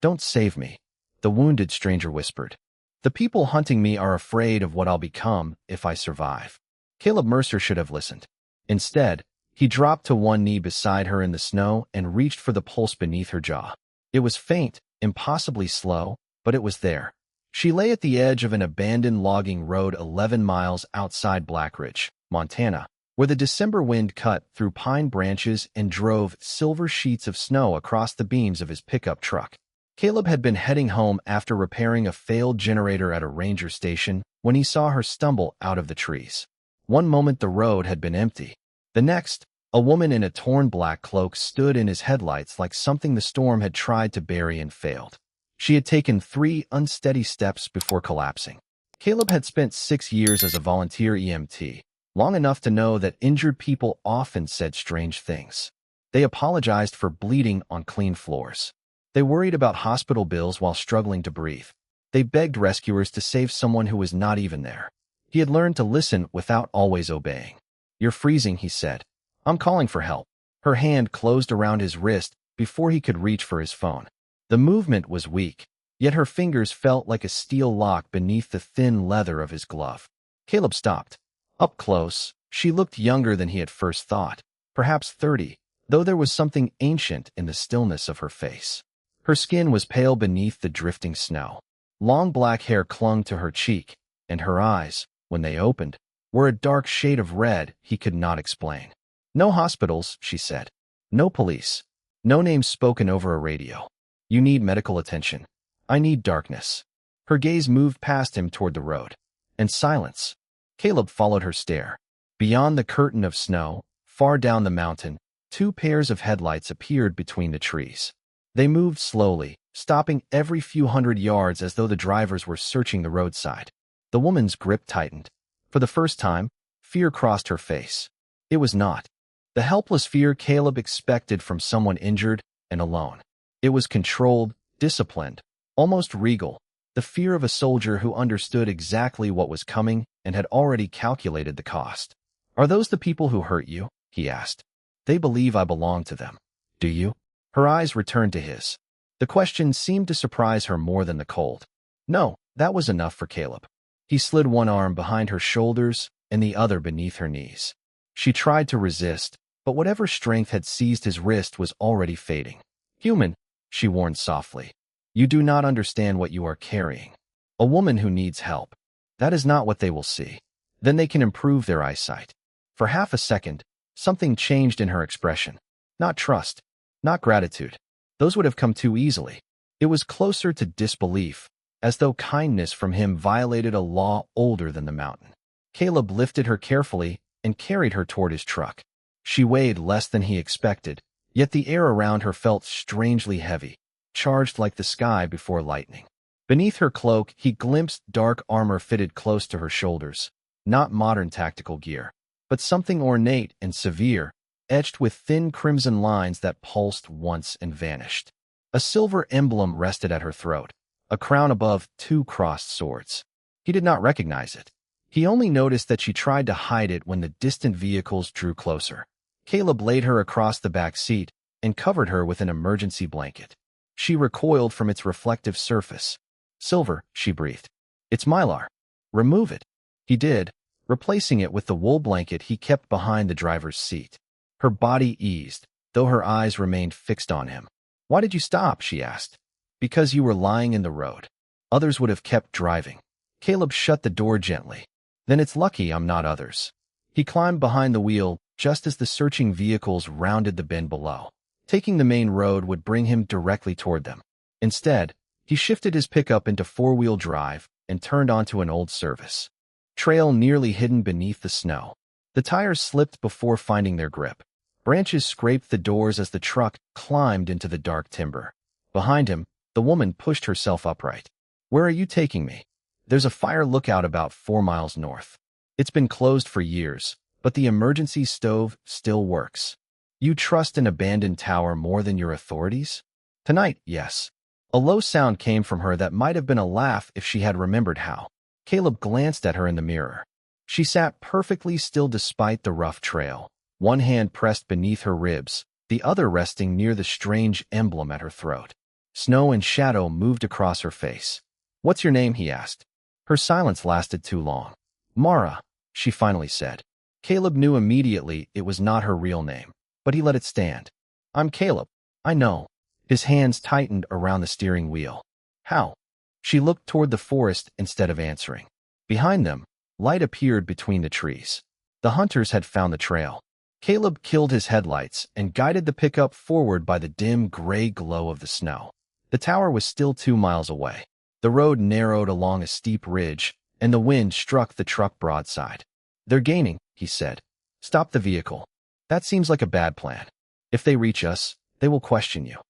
Don't save me, the wounded stranger whispered. The people hunting me are afraid of what I'll become if I survive. Caleb Mercer should have listened. Instead, he dropped to one knee beside her in the snow and reached for the pulse beneath her jaw. It was faint, impossibly slow, but it was there. She lay at the edge of an abandoned logging road 11 miles outside Blackridge, Montana, where the December wind cut through pine branches and drove silver sheets of snow across the beams of his pickup truck. Caleb had been heading home after repairing a failed generator at a ranger station when he saw her stumble out of the trees. One moment the road had been empty. The next, a woman in a torn black cloak stood in his headlights like something the storm had tried to bury and failed. She had taken 3 unsteady steps before collapsing. Caleb had spent 6 years as a volunteer EMT, long enough to know that injured people often said strange things. They apologized for bleeding on clean floors. They worried about hospital bills while struggling to breathe. They begged rescuers to save someone who was not even there. He had learned to listen without always obeying. "You're freezing," he said. "I'm calling for help." Her hand closed around his wrist before he could reach for his phone. The movement was weak, yet her fingers felt like a steel lock beneath the thin leather of his glove. Caleb stopped. Up close, she looked younger than he had first thought, perhaps 30, though there was something ancient in the stillness of her face. Her skin was pale beneath the drifting snow. Long black hair clung to her cheek, and her eyes, when they opened, were a dark shade of red he could not explain. "No hospitals," she said. "No police. No names spoken over a radio. You need medical attention. I need darkness." Her gaze moved past him toward the road. And silence. Caleb followed her stare. Beyond the curtain of snow, far down the mountain, 2 pairs of headlights appeared between the trees. They moved slowly, stopping every few hundred yards as though the drivers were searching the roadside. The woman's grip tightened. For the first time, fear crossed her face. It was not the helpless fear Caleb expected from someone injured and alone. It was controlled, disciplined, almost regal, the fear of a soldier who understood exactly what was coming and had already calculated the cost. "Are those the people who hurt you?" he asked. "They believe I belong to them. Do you?" Her eyes returned to his. The question seemed to surprise her more than the cold. No, that was enough for Caleb. He slid one arm behind her shoulders and the other beneath her knees. She tried to resist, but whatever strength had seized his wrist was already fading. "Human," she warned softly. "You do not understand what you are carrying. A woman who needs help. That is not what they will see. Then they can improve their eyesight." For half a second, something changed in her expression. Not trust, not gratitude. Those would have come too easily. It was closer to disbelief, as though kindness from him violated a law older than the mountain. Caleb lifted her carefully and carried her toward his truck. She weighed less than he expected, yet the air around her felt strangely heavy, charged like the sky before lightning. Beneath her cloak, he glimpsed dark armor fitted close to her shoulders, not modern tactical gear, but something ornate and severe, etched with thin crimson lines that pulsed once and vanished. A silver emblem rested at her throat, a crown above 2 crossed swords. He did not recognize it. He only noticed that she tried to hide it when the distant vehicles drew closer. Caleb laid her across the back seat and covered her with an emergency blanket. She recoiled from its reflective surface. "Silver," she breathed. "It's mylar. Remove it." He did, replacing it with the wool blanket he kept behind the driver's seat. Her body eased, though her eyes remained fixed on him. "Why did you stop?" she asked. "Because you were lying in the road. Others would have kept driving." Caleb shut the door gently. "Then it's lucky I'm not others." He climbed behind the wheel just as the searching vehicles rounded the bend below. Taking the main road would bring him directly toward them. Instead, he shifted his pickup into 4-wheel drive and turned onto an old service trail nearly hidden beneath the snow. The tires slipped before finding their grip. Branches scraped the doors as the truck climbed into the dark timber. Behind him, the woman pushed herself upright. "Where are you taking me?" "There's a fire lookout about 4 miles north. It's been closed for years, but the emergency stove still works." "You trust an abandoned tower more than your authorities?" "Tonight, yes." A low sound came from her that might have been a laugh if she had remembered how. Caleb glanced at her in the mirror. She sat perfectly still despite the rough trail, one hand pressed beneath her ribs, the other resting near the strange emblem at her throat. Snow and shadow moved across her face. "What's your name?" he asked. Her silence lasted too long. "Mara," she finally said. Caleb knew immediately it was not her real name, but he let it stand. "I'm Caleb. I know." His hands tightened around the steering wheel. "How?" She looked toward the forest instead of answering. Behind them, light appeared between the trees. The hunters had found the trail. Caleb killed his headlights and guided the pickup forward by the dim gray glow of the snow. The tower was still 2 miles away. The road narrowed along a steep ridge, and the wind struck the truck broadside. "They're gaining," he said. "Stop the vehicle." "That seems like a bad plan. If they reach us, they will question you."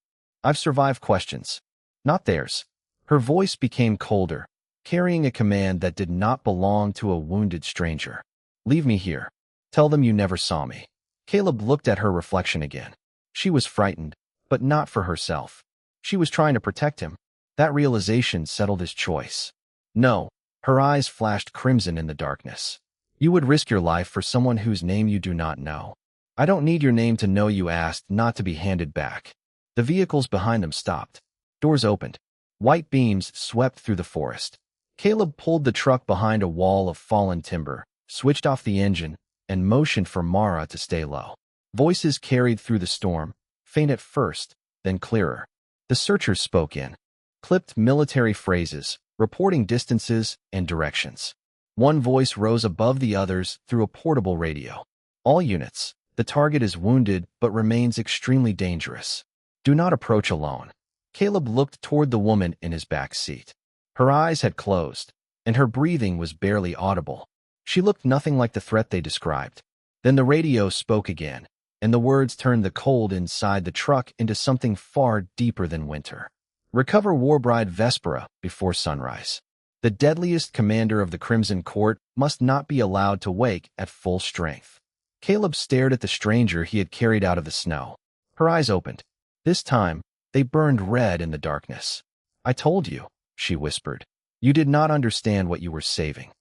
"I've survived questions." "Not theirs." Her voice became colder, carrying a command that did not belong to a wounded stranger. "Leave me here. Tell them you never saw me." Caleb looked at her reflection again. She was frightened, but not for herself. She was trying to protect him. That realization settled his choice. "No." Her eyes flashed crimson in the darkness. "You would risk your life for someone whose name you do not know." "I don't need your name to know you asked not to be handed back." The vehicles behind them stopped. Doors opened. White beams swept through the forest. Caleb pulled the truck behind a wall of fallen timber, switched off the engine, and motioned for Mara to stay low. Voices carried through the storm, faint at first, then clearer. The searchers spoke in clipped military phrases, reporting distances and directions. One voice rose above the others through a portable radio. "All units, the target is wounded but remains extremely dangerous. Do not approach alone." Caleb looked toward the woman in his back seat. Her eyes had closed, and her breathing was barely audible. She looked nothing like the threat they described. Then the radio spoke again, and the words turned the cold inside the truck into something far deeper than winter. "Recover Warbride Vespera before sunrise. The deadliest commander of the Crimson Court must not be allowed to wake at full strength." Caleb stared at the stranger he had carried out of the snow. Her eyes opened. This time, they burned red in the darkness. "I told you," she whispered. "You did not understand what you were saving."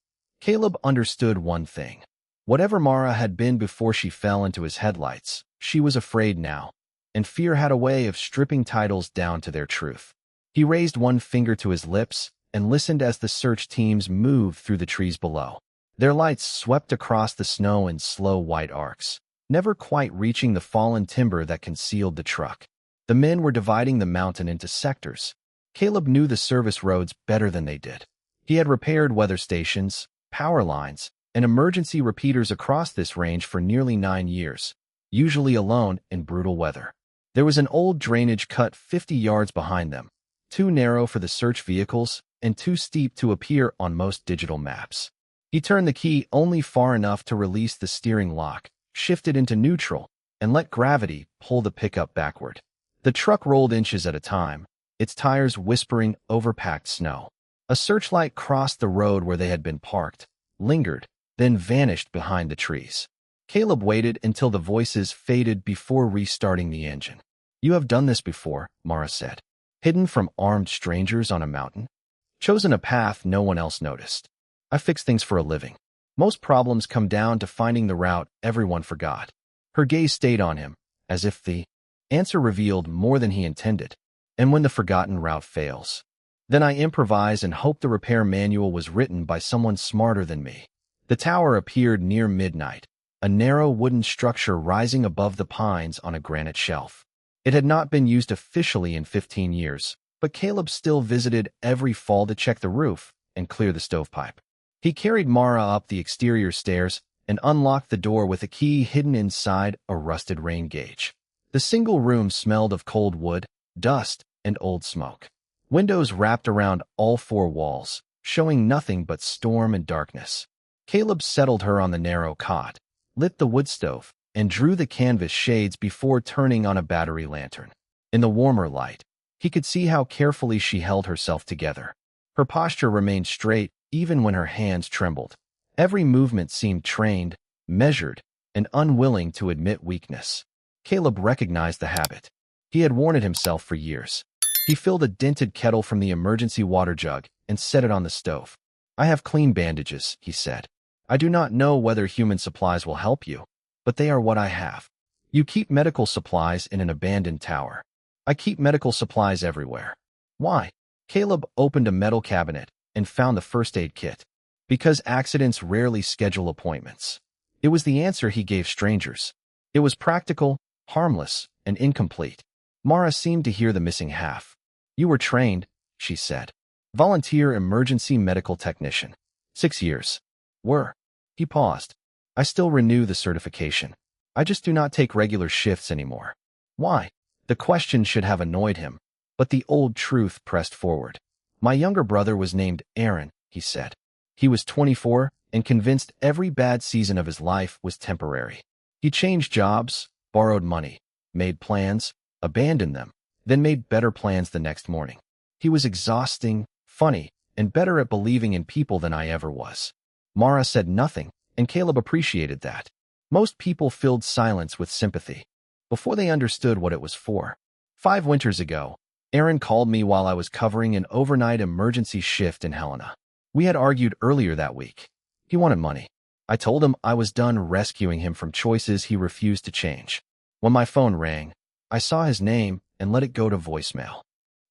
Caleb understood one thing. Whatever Mara had been before she fell into his headlights, she was afraid now, and fear had a way of stripping titles down to their truth. He raised one finger to his lips and listened as the search teams moved through the trees below. Their lights swept across the snow in slow white arcs, never quite reaching the fallen timber that concealed the truck. The men were dividing the mountain into sectors. Caleb knew the service roads better than they did. He had repaired weather stations, power lines, and emergency repeaters across this range for nearly 9 years, usually alone in brutal weather. There was an old drainage cut 50 yards behind them, too narrow for the search vehicles and too steep to appear on most digital maps. He turned the key only far enough to release the steering lock, shifted into neutral, and let gravity pull the pickup backward. The truck rolled inches at a time, its tires whispering over packed snow. A searchlight crossed the road where they had been parked, lingered, then vanished behind the trees. Caleb waited until the voices faded before restarting the engine. "You have done this before," Mara said. "Hidden from armed strangers on a mountain. Chosen a path no one else noticed. I fix things for a living. Most problems come down to finding the route everyone forgot." Her gaze stayed on him, as if the answer revealed more than he intended. "And when the forgotten route fails, then I improvise and hope the repair manual was written by someone smarter than me." The tower appeared near midnight, a narrow wooden structure rising above the pines on a granite shelf. It had not been used officially in 15 years, but Caleb still visited every fall to check the roof and clear the stovepipe. He carried Mara up the exterior stairs and unlocked the door with a key hidden inside a rusted rain gauge. The single room smelled of cold wood, dust, and old smoke. Windows wrapped around all 4 walls, showing nothing but storm and darkness. Caleb settled her on the narrow cot, lit the wood stove, and drew the canvas shades before turning on a battery lantern. In the warmer light, he could see how carefully she held herself together. Her posture remained straight even when her hands trembled. Every movement seemed trained, measured, and unwilling to admit weakness. Caleb recognized the habit. He had worn it himself for years. He filled a dented kettle from the emergency water jug and set it on the stove. "I have clean bandages," he said. "I do not know whether human supplies will help you, but they are what I have. You keep medical supplies in an abandoned tower. I keep medical supplies everywhere." Why? Caleb opened a metal cabinet and found the first aid kit. Because accidents rarely schedule appointments. It was the answer he gave strangers. It was practical, harmless, and incomplete. Mara seemed to hear the missing half. You were trained, she said. Volunteer emergency medical technician. 6 years. Were. He paused. I still renew the certification. I just do not take regular shifts anymore. Why? The question should have annoyed him, but the old truth pressed forward. My younger brother was named Aaron, he said. He was 24 and convinced every bad season of his life was temporary. He changed jobs, borrowed money, made plans, abandoned them, then made better plans the next morning. He was exhausting, funny, and better at believing in people than I ever was. Mara said nothing, and Caleb appreciated that. Most people filled silence with sympathy, before they understood what it was for. 5 winters ago, Aaron called me while I was covering an overnight emergency shift in Helena. We had argued earlier that week. He wanted money. I told him I was done rescuing him from choices he refused to change. When my phone rang, I saw his name and let it go to voicemail.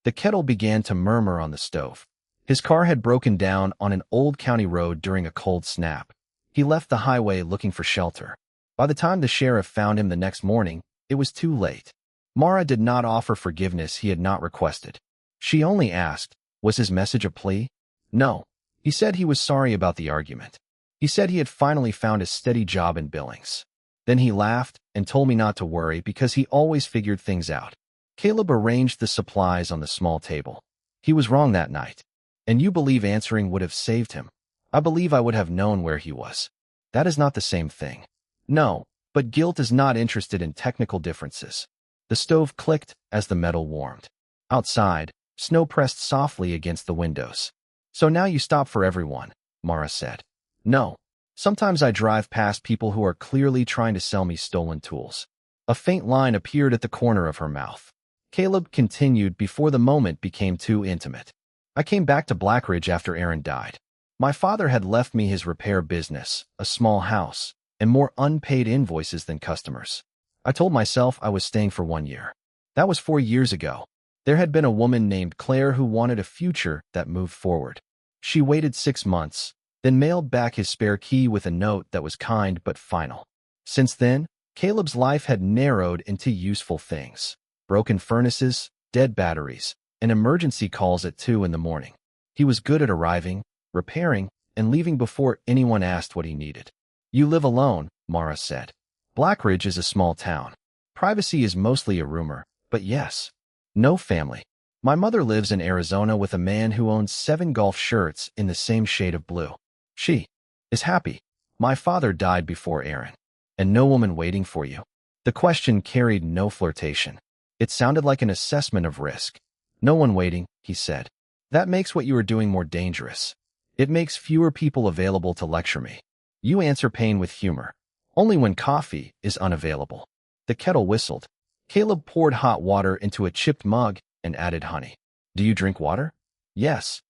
The kettle began to murmur on the stove. His car had broken down on an old county road during a cold snap. He left the highway looking for shelter. By the time the sheriff found him the next morning, it was too late. Mara did not offer forgiveness he had not requested. She only asked, was his message a plea? No. He said he was sorry about the argument. He said he had finally found a steady job in Billings. Then he laughed and told me not to worry because he always figured things out. Caleb arranged the supplies on the small table. He was wrong that night. And you believe answering would have saved him. I believe I would have known where he was. That is not the same thing. No, but guilt is not interested in technical differences. The stove clicked as the metal warmed. Outside, snow pressed softly against the windows. So now you stop for everyone, Mara said. No. Sometimes I drive past people who are clearly trying to sell me stolen tools. A faint line appeared at the corner of her mouth. Caleb continued before the moment became too intimate. I came back to Blackridge after Aaron died. My father had left me his repair business, a small house, and more unpaid invoices than customers. I told myself I was staying for 1 year. That was 4 years ago. There had been a woman named Claire who wanted a future that moved forward. She waited 6 months, then mailed back his spare key with a note that was kind but final. Since then, Caleb's life had narrowed into useful things. Broken furnaces, dead batteries, and emergency calls at 2 in the morning. He was good at arriving, repairing, and leaving before anyone asked what he needed. You live alone, Mara said. Blackridge is a small town. Privacy is mostly a rumor, but yes. No family. My mother lives in Arizona with a man who owns 7 golf shirts in the same shade of blue. She is happy. My father died before Aaron. And no woman waiting for you. The question carried no flirtation. It sounded like an assessment of risk. No one waiting, he said. That makes what you are doing more dangerous. It makes fewer people available to lecture me. You answer pain with humor. Only when coffee is unavailable. The kettle whistled. Caleb poured hot water into a chipped mug and added honey. Do you drink water? Yes.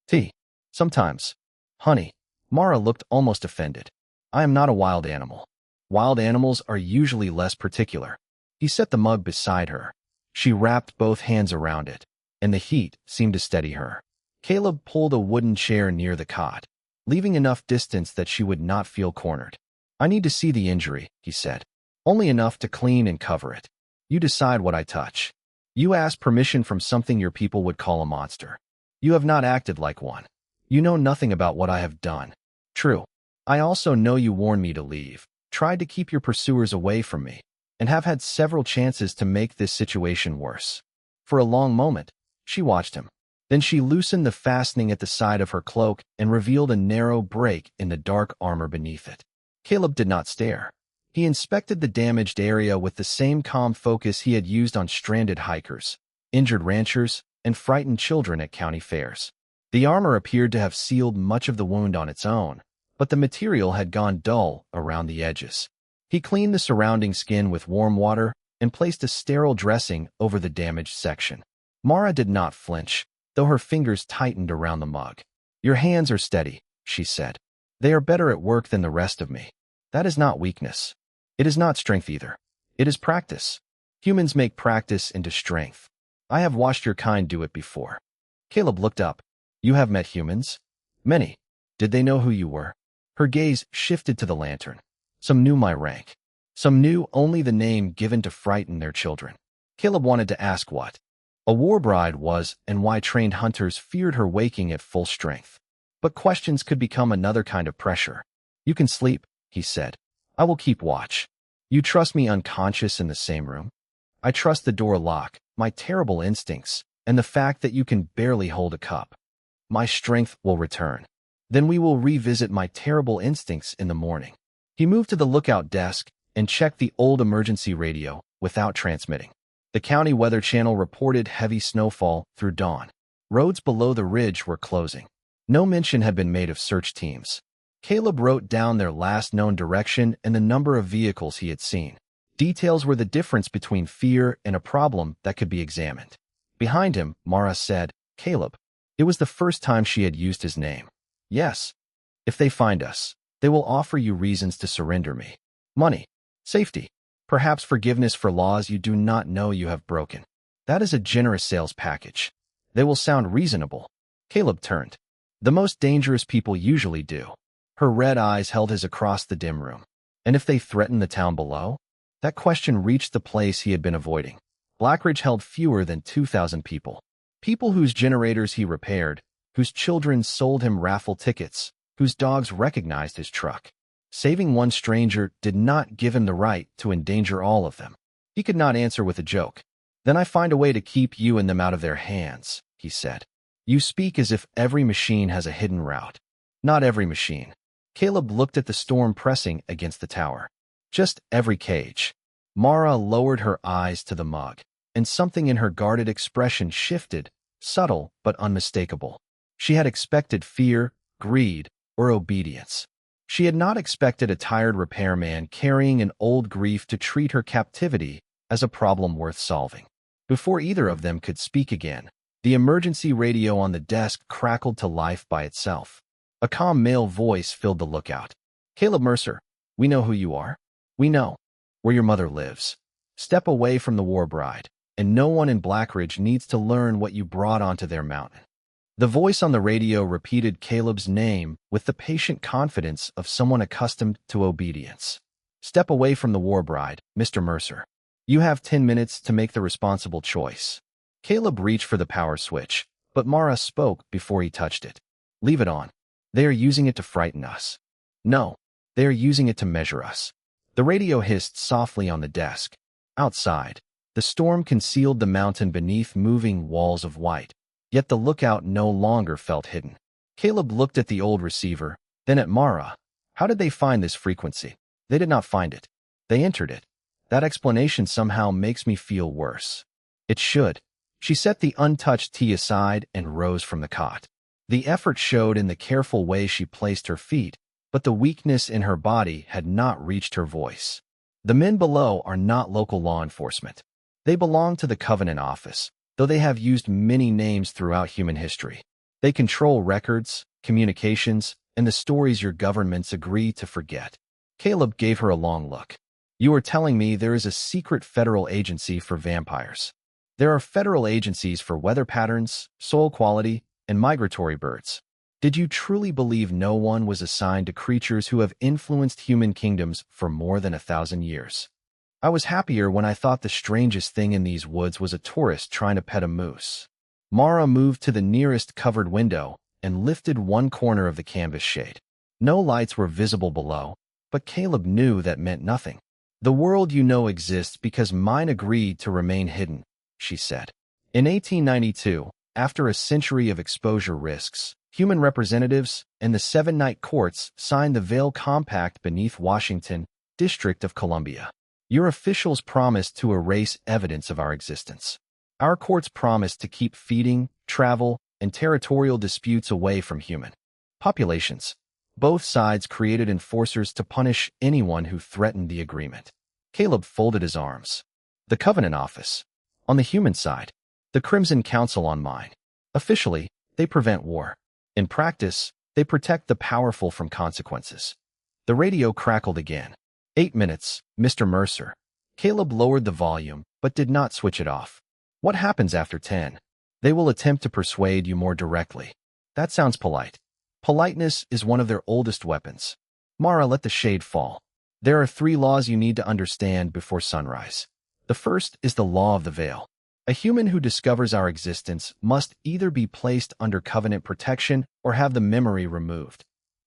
Tea. Sometimes. Honey. Mara looked almost offended. I am not a wild animal. Wild animals are usually less particular. He set the mug beside her. She wrapped both hands around it, and the heat seemed to steady her. Caleb pulled a wooden chair near the cot, leaving enough distance that she would not feel cornered. I need to see the injury, he said. Only enough to clean and cover it. You decide what I touch. You ask permission from something your people would call a monster. You have not acted like one. You know nothing about what I have done. True. I also know you warned me to leave, tried to keep your pursuers away from me, and have had several chances to make this situation worse. For a long moment, she watched him. Then she loosened the fastening at the side of her cloak and revealed a narrow break in the dark armor beneath it. Caleb did not stare. He inspected the damaged area with the same calm focus he had used on stranded hikers, injured ranchers, and frightened children at county fairs. The armor appeared to have sealed much of the wound on its own, but the material had gone dull around the edges. He cleaned the surrounding skin with warm water and placed a sterile dressing over the damaged section. Mara did not flinch, though her fingers tightened around the mug. Your hands are steady, she said. They are better at work than the rest of me. That is not weakness. It is not strength either. It is practice. Humans make practice into strength. I have watched your kind do it before. Caleb looked up. You have met humans? Many. Did they know who you were? Her gaze shifted to the lantern. Some knew my rank. Some knew only the name given to frighten their children. Caleb wanted to ask what a Warbride was and why trained hunters feared her waking at full strength. But questions could become another kind of pressure. You can sleep, he said. I will keep watch. You trust me unconscious in the same room? I trust the door lock, my terrible instincts, and the fact that you can barely hold a cup. My strength will return. Then we will revisit my terrible instincts in the morning. He moved to the lookout desk and checked the old emergency radio without transmitting. The county weather channel reported heavy snowfall through dawn. Roads below the ridge were closing. No mention had been made of search teams. Caleb wrote down their last known direction and the number of vehicles he had seen. Details were the difference between fear and a problem that could be examined. Behind him, Mara said, Caleb. It was the first time she had used his name. Yes. If they find us, they will offer you reasons to surrender me. Money. Safety. Perhaps forgiveness for laws you do not know you have broken. That is a generous sales package. They will sound reasonable. Caleb turned. The most dangerous people usually do. Her red eyes held his across the dim room. And if they threaten the town below? That question reached the place he had been avoiding. Blackridge held fewer than 2,000 people. People whose generators he repaired, whose children sold him raffle tickets, whose dogs recognized his truck. Saving one stranger did not give him the right to endanger all of them. He could not answer with a joke. Then I find a way to keep you and them out of their hands, he said. You speak as if every machine has a hidden route. Not every machine. Caleb looked at the storm pressing against the tower. Just every cage. Mara lowered her eyes to the mug, and something in her guarded expression shifted, subtle but unmistakable. She had expected fear, greed, or obedience. She had not expected a tired repairman carrying an old grief to treat her captivity as a problem worth solving. Before either of them could speak again, the emergency radio on the desk crackled to life by itself. A calm male voice filled the lookout. Caleb Mercer, we know who you are. We know where your mother lives. Step away from the Warbride, and no one in Blackridge needs to learn what you brought onto their mountain. The voice on the radio repeated Caleb's name with the patient confidence of someone accustomed to obedience. Step away from the Warbride, Mr. Mercer. You have 10 minutes to make the responsible choice. Caleb reached for the power switch, but Mara spoke before he touched it. Leave it on. They are using it to frighten us. No, they are using it to measure us. The radio hissed softly on the desk. Outside, the storm concealed the mountain beneath moving walls of white. Yet the lookout no longer felt hidden. Caleb looked at the old receiver, then at Mara. How did they find this frequency? They did not find it. They entered it. That explanation somehow makes me feel worse. It should. She set the untouched tea aside and rose from the cot. The effort showed in the careful way she placed her feet, but the weakness in her body had not reached her voice. The men below are not local law enforcement. They belong to the Covenant Office, though they have used many names throughout human history. They control records, communications, and the stories your governments agree to forget. Caleb gave her a long look. You are telling me there is a secret federal agency for vampires. There are federal agencies for weather patterns, soil quality, and migratory birds. Did you truly believe no one was assigned to creatures who have influenced human kingdoms for more than 1,000 years? I was happier when I thought the strangest thing in these woods was a tourist trying to pet a moose. Mara moved to the nearest covered window and lifted one corner of the canvas shade. No lights were visible below, but Caleb knew that meant nothing. The world you know exists because mine agreed to remain hidden, she said. In 1892, after a century of exposure risks, human representatives and the seven-night courts signed the Vail Compact beneath Washington, District of Columbia. Your officials promised to erase evidence of our existence. Our courts promised to keep feeding, travel, and territorial disputes away from human populations. Both sides created enforcers to punish anyone who threatened the agreement. Caleb folded his arms. The Covenant Office. On the human side. The Crimson Council on mine. Officially, they prevent war. In practice, they protect the powerful from consequences. The radio crackled again. 8 minutes, Mr. Mercer. Caleb lowered the volume, but did not switch it off. What happens after 10? They will attempt to persuade you more directly. That sounds polite. Politeness is one of their oldest weapons. Mara let the shade fall. There are 3 laws you need to understand before sunrise. The first is the law of the veil. A human who discovers our existence must either be placed under covenant protection or have the memory removed.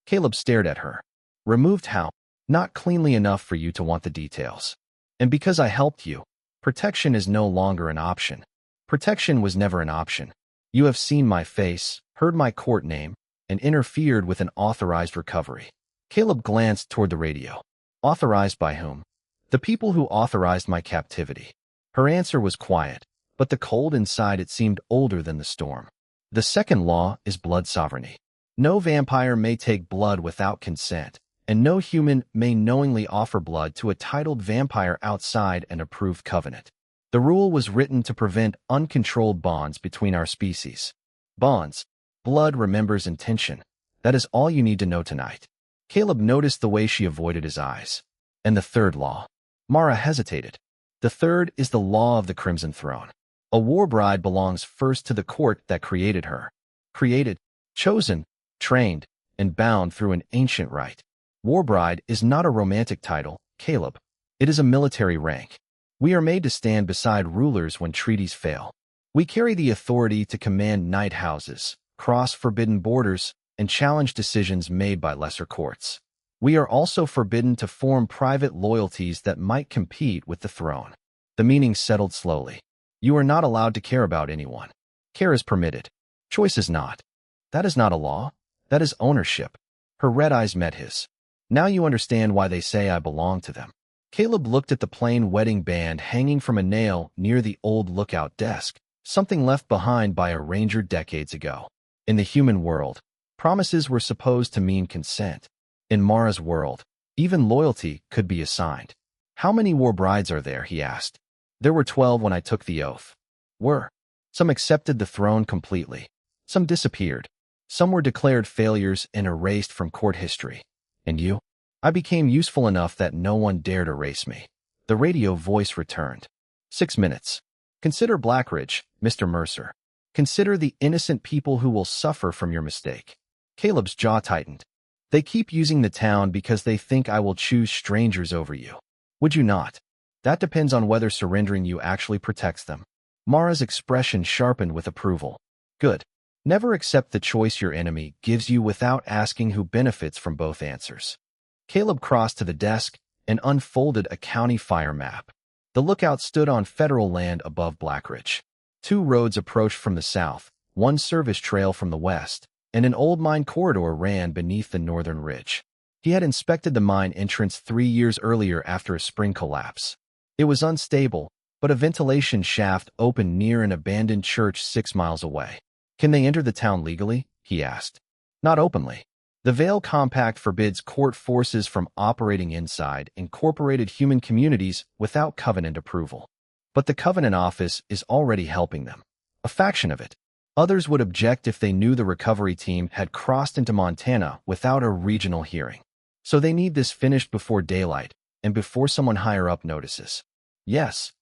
Caleb stared at her. Removed how? Not cleanly enough for you to want the details. And because I helped you, protection is no longer an option. Protection was never an option. You have seen my face, heard my court name, and interfered with an authorized recovery. Caleb glanced toward the radio. Authorized by whom? The people who authorized my captivity. Her answer was quiet, but the cold inside it seemed older than the storm. The second law is blood sovereignty. No vampire may take blood without consent, and no human may knowingly offer blood to a titled vampire outside an approved covenant. The rule was written to prevent uncontrolled bonds between our species. Bonds. Blood remembers intention. That is all you need to know tonight. Caleb noticed the way she avoided his eyes. And the third law. Mara hesitated. The third is the law of the Crimson Throne. A warbride belongs first to the court that created her. Created, chosen, trained, and bound through an ancient rite. Warbride is not a romantic title, Caleb. It is a military rank. We are made to stand beside rulers when treaties fail. We carry the authority to command night houses, cross forbidden borders, and challenge decisions made by lesser courts. We are also forbidden to form private loyalties that might compete with the throne. The meaning settled slowly. You are not allowed to care about anyone. Care is permitted. Choice is not. That is not a law. That is ownership. Her red eyes met his. Now you understand why they say I belong to them. Caleb looked at the plain wedding band hanging from a nail near the old lookout desk, something left behind by a ranger decades ago. In the human world, promises were supposed to mean consent. In Mara's world, even loyalty could be assigned. How many warbrides are there? He asked. There were 12 when I took the oath. Some accepted the throne completely. Some disappeared. Some were declared failures and erased from court history. And you? I became useful enough that no one dared erase me. The radio voice returned. 6 minutes. Consider Blackridge, Mr. Mercer. Consider the innocent people who will suffer from your mistake. Caleb's jaw tightened. They keep using the town because they think I will choose strangers over you. Would you not? That depends on whether surrendering you actually protects them. Mara's expression sharpened with approval. Good. Never accept the choice your enemy gives you without asking who benefits from both answers. Caleb crossed to the desk and unfolded a county fire map. The lookout stood on federal land above Blackridge. 2 roads approached from the south, 1 service trail from the west, and an old mine corridor ran beneath the northern ridge. He had inspected the mine entrance 3 years earlier after a spring collapse. It was unstable, but a ventilation shaft opened near an abandoned church 6 miles away. Can they enter the town legally? He asked. Not openly. The Veil Compact forbids court forces from operating inside incorporated human communities without covenant approval. But the Covenant Office is already helping them. A faction of it. Others would object if they knew the recovery team had crossed into Montana without a regional hearing. So they need this finished before daylight and before someone higher up notices. Yes.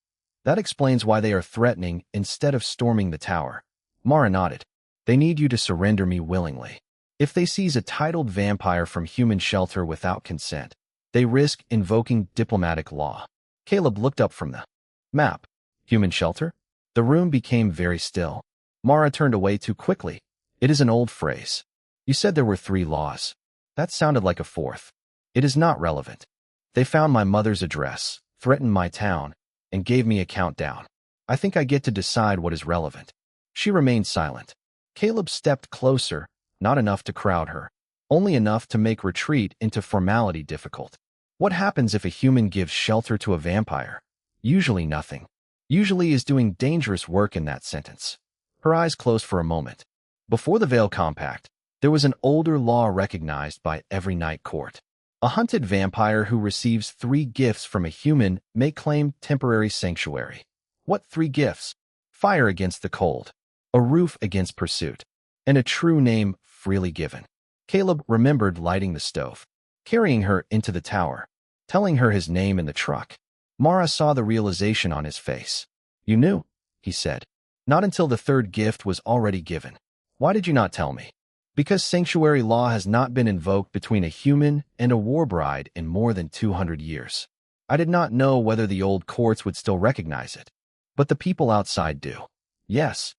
That explains why they are threatening instead of storming the tower. Mara nodded. They need you to surrender me willingly. If they seize a titled vampire from human shelter without consent, they risk invoking diplomatic law. Caleb looked up from the map. Human shelter? The room became very still. Mara turned away too quickly. It is an old phrase. You said there were 3 laws. That sounded like a 4th. It is not relevant. They found my mother's address, threatened my town, and gave me a countdown. I think I get to decide what is relevant. She remained silent. Caleb stepped closer, not enough to crowd her, only enough to make retreat into formality difficult. What happens if a human gives shelter to a vampire? Usually nothing. Usually is doing dangerous work in that sentence. Her eyes closed for a moment. Before the Veil Compact, there was an older law recognized by every night court. A hunted vampire who receives 3 gifts from a human may claim temporary sanctuary. What 3 gifts? Fire against the cold, a roof against pursuit, and a true name freely given. Caleb remembered lighting the stove, carrying her into the tower, telling her his name in the truck. Mara saw the realization on his face. You knew, he said. Not until the third gift was already given. Why did you not tell me? Because sanctuary law has not been invoked between a human and a warbride in more than 200 years. I did not know whether the old courts would still recognize it. But the people outside do. Yes.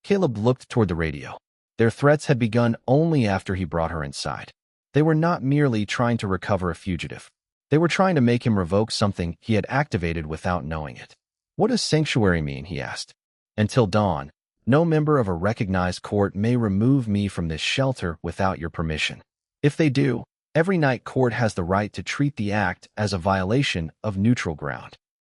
Caleb looked toward the radio. Their threats had begun only after he brought her inside. They were not merely trying to recover a fugitive. They were trying to make him revoke something he had activated without knowing it. What does sanctuary mean? He asked. Until dawn, no member of a recognized court may remove me from this shelter without your permission. If they do, every night court has the right to treat the act as a violation of neutral ground.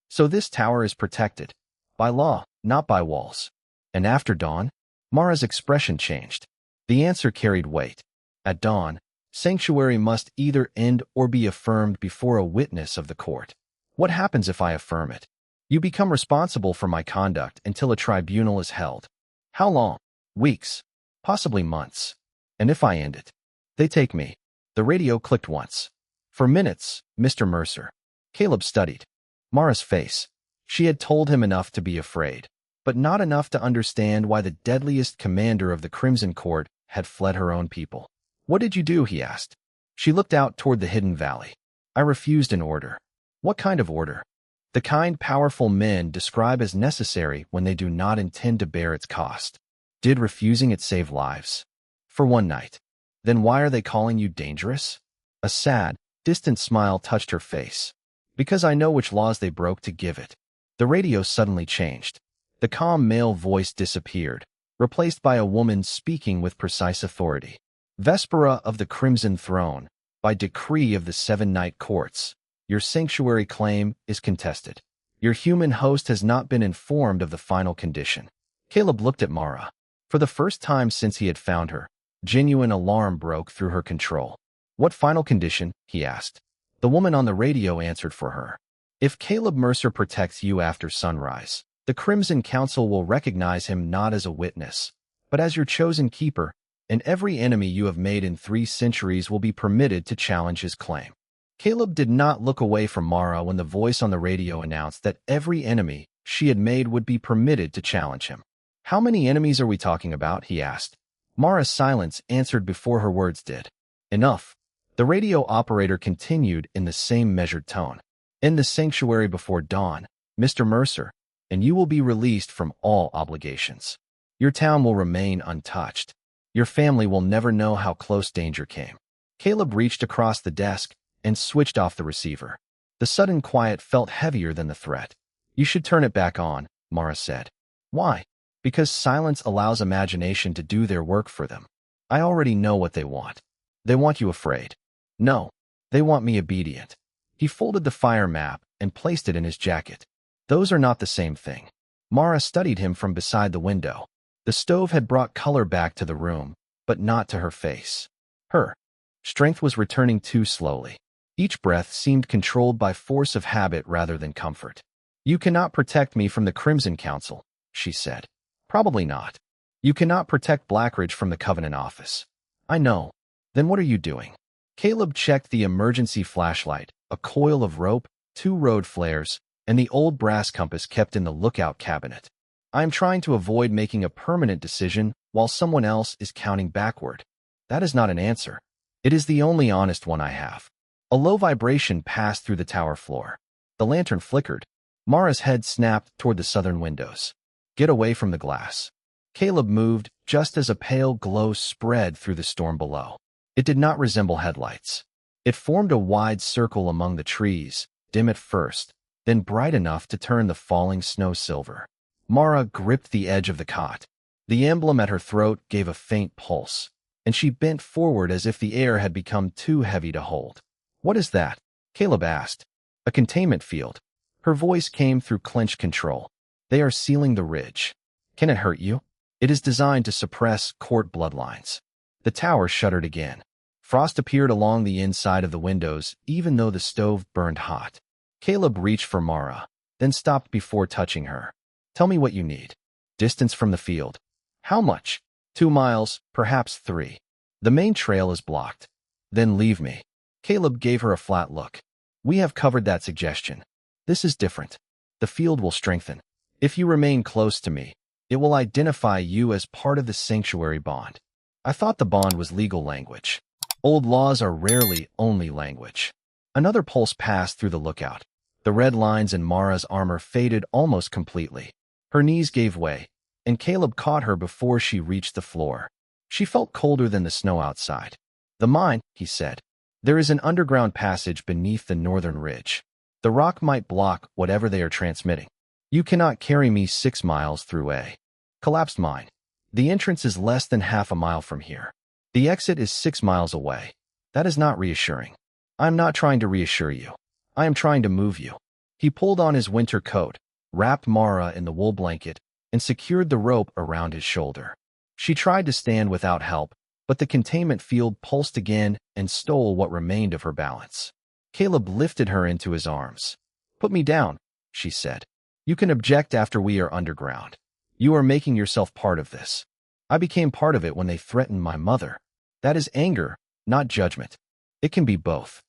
So this tower is protected. By law, not by walls. And after dawn, Mara's expression changed. The answer carried weight. At dawn, sanctuary must either end or be affirmed before a witness of the court. What happens if I affirm it? You become responsible for my conduct until a tribunal is held. How long? Weeks. Possibly months. And if I end it? They take me. The radio clicked once. For minutes, Mr. Mercer. Caleb studied Mara's face. She had told him enough to be afraid, but not enough to understand why the deadliest commander of the Crimson Court had fled her own people. What did you do? He asked. She looked out toward the hidden valley. I refused an order. What kind of order? The kind powerful men describe as necessary when they do not intend to bear its cost. Did refusing it save lives? For one night. Then why are they calling you dangerous? A sad, distant smile touched her face. Because I know which laws they broke to give it. The radio suddenly changed. The calm male voice disappeared, replaced by a woman speaking with precise authority. Vespera of the Crimson Throne, by decree of the 7 night courts, your sanctuary claim is contested. Your human host has not been informed of the final condition. Caleb looked at Mara. For the first time since he had found her, genuine alarm broke through her control. What final condition? He asked. The woman on the radio answered for her. If Caleb Mercer protects you after sunrise, the Crimson Council will recognize him not as a witness, but as your chosen keeper, and every enemy you have made in 3 centuries will be permitted to challenge his claim. Caleb did not look away from Mara when the voice on the radio announced that every enemy she had made would be permitted to challenge him. How many enemies are we talking about? He asked. Mara's silence answered before her words did. Enough. The radio operator continued in the same measured tone. In the sanctuary before dawn, Mr. Mercer, and you will be released from all obligations. Your town will remain untouched. Your family will never know how close danger came. Caleb reached across the desk and switched off the receiver. The sudden quiet felt heavier than the threat. You should turn it back on, Mara said. Why? Because silence allows imagination to do their work for them. I already know what they want. They want you afraid. No, they want me obedient. He folded the fire map and placed it in his jacket. Those are not the same thing. Mara studied him from beside the window. The stove had brought color back to the room, but not to her face. Her strength was returning too slowly. Each breath seemed controlled by force of habit rather than comfort. You cannot protect me from the Crimson Council, she said. Probably not. You cannot protect Blackridge from the Covenant office. I know. Then what are you doing? Caleb checked the emergency flashlight, a coil of rope, 2 road flares, and the old brass compass kept in the lookout cabinet. I am trying to avoid making a permanent decision while someone else is counting backward. That is not an answer. It is the only honest one I have. A low vibration passed through the tower floor. The lantern flickered. Mara's head snapped toward the southern windows. Get away from the glass. Caleb moved just as a pale glow spread through the storm below. It did not resemble headlights. It formed a wide circle among the trees, dim at first, then bright enough to turn the falling snow silver. Mara gripped the edge of the cot. The emblem at her throat gave a faint pulse, and she bent forward as if the air had become too heavy to hold. What is that? Caleb asked. A containment field. Her voice came through clenched control. They are sealing the ridge. Can it hurt you? It is designed to suppress court bloodlines. The tower shuddered again. Frost appeared along the inside of the windows, even though the stove burned hot. Caleb reached for Mara, then stopped before touching her. Tell me what you need. Distance from the field. How much? 2 miles, perhaps 3. The main trail is blocked. Then leave me. Caleb gave her a flat look. We have covered that suggestion. This is different. The field will strengthen. If you remain close to me, It will identify you as part of the sanctuary bond. I thought the bond was legal language. Old laws are rarely only language. Another pulse passed through the lookout. The red lines in Mara's armor faded almost completely. Her knees gave way, and Caleb caught her before she reached the floor. She felt colder than the snow outside. "The mine," he said. "There is an underground passage beneath the northern ridge. The rock might block whatever they are transmitting. You cannot carry me 6 miles through a collapsed mine. The entrance is less than half a mile from here. The exit is 6 miles away. That is not reassuring. I am not trying to reassure you. I am trying to move you." He pulled on his winter coat, wrapped Mara in the wool blanket, and secured the rope around his shoulder. She tried to stand without help, but the containment field pulsed again and stole what remained of her balance. Caleb lifted her into his arms. "Put me down," she said. "You can object after we are underground. You are making yourself part of this. I became part of it when they threatened my mother. That is anger, not judgment. It can be both."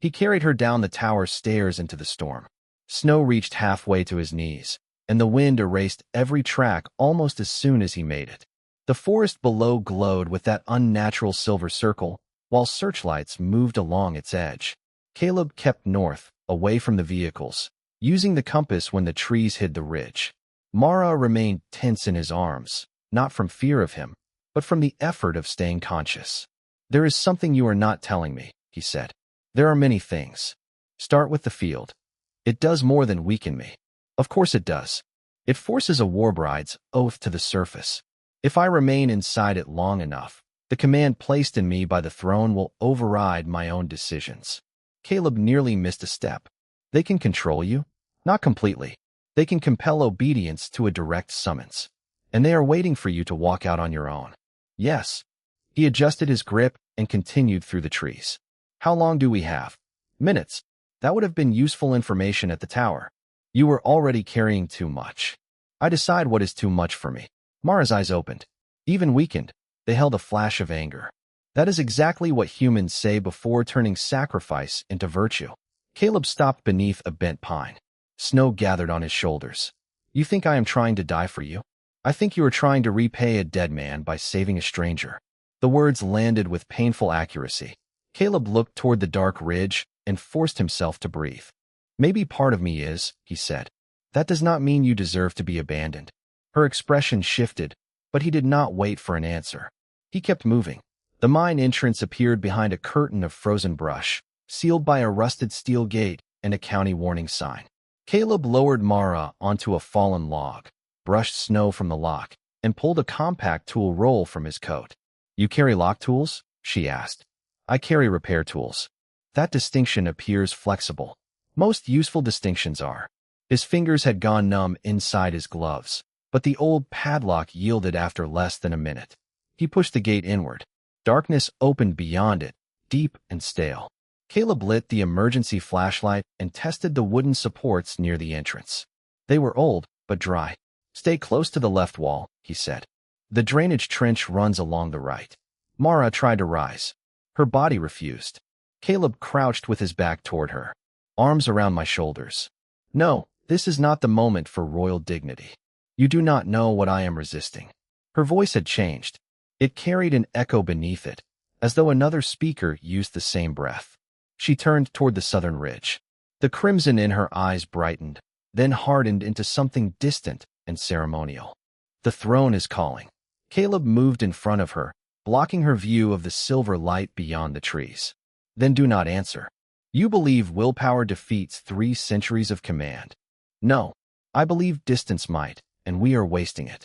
He carried her down the tower stairs into the storm. Snow reached halfway to his knees, and the wind erased every track almost as soon as he made it. The forest below glowed with that unnatural silver circle, while searchlights moved along its edge. Caleb kept north, away from the vehicles, using the compass when the trees hid the ridge. Mara remained tense in his arms, not from fear of him, but from the effort of staying conscious. "There is something you are not telling me," he said. "There are many things. Start with the field. It does more than weaken me. Of course it does. It forces a Warbride's oath to the surface. If I remain inside it long enough, the command placed in me by the throne will override my own decisions." Caleb nearly missed a step. "They can control you? Not completely. They can compel obedience to a direct summons. And they are waiting for you to walk out on your own." "Yes." He adjusted his grip and continued through the trees. "How long do we have?" "Minutes. That would have been useful information at the tower. You were already carrying too much." "I decide what is too much for me." Mara's eyes opened. Even weakened, they held a flash of anger. That is exactly what humans say before turning sacrifice into virtue. Caleb stopped beneath a bent pine. Snow gathered on his shoulders. "You think I am trying to die for you? I think you are trying to repay a dead man by saving a stranger." The words landed with painful accuracy. Caleb looked toward the dark ridge and forced himself to breathe. "Maybe part of me is," he said. "That does not mean you deserve to be abandoned." Her expression shifted, but he did not wait for an answer. He kept moving. The mine entrance appeared behind a curtain of frozen brush, sealed by a rusted steel gate and a county warning sign. Caleb lowered Mara onto a fallen log, brushed snow from the lock, and pulled a compact tool roll from his coat. "You carry lock tools?" she asked. "I carry repair tools." That distinction appears flexible. Most useful distinctions are. His fingers had gone numb inside his gloves, but the old padlock yielded after less than a minute. He pushed the gate inward. Darkness opened beyond it, deep and stale. Caleb lit the emergency flashlight and tested the wooden supports near the entrance. They were old, but dry. "Stay close to the left wall," he said. "The drainage trench runs along the right." Mara tried to rise. Her body refused. Caleb crouched with his back toward her, arms around my shoulders. "No, this is not the moment for royal dignity. You do not know what I am resisting." Her voice had changed. It carried an echo beneath it, as though another speaker used the same breath. She turned toward the southern ridge. The crimson in her eyes brightened, then hardened into something distant and ceremonial. "The throne is calling." Caleb moved in front of her, blocking her view of the silver light beyond the trees. "Then do not answer. You believe willpower defeats 3 centuries of command. No, I believe distance might, and we are wasting it."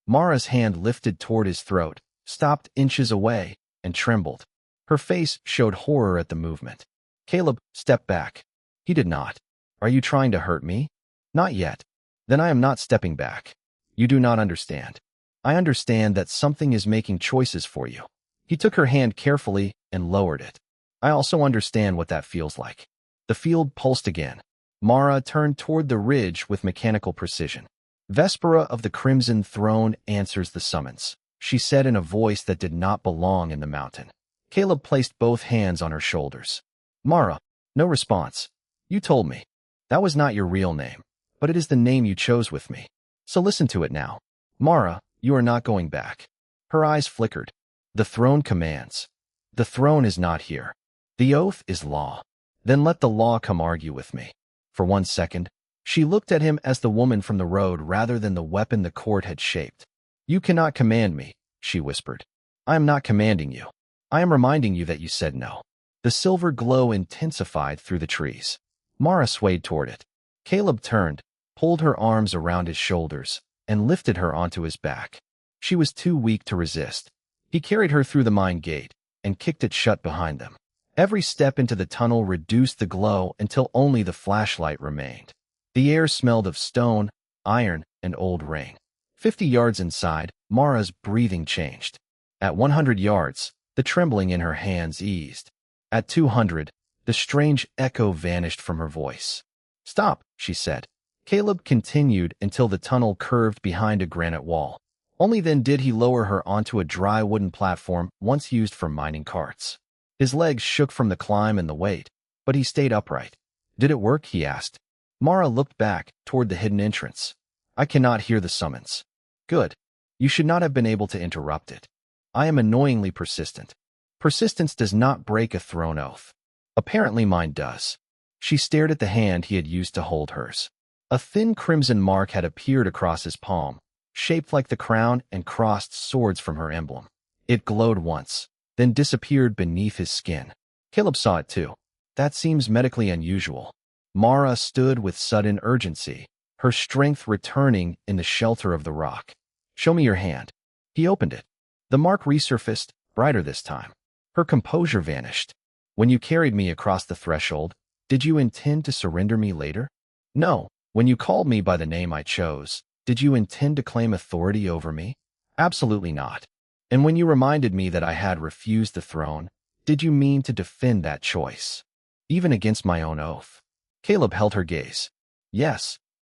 Mara's hand lifted toward his throat, stopped inches away, and trembled. Her face showed horror at the movement. Caleb stepped back. He did not. "Are you trying to hurt me?" "Not yet." "Then I am not stepping back." "You do not understand." "I understand that something is making choices for you." He took her hand carefully and lowered it. "I also understand what that feels like." The field pulsed again. Mara turned toward the ridge with mechanical precision. "Vespera of the Crimson Throne answers the summons," she said in a voice that did not belong in the mountain. Caleb placed both hands on her shoulders. "Mara." No response. "You told me. That was not your real name, but it is the name you chose with me. So listen to it now. Mara, you are not going back. Her eyes flickered. The throne commands. The throne is not here. The oath is law. Then let the law come argue with me. For 1 second, she looked at him as the woman from the road rather than the weapon the court had shaped. You cannot command me, she whispered. I am not commanding you. I am reminding you that you said no. The silver glow intensified through the trees. Mara swayed toward it. Caleb turned, pulled her arms around his shoulders, and lifted her onto his back. She was too weak to resist. He carried her through the mine gate and kicked it shut behind them. Every step into the tunnel reduced the glow until only the flashlight remained. The air smelled of stone, iron, and old rain. 50 yards inside, Mara's breathing changed. At 100 yards, the trembling in her hands eased. At 200, the strange echo vanished from her voice. Stop, she said. Caleb continued until the tunnel curved behind a granite wall. Only then did he lower her onto a dry wooden platform once used for mining carts. His legs shook from the climb and the weight, but he stayed upright. Did it work? He asked. Mara looked back toward the hidden entrance. I cannot hear the summons. Good. You should not have been able to interrupt it. I am annoyingly persistent. Persistence does not break a throne oath. Apparently mine does. She stared at the hand he had used to hold hers. A thin crimson mark had appeared across his palm, shaped like the crown and crossed swords from her emblem. It glowed once, then disappeared beneath his skin. Caleb saw it too. That seems medically unusual. Mara stood with sudden urgency, her strength returning in the shelter of the rock. Show me your hand. He opened it. The mark resurfaced, brighter this time. Her composure vanished. When you carried me across the threshold, did you intend to surrender me later? No. When you called me by the name I chose, did you intend to claim authority over me? Absolutely not. And when you reminded me that I had refused the throne, did you mean to defend that choice? Even against my own oath? Caleb held her gaze. Yes.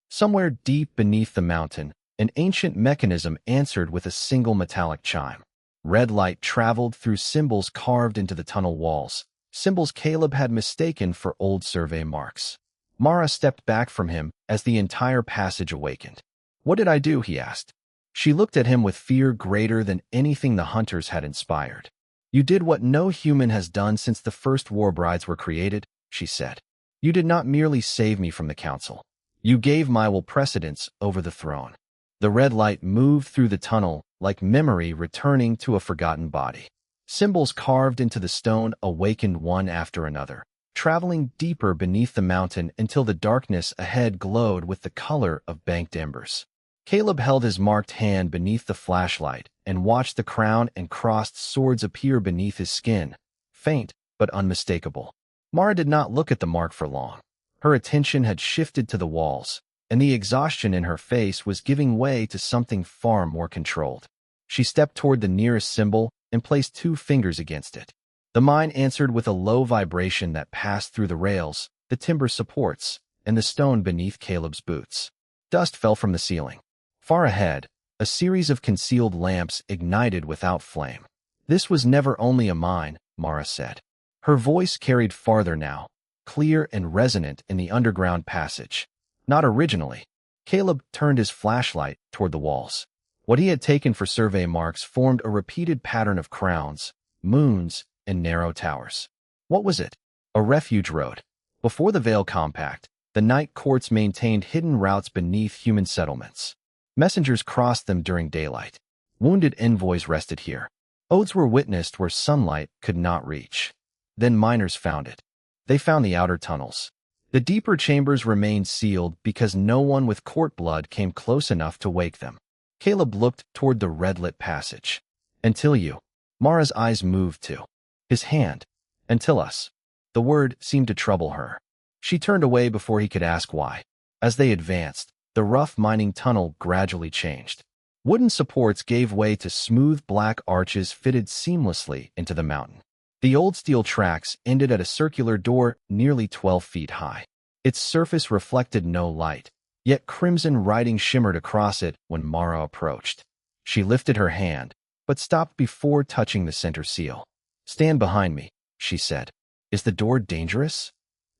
Somewhere deep beneath the mountain, an ancient mechanism answered with a single metallic chime. Red light traveled through symbols carved into the tunnel walls, symbols Caleb had mistaken for old survey marks. Mara stepped back from him as the entire passage awakened. What did I do? He asked. She looked at him with fear greater than anything the hunters had inspired. You did what no human has done since the first Warbrides were created, she said. You did not merely save me from the council. You gave my will precedence over the throne. The red light moved through the tunnel like memory returning to a forgotten body. Symbols carved into the stone awakened one after another, traveling deeper beneath the mountain until the darkness ahead glowed with the color of banked embers. Caleb held his marked hand beneath the flashlight and watched the crown and crossed swords appear beneath his skin, faint but unmistakable. Mara did not look at the mark for long. Her attention had shifted to the walls, and the exhaustion in her face was giving way to something far more controlled. She stepped toward the nearest symbol and placed 2 fingers against it. The mine answered with a low vibration that passed through the rails, the timber supports, and the stone beneath Caleb's boots. Dust fell from the ceiling. Far ahead, a series of concealed lamps ignited without flame. This was never only a mine, Mara said. Her voice carried farther now, clear and resonant in the underground passage. Not originally. Caleb turned his flashlight toward the walls. What he had taken for survey marks formed a repeated pattern of crowns, moons, and narrow towers. What was it? A refuge road. Before the Veil Compact, the night courts maintained hidden routes beneath human settlements. Messengers crossed them during daylight. Wounded envoys rested here. Oaths were witnessed where sunlight could not reach. Then miners found it. They found the outer tunnels. The deeper chambers remained sealed because no one with court blood came close enough to wake them. Caleb looked toward the red-lit passage. Until you. Mara's eyes moved to his hand. Until us. The word seemed to trouble her. She turned away before he could ask why. As they advanced, the rough mining tunnel gradually changed. Wooden supports gave way to smooth black arches fitted seamlessly into the mountain. The old steel tracks ended at a circular door nearly 12 feet high. Its surface reflected no light, yet crimson writing shimmered across it when Mara approached. She lifted her hand, but stopped before touching the center seal. Stand behind me, she said. Is the door dangerous?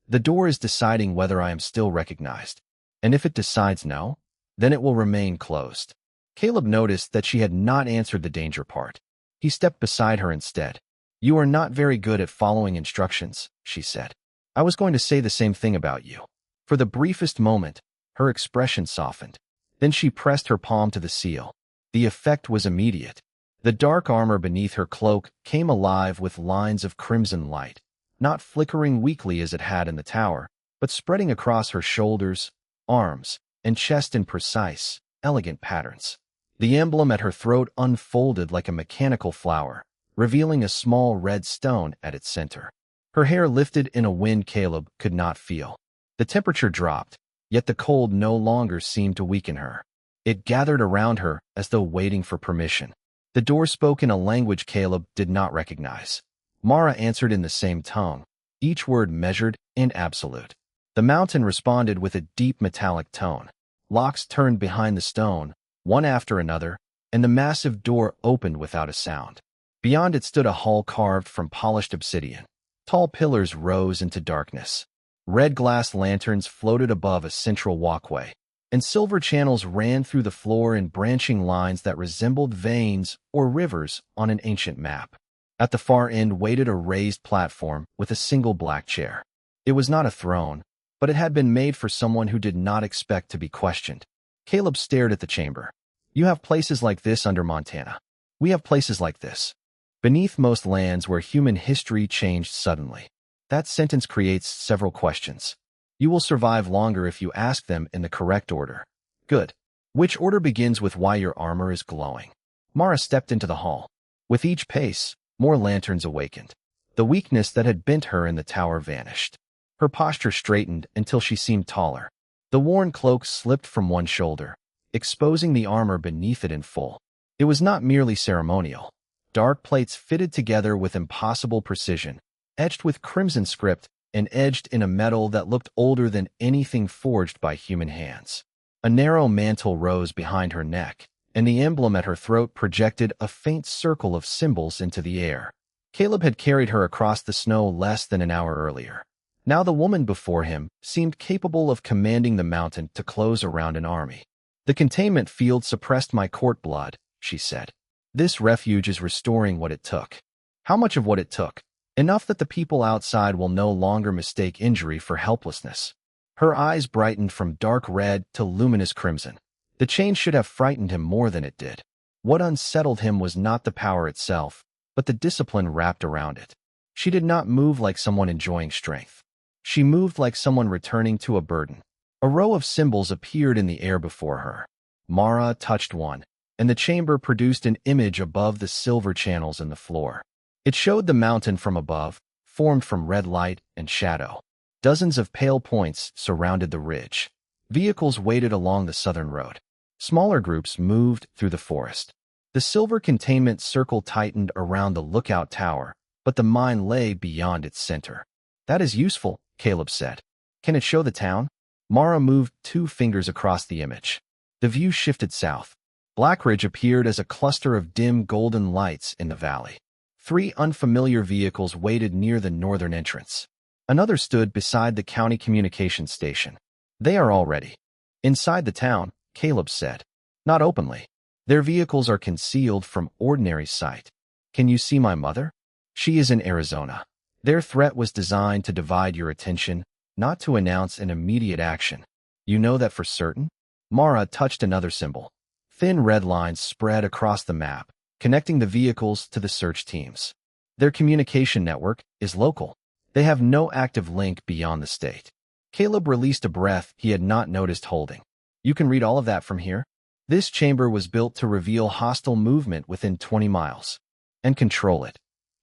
The door is deciding whether I am still recognized. And if it decides no, then it will remain closed. Caleb noticed that she had not answered the danger part. He stepped beside her instead. "You are not very good at following instructions," she said. "I was going to say the same thing about you." For the briefest moment, her expression softened. Then she pressed her palm to the seal. The effect was immediate. The dark armor beneath her cloak came alive with lines of crimson light, not flickering weakly as it had in the tower, but spreading across her shoulders, arms, and chest in precise, elegant patterns. The emblem at her throat unfolded like a mechanical flower, revealing a small red stone at its center. Her hair lifted in a wind Caleb could not feel. The temperature dropped, yet the cold no longer seemed to weaken her. It gathered around her as though waiting for permission. The door spoke in a language Caleb did not recognize. Mara answered in the same tongue, each word measured and absolute. The mountain responded with a deep metallic tone. Locks turned behind the stone, one after another, and the massive door opened without a sound. Beyond it stood a hall carved from polished obsidian. Tall pillars rose into darkness. Red glass lanterns floated above a central walkway, and silver channels ran through the floor in branching lines that resembled veins or rivers on an ancient map. At the far end waited a raised platform with a single black chair. It was not a throne, but it had been made for someone who did not expect to be questioned. Caleb stared at the chamber. "You have places like this under Montana. We have places like this beneath most lands where human history changed suddenly." That sentence creates several questions. You will survive longer if you ask them in the correct order. Good. Which order begins with why your armor is glowing? Mara stepped into the hall. With each pace, more lanterns awakened. The weakness that had bent her in the tower vanished. Her posture straightened until she seemed taller. The worn cloak slipped from one shoulder, exposing the armor beneath it in full. It was not merely ceremonial. Dark plates fitted together with impossible precision, etched with crimson script and edged in a metal that looked older than anything forged by human hands. A narrow mantle rose behind her neck, and the emblem at her throat projected a faint circle of symbols into the air. Caleb had carried her across the snow less than an hour earlier. Now the woman before him seemed capable of commanding the mountain to close around an army. "The containment field suppressed my court blood," she said. "This refuge is restoring what it took." "How much of what it took?" "Enough that the people outside will no longer mistake injury for helplessness." Her eyes brightened from dark red to luminous crimson. The change should have frightened him more than it did. What unsettled him was not the power itself, but the discipline wrapped around it. She did not move like someone enjoying strength. She moved like someone returning to a burden. A row of symbols appeared in the air before her. Mara touched one, and the chamber produced an image above the silver channels in the floor. It showed the mountain from above, formed from red light and shadow. Dozens of pale points surrounded the ridge. Vehicles waited along the southern road. Smaller groups moved through the forest. The silver containment circle tightened around the lookout tower, but the mine lay beyond its center. "That is useful," Caleb said. "Can it show the town?" Mara moved 2 fingers across the image. The view shifted south. Blackridge appeared as a cluster of dim golden lights in the valley. 3 unfamiliar vehicles waited near the northern entrance. Another stood beside the county communications station. "They are all ready." "Inside the town," Caleb said. "Not openly. Their vehicles are concealed from ordinary sight." "Can you see my mother?" "She is in Arizona." Their threat was designed to divide your attention, not to announce an immediate action. "You know that for certain?" Mara touched another symbol. Thin red lines spread across the map, connecting the vehicles to the search teams. "Their communication network is local. They have no active link beyond the state." Caleb released a breath he had not noticed holding. "You can read all of that from here?" This chamber was built to reveal hostile movement within 20 miles. "And control it."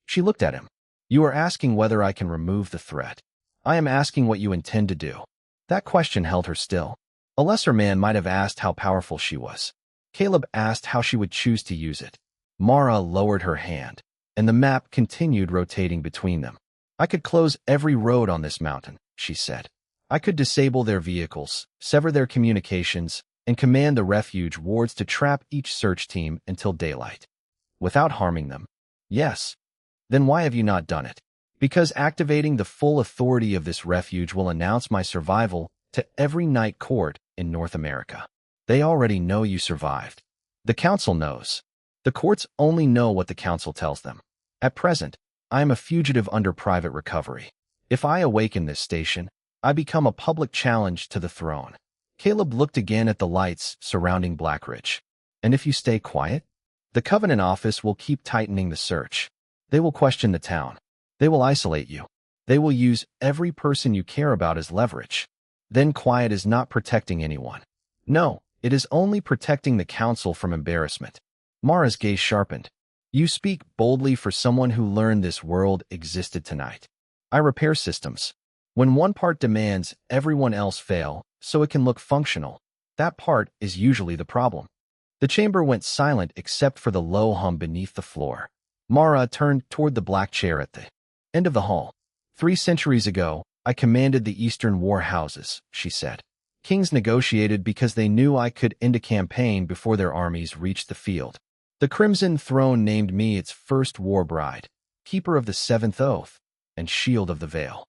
She looked at him. "You are asking whether I can remove the threat. I am asking what you intend to do." That question held her still. A lesser man might have asked how powerful she was. Caleb asked how she would choose to use it. Mara lowered her hand, and the map continued rotating between them. "I could close every road on this mountain," she said. "I could disable their vehicles, sever their communications, and command the refuge wards to trap each search team until daylight. Without harming them." "Yes." "Then why have you not done it?" "Because activating the full authority of this refuge will announce my survival to every night court in North America. They already know you survived." The council knows. The courts only know what the council tells them. At present, I am a fugitive under private recovery. If I awaken this station, I become a public challenge to the throne. Caleb looked again at the lights surrounding Blackridge. And if you stay quiet? The Covenant office will keep tightening the search. They will question the town. They will isolate you. They will use every person you care about as leverage. Then quiet is not protecting anyone. No, it is only protecting the council from embarrassment. Mara's gaze sharpened. You speak boldly for someone who learned this world existed tonight. I repair systems. When one part demands everyone else fail so it can look functional, that part is usually the problem. The chamber went silent except for the low hum beneath the floor. Mara turned toward the black chair at the end of the hall. 3 centuries ago, I commanded the Eastern war houses, she said. Kings negotiated because they knew I could end a campaign before their armies reached the field. The Crimson Throne named me its first Warbride, keeper of the 7th oath, and shield of the veil.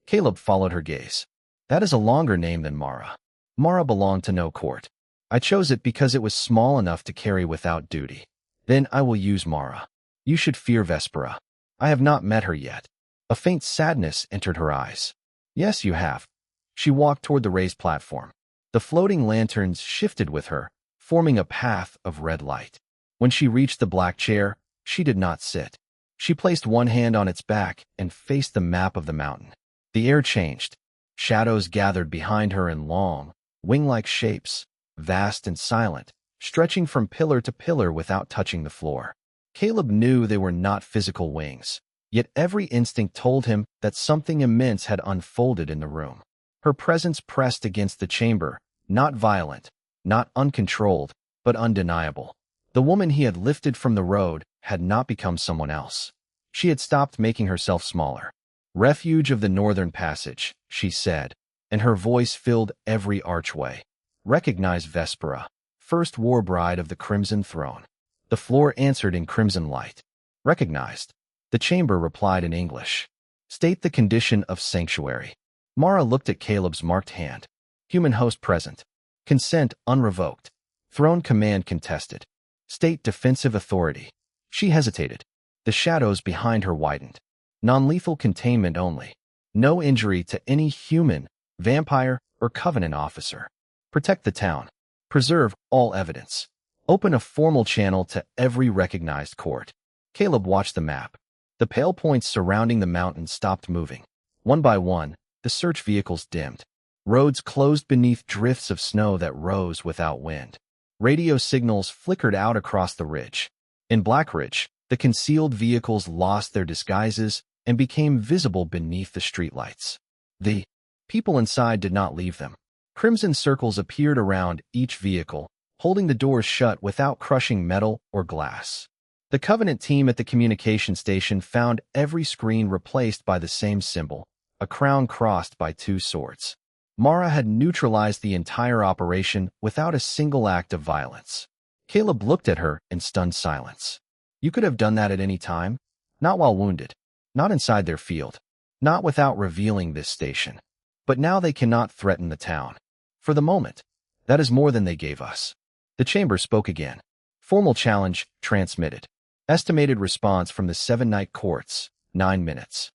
Caleb followed her gaze. That is a longer name than Mara. Mara belonged to no court. I chose it because it was small enough to carry without duty. Then I will use Mara. You should fear Vespera. I have not met her yet. A faint sadness entered her eyes. Yes, you have. She walked toward the raised platform. The floating lanterns shifted with her, forming a path of red light. When she reached the black chair, she did not sit. She placed one hand on its back and faced the map of the mountain. The air changed. Shadows gathered behind her in long, wing-like shapes, vast and silent, stretching from pillar to pillar without touching the floor. Caleb knew they were not physical wings, yet every instinct told him that something immense had unfolded in the room. Her presence pressed against the chamber, not violent, not uncontrolled, but undeniable. The woman he had lifted from the road had not become someone else. She had stopped making herself smaller. Refuge of the Northern Passage, she said, and her voice filled every archway. Recognize Vespera, first Warbride of the Crimson Throne. The floor answered in crimson light. Recognized. The chamber replied in English. State the condition of sanctuary. Mara looked at Caleb's marked hand. Human host present. Consent unrevoked. Throne command contested. State defensive authority. She hesitated. The shadows behind her widened. Non-lethal containment only. No injury to any human, vampire, or Covenant officer. Protect the town. Preserve all evidence. Open a formal channel to every recognized court. Caleb watched the map. The pale points surrounding the mountain stopped moving. One by one, the search vehicles dimmed. Roads closed beneath drifts of snow that rose without wind. Radio signals flickered out across the ridge. In Blackridge, the concealed vehicles lost their disguises and became visible beneath the streetlights. The people inside did not leave them. Crimson circles appeared around each vehicle, holding the doors shut without crushing metal or glass. The Covenant team at the communication station found every screen replaced by the same symbol, a crown crossed by 2 swords. Mara had neutralized the entire operation without a single act of violence. Caleb looked at her in stunned silence. You could have done that at any time, not while wounded, not inside their field, not without revealing this station. But now they cannot threaten the town. For the moment, that is more than they gave us. The chamber spoke again. Formal challenge transmitted. Estimated response from the 7 night courts, 9 minutes.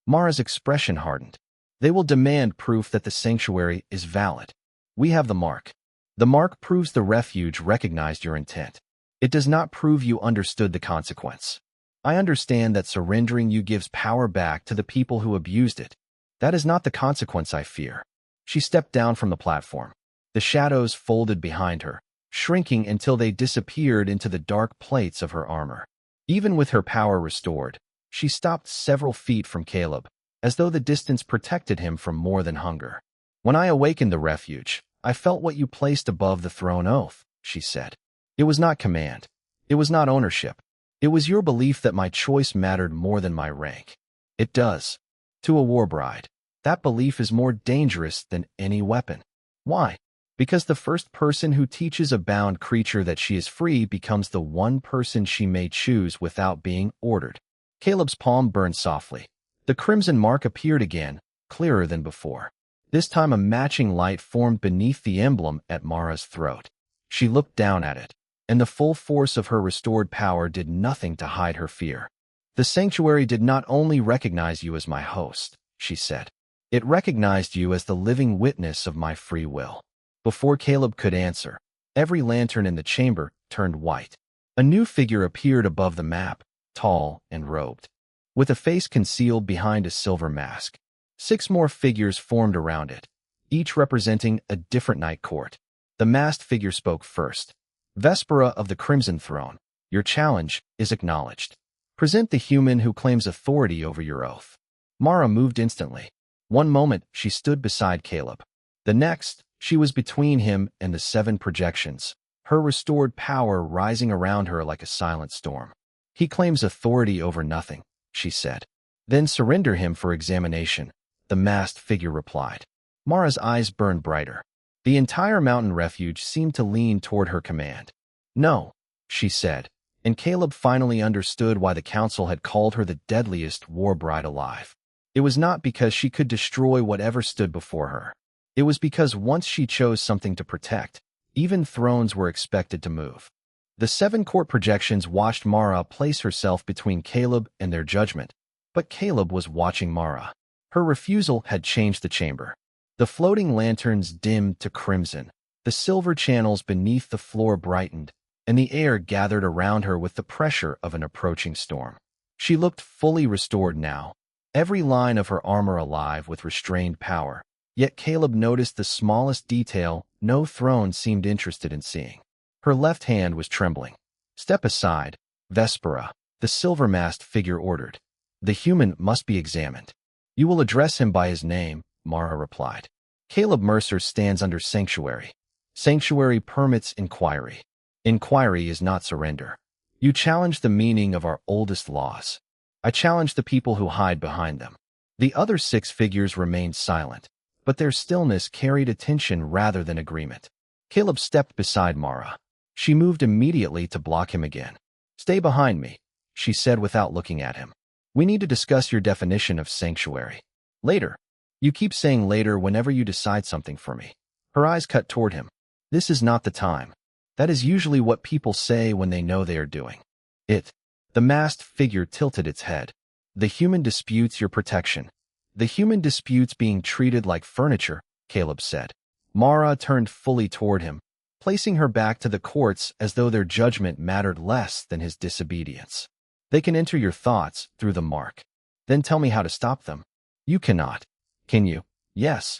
Mara's expression hardened. They will demand proof that the sanctuary is valid. We have the mark. The mark proves the refuge recognized your intent. It does not prove you understood the consequence. I understand that surrendering you gives power back to the people who abused it. That is not the consequence I fear. She stepped down from the platform. The shadows folded behind her, shrinking until they disappeared into the dark plates of her armor. Even with her power restored, she stopped several feet from Caleb, as though the distance protected him from more than hunger. When I awakened the refuge, I felt what you placed above the throne oath, she said. It was not command. It was not ownership. It was your belief that my choice mattered more than my rank. It does. To a warbride, that belief is more dangerous than any weapon. Why? Because the first person who teaches a bound creature that she is free becomes the one person she may choose without being ordered. Caleb's palm burned softly. The crimson mark appeared again, clearer than before. This time a matching light formed beneath the emblem at Mara's throat. She looked down at it. and the full force of her restored power did nothing to hide her fear. The sanctuary did not only recognize you as my host, she said. It recognized you as the living witness of my free will. Before Caleb could answer, every lantern in the chamber turned white. A new figure appeared above the map, tall and robed, with a face concealed behind a silver mask. 6 more figures formed around it, each representing a different night court. The masked figure spoke first. Vespera of the Crimson Throne, your challenge is acknowledged. Present the human who claims authority over your oath. Mara moved instantly. One moment, she stood beside Caleb. The next, she was between him and the 7 projections, her restored power rising around her like a silent storm. He claims authority over nothing, she said. Then surrender him for examination, the masked figure replied. Mara's eyes burned brighter. The entire mountain refuge seemed to lean toward her command. No, she said, and Caleb finally understood why the council had called her the deadliest Warbride alive. It was not because she could destroy whatever stood before her. It was because once she chose something to protect, even thrones were expected to move. The 7 court projections watched Mara place herself between Caleb and their judgment, but Caleb was watching Mara. Her refusal had changed the chamber. The floating lanterns dimmed to crimson, the silver channels beneath the floor brightened, and the air gathered around her with the pressure of an approaching storm. She looked fully restored now, every line of her armor alive with restrained power. Yet Caleb noticed the smallest detail no throne seemed interested in seeing. Her left hand was trembling. Step aside, Vespera, the silver-masked figure ordered. The human must be examined. You will address him by his name, Mara replied. Caleb Mercer stands under sanctuary. Sanctuary permits inquiry. Inquiry is not surrender. You challenge the meaning of our oldest laws. I challenge the people who hide behind them. The other 6 figures remained silent, but their stillness carried attention rather than agreement. Caleb stepped beside Mara. She moved immediately to block him again. Stay behind me, she said without looking at him. We need to discuss your definition of sanctuary. Later. You keep saying later whenever you decide something for me. Her eyes cut toward him. This is not the time. That is usually what people say when they know they are doing it. The masked figure tilted its head. The human disputes your protection. The human disputes being treated like furniture, Caleb said. Mara turned fully toward him, placing her back to the courts as though their judgment mattered less than his disobedience. They can enter your thoughts through the mark. Then tell me how to stop them. You cannot. Can you? Yes.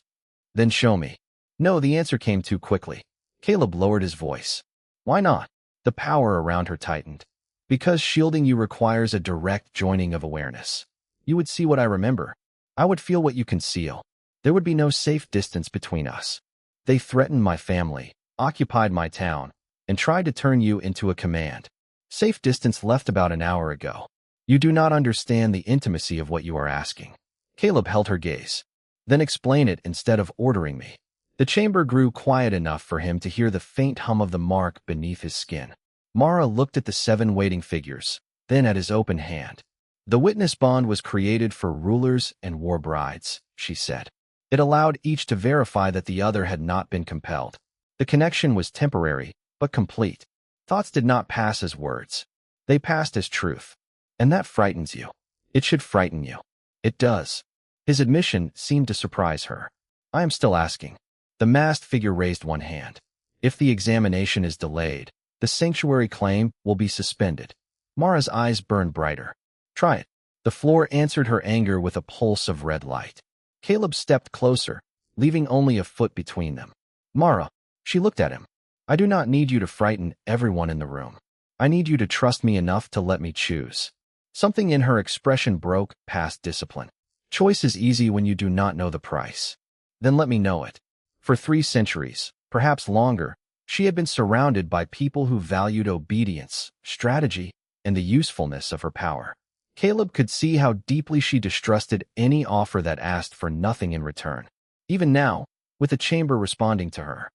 Then show me. No, the answer came too quickly. Caleb lowered his voice. Why not? The power around her tightened. Because shielding you requires a direct joining of awareness. You would see what I remember. I would feel what you conceal. There would be no safe distance between us. They threatened my family, occupied my town, and tried to turn you into a command. Safe distance left about an hour ago. You do not understand the intimacy of what you are asking. Caleb held her gaze. Then explain it instead of ordering me. The chamber grew quiet enough for him to hear the faint hum of the mark beneath his skin. Mara looked at the 7 waiting figures, then at his open hand. The witness bond was created for rulers and warbrides, she said. It allowed each to verify that the other had not been compelled. The connection was temporary, but complete. Thoughts did not pass as words. They passed as truth. And that frightens you. It should frighten you. It does. His admission seemed to surprise her. I am still asking. The masked figure raised one hand. If the examination is delayed, the sanctuary claim will be suspended. Mara's eyes burned brighter. Try it. The floor answered her anger with a pulse of red light. Caleb stepped closer, leaving only a foot between them. Mara, she looked at him. I do not need you to frighten everyone in the room. I need you to trust me enough to let me choose. Something in her expression broke past discipline. Choice is easy when you do not know the price. Then let me know it. For 3 centuries, perhaps longer, she had been surrounded by people who valued obedience, strategy, and the usefulness of her power. Caleb could see how deeply she distrusted any offer that asked for nothing in return. Even now, with the chamber responding to her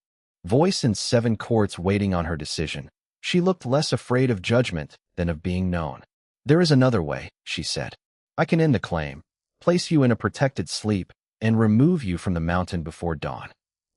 voice and 7 courts waiting on her decision, she looked less afraid of judgment than of being known. There is another way, she said. I can end the claim, place you in a protected sleep, and remove you from the mountain before dawn.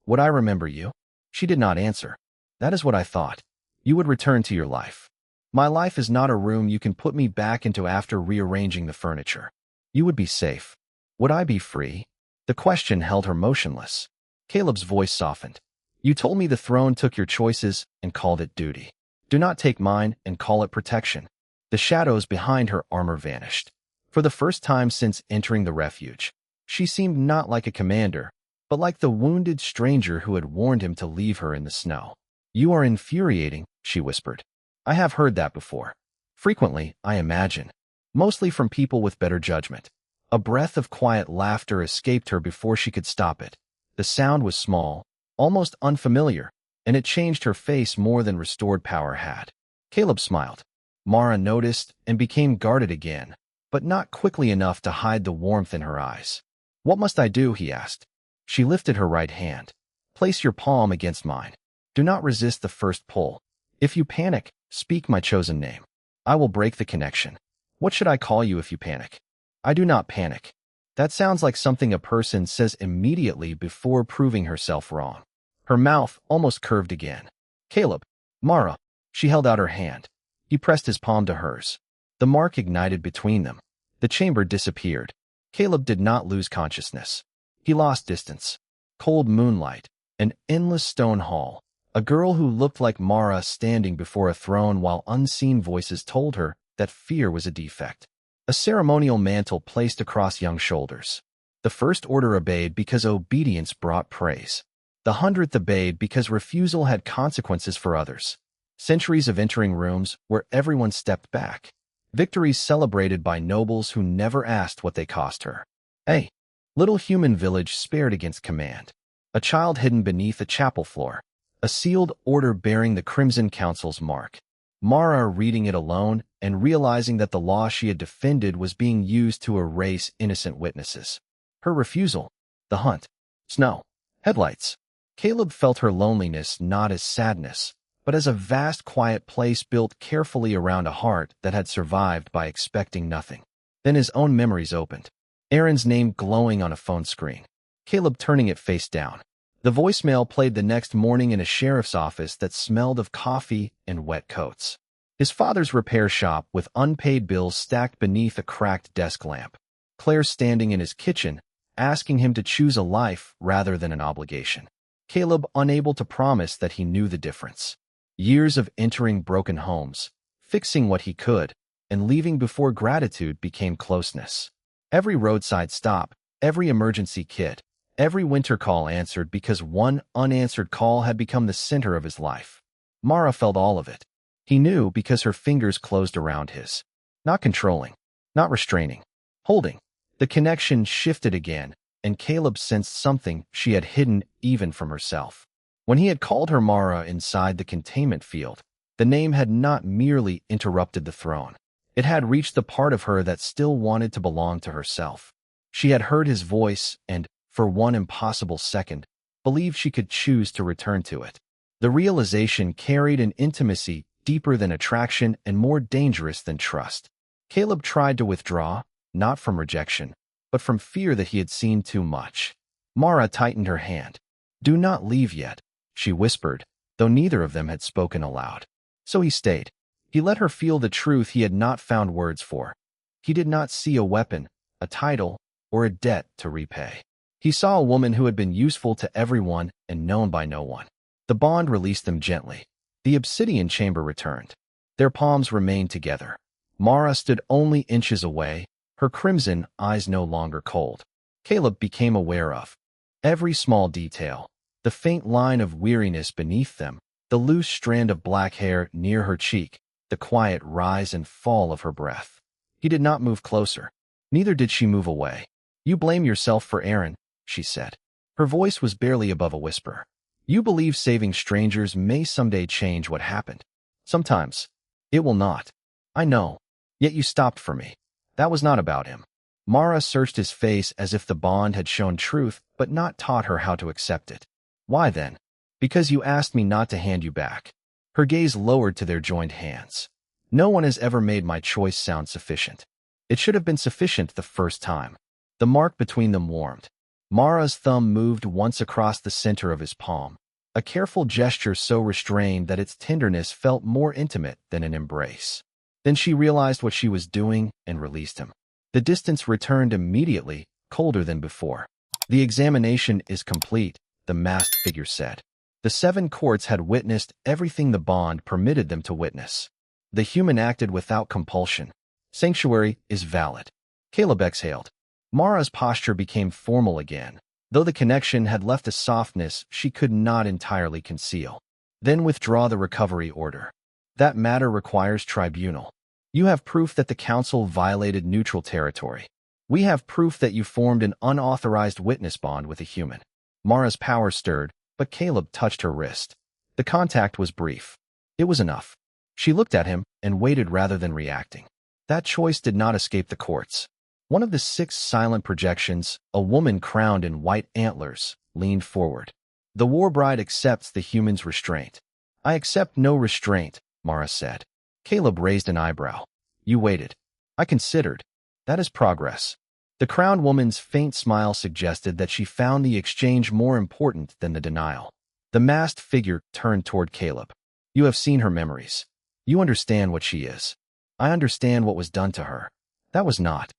Would I remember you? She did not answer. That is what I thought. You would return to your life. My life is not a room you can put me back into after rearranging the furniture. You would be safe. Would I be free? The question held her motionless. Caleb's voice softened. You told me the throne took your choices and called it duty. Do not take mine and call it protection. The shadows behind her armor vanished. For the first time since entering the refuge, she seemed not like a commander, but like the wounded stranger who had warned him to leave her in the snow. You are infuriating, she whispered. I have heard that before. Frequently, I imagine. Mostly from people with better judgment. A breath of quiet laughter escaped her before she could stop it. The sound was small, almost unfamiliar, and it changed her face more than restored power had. Caleb smiled. Mara noticed and became guarded again, but not quickly enough to hide the warmth in her eyes. What must I do? He asked. She lifted her right hand. Place your palm against mine. Do not resist the first pull. If you panic, speak my chosen name. I will break the connection. What should I call you if you panic? I do not panic. That sounds like something a person says immediately before proving herself wrong. Her mouth almost curved again. Caleb. Mara. She held out her hand. He pressed his palm to hers. The mark ignited between them. The chamber disappeared. Caleb did not lose consciousness. He lost distance. Cold moonlight, an endless stone hall, a girl who looked like Mara standing before a throne while unseen voices told her that fear was a defect. A ceremonial mantle placed across young shoulders. The first order obeyed because obedience brought praise. The 100th obeyed because refusal had consequences for others. Centuries of entering rooms where everyone stepped back. Victories celebrated by nobles who never asked what they cost her. A little human village spared against command. A child hidden beneath a chapel floor. A sealed order bearing the Crimson Council's mark. Mara reading it alone and realizing that the law she had defended was being used to erase innocent witnesses. Her refusal. The hunt. Snow. Headlights. Caleb felt her loneliness not as sadness, but as a vast quiet place built carefully around a heart that had survived by expecting nothing. Then his own memories opened. Aaron's name glowing on a phone screen. Caleb turning it face down. The voicemail played the next morning in a sheriff's office that smelled of coffee and wet coats. His father's repair shop with unpaid bills stacked beneath a cracked desk lamp. Claire standing in his kitchen, asking him to choose a life rather than an obligation. Caleb unable to promise that he knew the difference. Years of entering broken homes, fixing what he could, and leaving before gratitude became closeness. Every roadside stop, every emergency kit, every winter call answered because one unanswered call had become the center of his life. Mara felt all of it. He knew because her fingers closed around his. Not controlling, not restraining, holding. The connection shifted again, and Caleb sensed something she had hidden even from herself. When he had called her Mara inside the containment field, the name had not merely interrupted the throne. It had reached the part of her that still wanted to belong to herself. She had heard his voice and, for one impossible second, believed she could choose to return to it. The realization carried an intimacy deeper than attraction and more dangerous than trust. Caleb tried to withdraw, not from rejection, but from fear that he had seen too much. Mara tightened her hand. Do not leave yet, she whispered, though neither of them had spoken aloud. So he stayed. He let her feel the truth he had not found words for. He did not see a weapon, a title, or a debt to repay. He saw a woman who had been useful to everyone and known by no one. The bond released them gently. The obsidian chamber returned. Their palms remained together. Mara stood only inches away, her crimson eyes no longer cold. Caleb became aware of every small detail, the faint line of weariness beneath them, the loose strand of black hair near her cheek, the quiet rise and fall of her breath. He did not move closer. Neither did she move away. You blame yourself for Aaron, she said. Her voice was barely above a whisper. You believe saving strangers may someday change what happened. Sometimes. It will not. I know. Yet you stopped for me. That was not about him. Mara searched his face as if the bond had shown truth but not taught her how to accept it. Why then? Because you asked me not to hand you back. Her gaze lowered to their joined hands. No one has ever made my choice sound sufficient. It should have been sufficient the first time. The mark between them warmed. Mara's thumb moved once across the center of his palm. a careful gesture so restrained that its tenderness felt more intimate than an embrace. Then she realized what she was doing and released him. The distance returned immediately, colder than before. The examination is complete, the masked figure said. The 7 courts had witnessed everything the bond permitted them to witness. The human acted without compulsion. Sanctuary is valid. Caleb exhaled. Mara's posture became formal again, though the connection had left a softness she could not entirely conceal. Then withdraw the recovery order. That matter requires tribunal. You have proof that the council violated neutral territory. We have proof that you formed an unauthorized witness bond with a human. Mara's power stirred, but Caleb touched her wrist. The contact was brief. It was enough. She looked at him and waited rather than reacting. That choice did not escape the courts. One of the 6 silent projections, a woman crowned in white antlers, leaned forward. The Warbride accepts the human's restraint. I accept no restraint, Mara said. Caleb raised an eyebrow. You waited. I considered. That is progress. The crowned woman's faint smile suggested that she found the exchange more important than the denial. The masked figure turned toward Caleb. You have seen her memories. You understand what she is. I understand what was done to her. That was not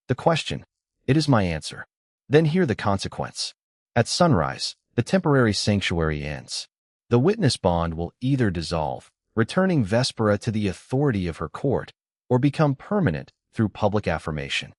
the question. It is my answer. Then hear the consequence. At sunrise, the temporary sanctuary ends. The witness bond will either dissolve, returning Vespera to the authority of her court, or become permanent through public affirmation.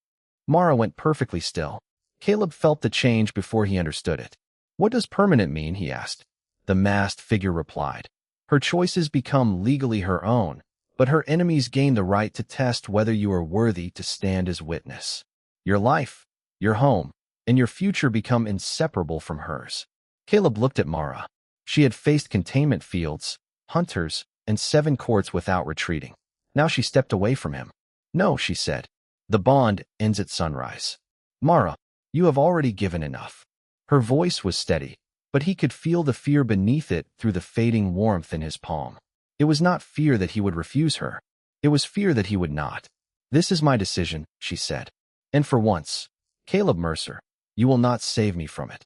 Mara went perfectly still. Caleb felt the change before he understood it. What does permanent mean? He asked. The masked figure replied. Her choices become legally her own, but her enemies gain the right to test whether you are worthy to stand as witness. Your life, your home, and your future become inseparable from hers. Caleb looked at Mara. She had faced containment fields, hunters, and 7 courts without retreating. Now she stepped away from him. No, she said. The bond ends at sunrise. Mara, you have already given enough. Her voice was steady, but he could feel the fear beneath it through the fading warmth in his palm. It was not fear that he would refuse her. It was fear that he would not. This is my decision, she said. And for once, Caleb Mercer, you will not save me from it.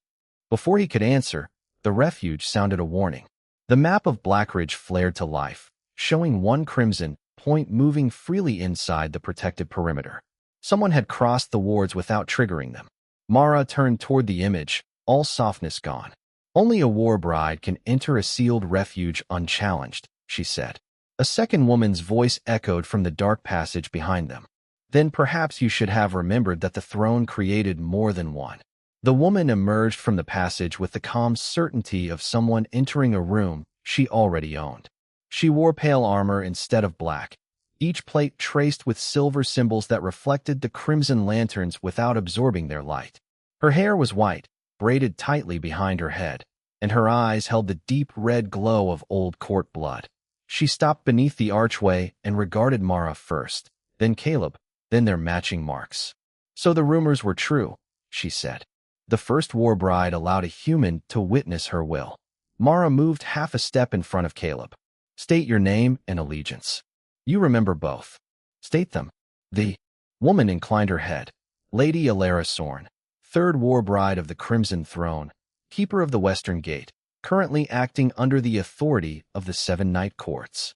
Before he could answer, the refuge sounded a warning. The map of Blackridge flared to life, showing one crimson point moving freely inside the protected perimeter. Someone had crossed the wards without triggering them. Mara turned toward the image, all softness gone. Only a Warbride can enter a sealed refuge unchallenged, she said. A second woman's voice echoed from the dark passage behind them. Then perhaps you should have remembered that the throne created more than one. The woman emerged from the passage with the calm certainty of someone entering a room she already owned. She wore pale armor instead of black, each plate traced with silver symbols that reflected the crimson lanterns without absorbing their light. Her hair was white, braided tightly behind her head, and her eyes held the deep red glow of old court blood. She stopped beneath the archway and regarded Mara first, then Caleb, then their matching marks. So the rumors were true, she said. The first Warbride allowed a human to witness her will. Mara moved half a step in front of Caleb. State your name and allegiance. You remember both. State them. The woman inclined her head. Lady Alara Sorn, 3rd Warbride of the Crimson Throne, Keeper of the Western Gate, currently acting under the authority of the 7 Night Courts.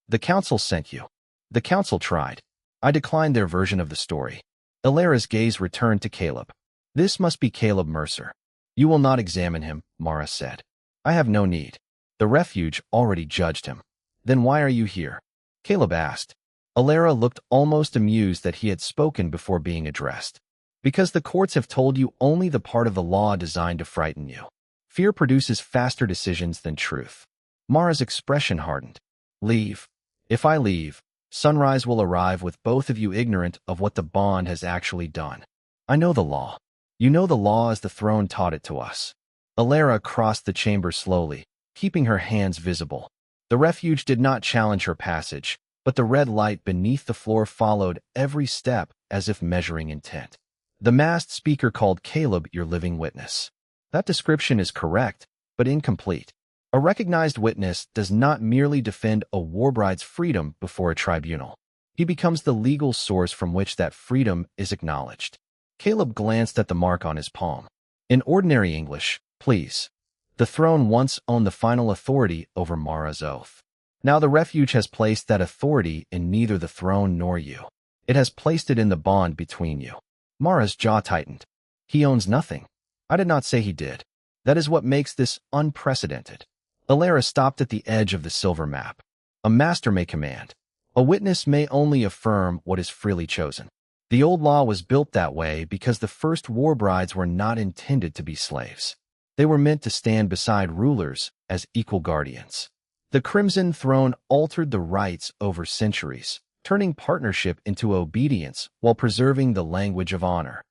The council sent you. The council tried. I declined their version of the story. Alara's gaze returned to Caleb. This must be Caleb Mercer. You will not examine him, Mara said. I have no need. The refuge already judged him. Then why are you here? Caleb asked. Alara looked almost amused that he had spoken before being addressed. Because the courts have told you only the part of the law designed to frighten you. Fear produces faster decisions than truth. Mara's expression hardened. Leave. If I leave, sunrise will arrive with both of you ignorant of what the bond has actually done. I know the law. You know the law as the throne taught it to us. Alara crossed the chamber slowly, keeping her hands visible. The refuge did not challenge her passage, but the red light beneath the floor followed every step as if measuring intent. The masked speaker called Caleb your living witness. That description is correct, but incomplete. A recognized witness does not merely defend a Warbride's freedom before a tribunal. He becomes the legal source from which that freedom is acknowledged. Caleb glanced at the mark on his palm. In ordinary English, please. The throne once owned the final authority over Mara's oath. Now the refuge has placed that authority in neither the throne nor you. It has placed it in the bond between you. Mara's jaw tightened. He owns nothing. I did not say he did. That is what makes this unprecedented. Alara stopped at the edge of the silver map. A master may command. A witness may only affirm what is freely chosen. The old law was built that way because the first warbrides were not intended to be slaves. They were meant to stand beside rulers as equal guardians. The Crimson Throne altered the rights over centuries, turning partnership into obedience while preserving the language of honor.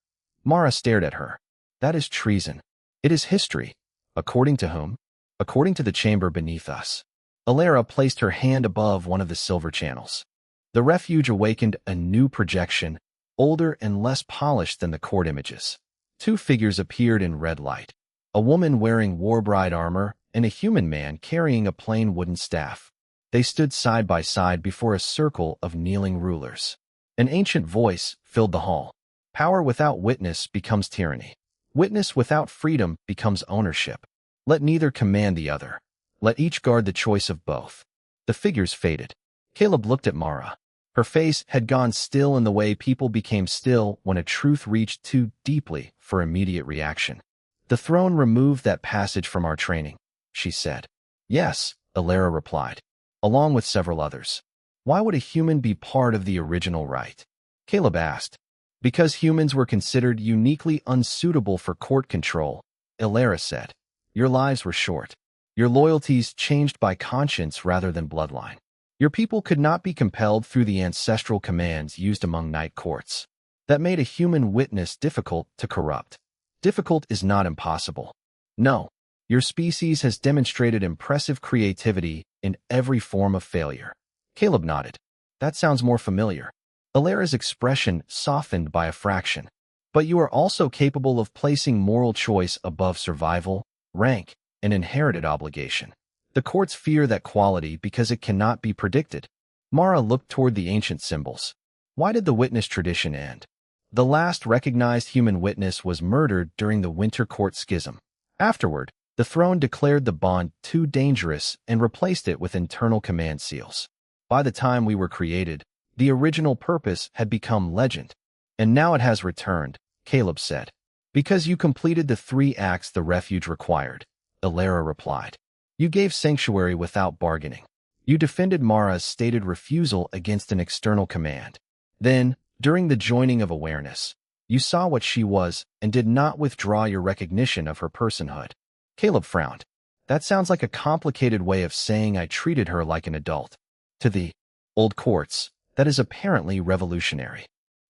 Mara stared at her. That is treason. It is history. According to whom? According to the chamber beneath us. Alara placed her hand above one of the silver channels. The refuge awakened a new projection, older and less polished than the court images. Two figures appeared in red light. A woman wearing Warbride armor and a human man carrying a plain wooden staff. They stood side by side before a circle of kneeling rulers. An ancient voice filled the hall. Power without witness becomes tyranny. Witness without freedom becomes ownership. Let neither command the other. Let each guard the choice of both. The figures faded. Caleb looked at Mara. Her face had gone still in the way people became still when a truth reached too deeply for immediate reaction. The throne removed that passage from our training, she said. Yes, Alara replied, along with several others. Why would a human be part of the original rite? Caleb asked. Because humans were considered uniquely unsuitable for court control, Alara said. Your lives were short. Your loyalties changed by conscience rather than bloodline. Your people could not be compelled through the ancestral commands used among night courts. That made a human witness difficult to corrupt. Difficult is not impossible. No, your species has demonstrated impressive creativity in every form of failure. Caleb nodded. That sounds more familiar. Alara's expression softened by a fraction. But you are also capable of placing moral choice above survival, rank, and inherited obligation. The courts fear that quality because it cannot be predicted. Mara looked toward the ancient symbols. Why did the witness tradition end? The last recognized human witness was murdered during the Winter Court Schism. Afterward, the throne declared the bond too dangerous and replaced it with internal command seals. By the time we were created, the original purpose had become legend. And now it has returned, Caleb said. Because you completed the 3 acts the refuge required, Alara replied. You gave sanctuary without bargaining. You defended Mara's stated refusal against an external command. Then, during the joining of awareness, you saw what she was and did not withdraw your recognition of her personhood. Caleb frowned. That sounds like a complicated way of saying I treated her like an adult. To the old courts, that is apparently revolutionary.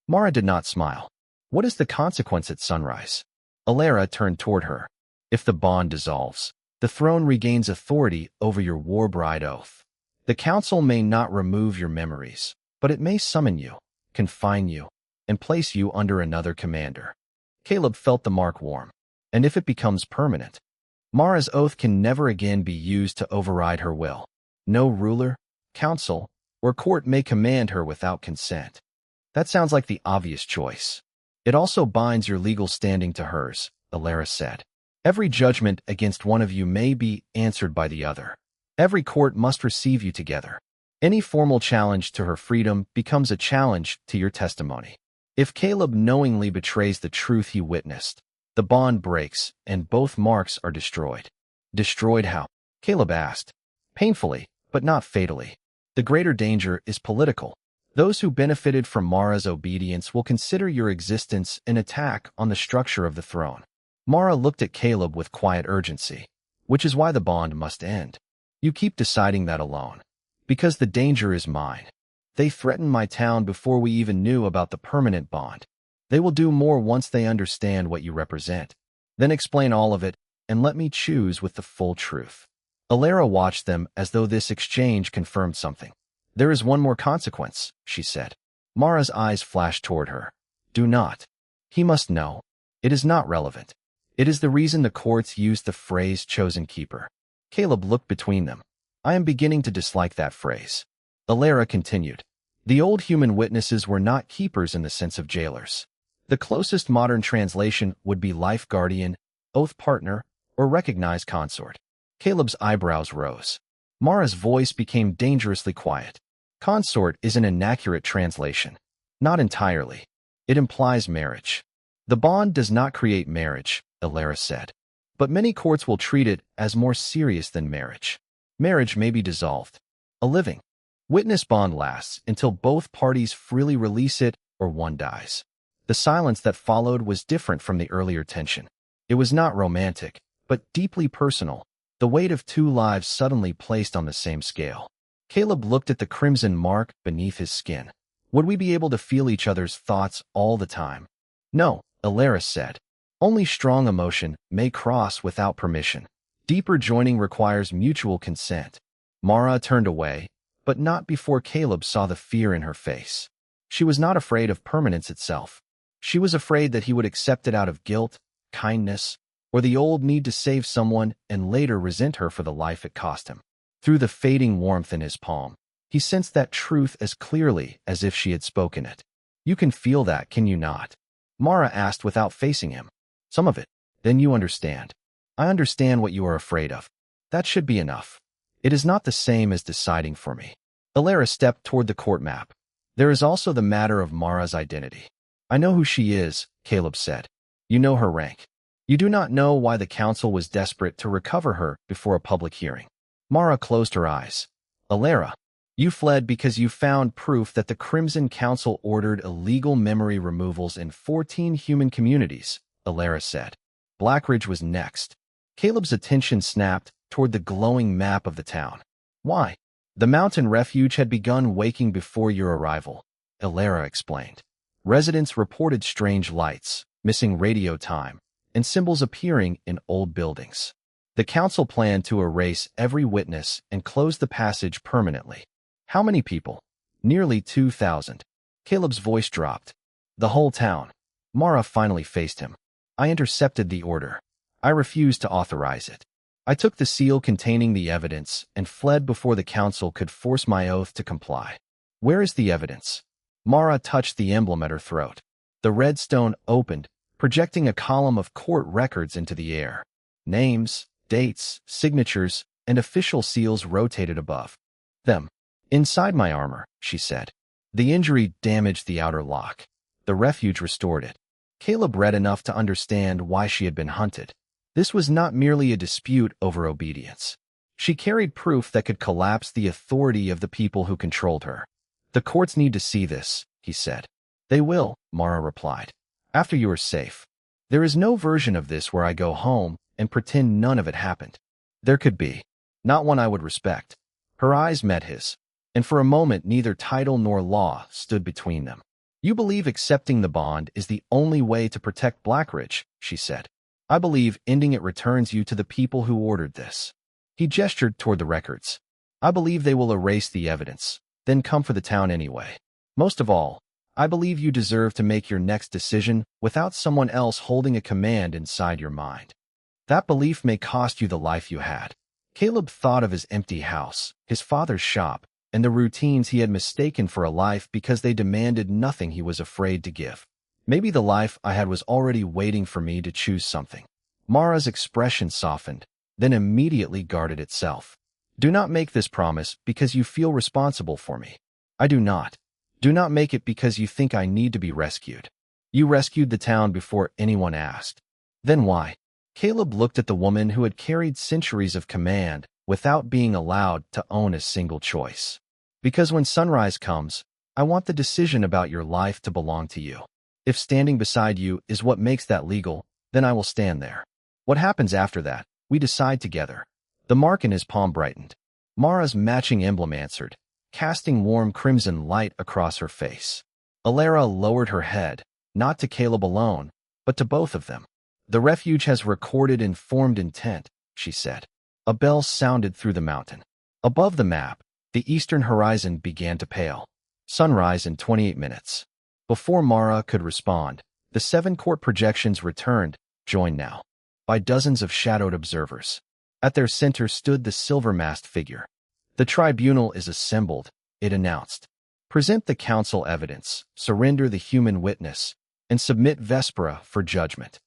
Mara did not smile. What is the consequence at sunrise? Alara turned toward her. If the bond dissolves, the throne regains authority over your Warbride oath. The council may not remove your memories, but it may summon you, confine you, and place you under another commander. Caleb felt the mark warm. And if it becomes permanent? Mara's oath can never again be used to override her will. No ruler, council, or court may command her without consent. That sounds like the obvious choice. It also binds your legal standing to hers, Alara said. Every judgment against one of you may be answered by the other. Every court must receive you together. Any formal challenge to her freedom becomes a challenge to your testimony. If Caleb knowingly betrays the truth he witnessed, the bond breaks and both marks are destroyed. Destroyed how? Caleb asked. Painfully, but not fatally. The greater danger is political. Those who benefited from Mara's obedience will consider your existence an attack on the structure of the throne. Mara looked at Caleb with quiet urgency, which is why the bond must end. You keep deciding that alone. Because the danger is mine. They threatened my town before we even knew about the permanent bond. They will do more once they understand what you represent. Then explain all of it, and let me choose with the full truth. Alara watched them as though this exchange confirmed something. There is one more consequence, she said. Mara's eyes flashed toward her. Do not. He must know. It is not relevant. It is the reason the courts used the phrase chosen keeper. Caleb looked between them. I am beginning to dislike that phrase. Alara continued. The old human witnesses were not keepers in the sense of jailers. The closest modern translation would be life guardian, oath partner, or recognize consort. Caleb's eyebrows rose. Mara's voice became dangerously quiet. Consort is an inaccurate translation. Not entirely. It implies marriage. The bond does not create marriage, Alara said. But many courts will treat it as more serious than marriage. Marriage may be dissolved. A living witness bond lasts until both parties freely release it or one dies. The silence that followed was different from the earlier tension. It was not romantic, but deeply personal, the weight of two lives suddenly placed on the same scale. Caleb looked at the crimson mark beneath his skin. Would we be able to feel each other's thoughts all the time? No, Alara said. Only strong emotion may cross without permission. Deeper joining requires mutual consent. Mara turned away, but not before Caleb saw the fear in her face. She was not afraid of permanence itself. She was afraid that he would accept it out of guilt, kindness, or the old need to save someone and later resent her for the life it cost him. Through the fading warmth in his palm, he sensed that truth as clearly as if she had spoken it. You can feel that, can you not? Mara asked without facing him. Some of it. Then you understand. I understand what you are afraid of. That should be enough. It is not the same as deciding for me. Alara stepped toward the court map. There is also the matter of Mara's identity. I know who she is, Caleb said. You know her rank. You do not know why the council was desperate to recover her before a public hearing. Mara closed her eyes. Alara, you fled because you found proof that the Crimson Council ordered illegal memory removals in 14 human communities, Alara said. Blackridge was next. Caleb's attention snapped toward the glowing map of the town. Why? The mountain refuge had begun waking before your arrival, Alara explained. Residents reported strange lights, missing radio time, and symbols appearing in old buildings. The council planned to erase every witness and close the passage permanently. How many people? Nearly 2,000. Caleb's voice dropped. The whole town. Mara finally faced him. I intercepted the order. I refused to authorize it. I took the seal containing the evidence and fled before the council could force my oath to comply. Where is the evidence? Mara touched the emblem at her throat. The red stone opened, projecting a column of court records into the air. Names, dates, signatures, and official seals rotated above them. Inside my armor, she said. The injury damaged the outer lock. The refuge restored it. Caleb read enough to understand why she had been hunted. This was not merely a dispute over obedience. She carried proof that could collapse the authority of the people who controlled her. The courts need to see this, he said. They will, Mara replied. After you are safe. There is no version of this where I go home and pretend none of it happened. There could be. Not one I would respect. Her eyes met his, and for a moment neither title nor law stood between them. You believe accepting the bond is the only way to protect Blackridge, she said. I believe ending it returns you to the people who ordered this. He gestured toward the records. I believe they will erase the evidence, then come for the town anyway. Most of all, I believe you deserve to make your next decision without someone else holding a command inside your mind. That belief may cost you the life you had. Caleb thought of his empty house, his father's shop, and the routines he had mistaken for a life because they demanded nothing he was afraid to give. Maybe the life I had was already waiting for me to choose something. Mara's expression softened, then immediately guarded itself. Do not make this promise because you feel responsible for me. I do not. Do not make it because you think I need to be rescued. You rescued the town before anyone asked. Then why? Caleb looked at the woman who had carried centuries of command without being allowed to own a single choice. Because when sunrise comes, I want the decision about your life to belong to you. If standing beside you is what makes that legal, then I will stand there. What happens after that, we decide together. The mark in his palm brightened. Mara's matching emblem answered, casting warm crimson light across her face. Alara lowered her head, not to Caleb alone, but to both of them. The refuge has recorded informed intent, she said. A bell sounded through the mountain. Above the map, the eastern horizon began to pale. Sunrise in 28 minutes. Before Mara could respond, the 7 court projections returned, joined now by dozens of shadowed observers. At their center stood the silver-masked figure. The tribunal is assembled, it announced. Present the council evidence, surrender the human witness, and submit Vespera for judgment.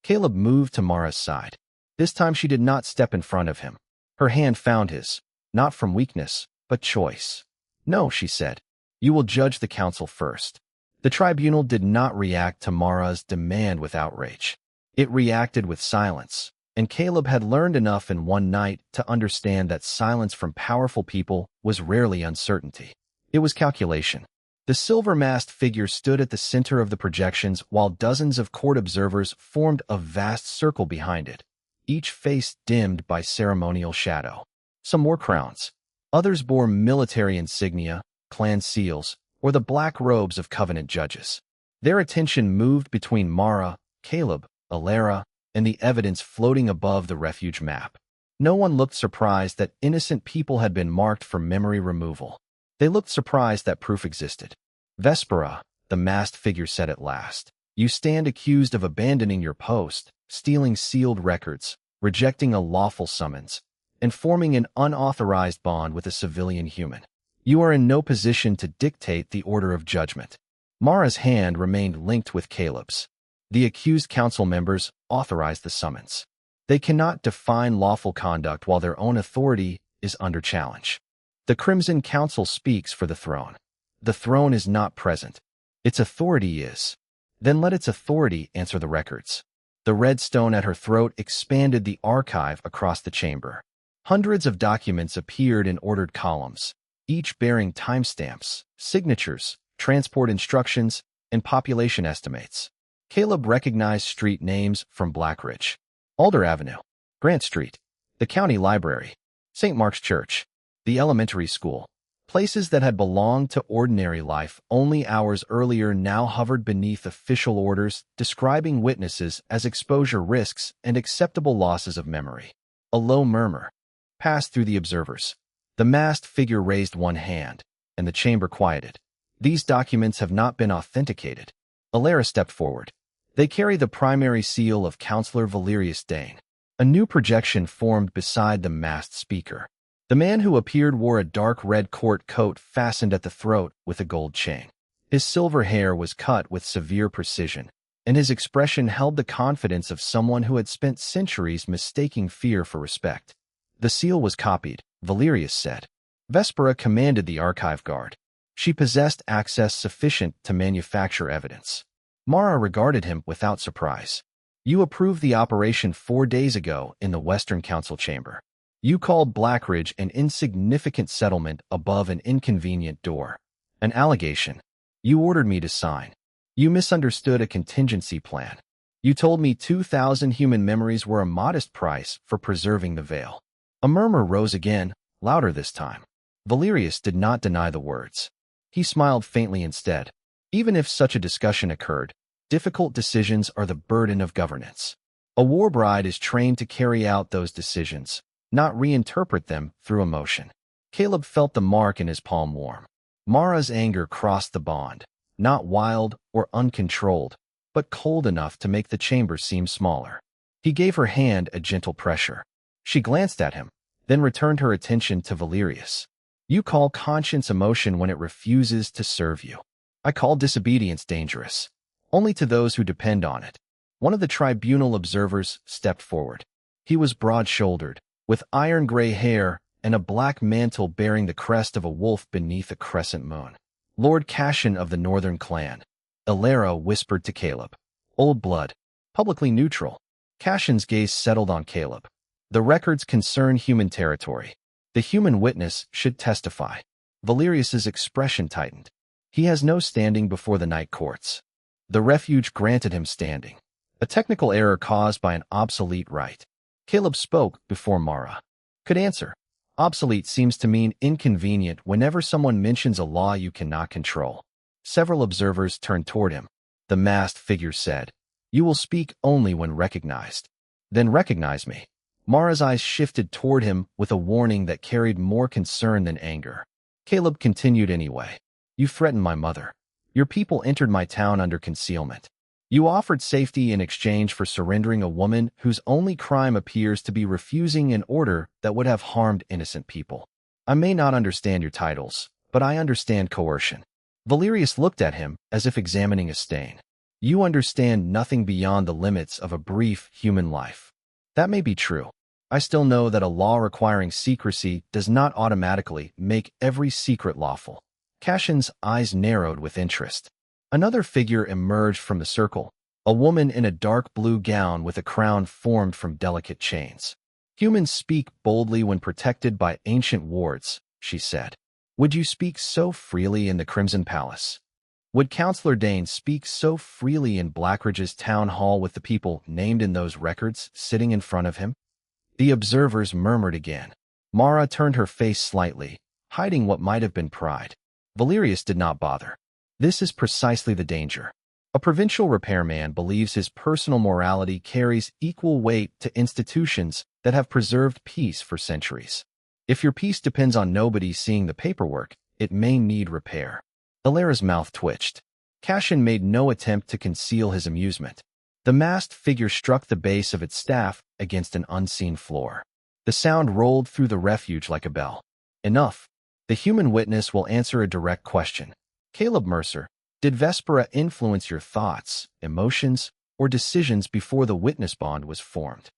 Caleb moved to Mara's side. This time she did not step in front of him. Her hand found his, not from weakness, but choice. "No," she said. "You will judge the council first." The tribunal did not react to Mara's demand with outrage. It reacted with silence, and Caleb had learned enough in one night to understand that silence from powerful people was rarely uncertainty. It was calculation. The silver-masked figure stood at the center of the projections while dozens of court observers formed a vast circle behind it, each face dimmed by ceremonial shadow. Some wore crowns. Others bore military insignia, clan seals, or the black robes of covenant judges. Their attention moved between Mara, Caleb, Alara, and the evidence floating above the refuge map. No one looked surprised that innocent people had been marked for memory removal. They looked surprised that proof existed. "Vespera," the masked figure said at last, "you stand accused of abandoning your post, stealing sealed records, rejecting a lawful summons, and forming an unauthorized bond with a civilian human. You are in no position to dictate the order of judgment." Mara's hand remained linked with Caleb's. The accused council members authorized the summons. They cannot define lawful conduct while their own authority is under challenge. The Crimson Council speaks for the throne. The throne is not present. Its authority is. Then let its authority answer the records. The red stone at her throat expanded the archive across the chamber. Hundreds of documents appeared in ordered columns, each bearing timestamps, signatures, transport instructions, and population estimates. Caleb recognized street names from Blackridge, Alder Avenue, Grant Street, the county library, St. Mark's Church, the elementary school. Places that had belonged to ordinary life only hours earlier now hovered beneath official orders describing witnesses as exposure risks and acceptable losses of memory. A low murmur passed through the observers. The masked figure raised one hand, and the chamber quieted. "These documents have not been authenticated." Alara stepped forward. "They carry the primary seal of Counselor Valerius Dane." A new projection formed beside the masked speaker. The man who appeared wore a dark red court coat fastened at the throat with a gold chain. His silver hair was cut with severe precision, and his expression held the confidence of someone who had spent centuries mistaking fear for respect. "The seal was copied," Valerius said. Vespera commanded the archive guard. She possessed access sufficient to manufacture evidence. Mara regarded him without surprise. "You approved the operation 4 days ago in the Western Council chamber. You called Blackridge an insignificant settlement above an inconvenient door. An allegation. You ordered me to sign. You misunderstood a contingency plan. You told me 2,000 human memories were a modest price for preserving the veil." A murmur rose again, louder this time. Valerius did not deny the words. He smiled faintly instead. "Even if such a discussion occurred, difficult decisions are the burden of governance. A Warbride is trained to carry out those decisions, not reinterpret them through emotion." Caleb felt the mark in his palm warm. Mara's anger crossed the bond, not wild or uncontrolled, but cold enough to make the chamber seem smaller. He gave her hand a gentle pressure. She glanced at him, then returned her attention to Valerius. "You call conscience emotion when it refuses to serve you. I call disobedience dangerous, only to those who depend on it." One of the tribunal observers stepped forward. He was broad-shouldered, with iron-gray hair and a black mantle bearing the crest of a wolf beneath a crescent moon. "Lord Cashin of the Northern Clan," Alara whispered to Caleb. "Old blood, publicly neutral." Cashin's gaze settled on Caleb. "The records concern human territory. The human witness should testify." Valerius's expression tightened. "He has no standing before the night courts." The refuge granted him standing, a technical error caused by an obsolete right. Caleb spoke before Mara could answer. "Obsolete seems to mean inconvenient whenever someone mentions a law you cannot control." Several observers turned toward him. The masked figure said, "You will speak only when recognized." "Then recognize me." Mara's eyes shifted toward him with a warning that carried more concern than anger. Caleb continued anyway. "You threatened my mother. Your people entered my town under concealment. You offered safety in exchange for surrendering a woman whose only crime appears to be refusing an order that would have harmed innocent people. I may not understand your titles, but I understand coercion." Valerius looked at him as if examining a stain. "You understand nothing beyond the limits of a brief human life." That may be true. I still know that a law requiring secrecy does not automatically make every secret lawful. Cashin's eyes narrowed with interest. Another figure emerged from the circle, a woman in a dark blue gown with a crown formed from delicate chains. Humans speak boldly when protected by ancient wards, she said. Would you speak so freely in the Crimson Palace? Would Counselor Dane speak so freely in Blackridge's town hall with the people named in those records sitting in front of him? The observers murmured again. Mara turned her face slightly, hiding what might have been pride. Valerius did not bother. This is precisely the danger. A provincial repairman believes his personal morality carries equal weight to institutions that have preserved peace for centuries. If your peace depends on nobody seeing the paperwork, it may need repair. Alara's mouth twitched. Cashin made no attempt to conceal his amusement. The masked figure struck the base of its staff against an unseen floor. The sound rolled through the refuge like a bell. Enough. The human witness will answer a direct question. Caleb Mercer, did Vespera influence your thoughts, emotions, or decisions before the witness bond was formed?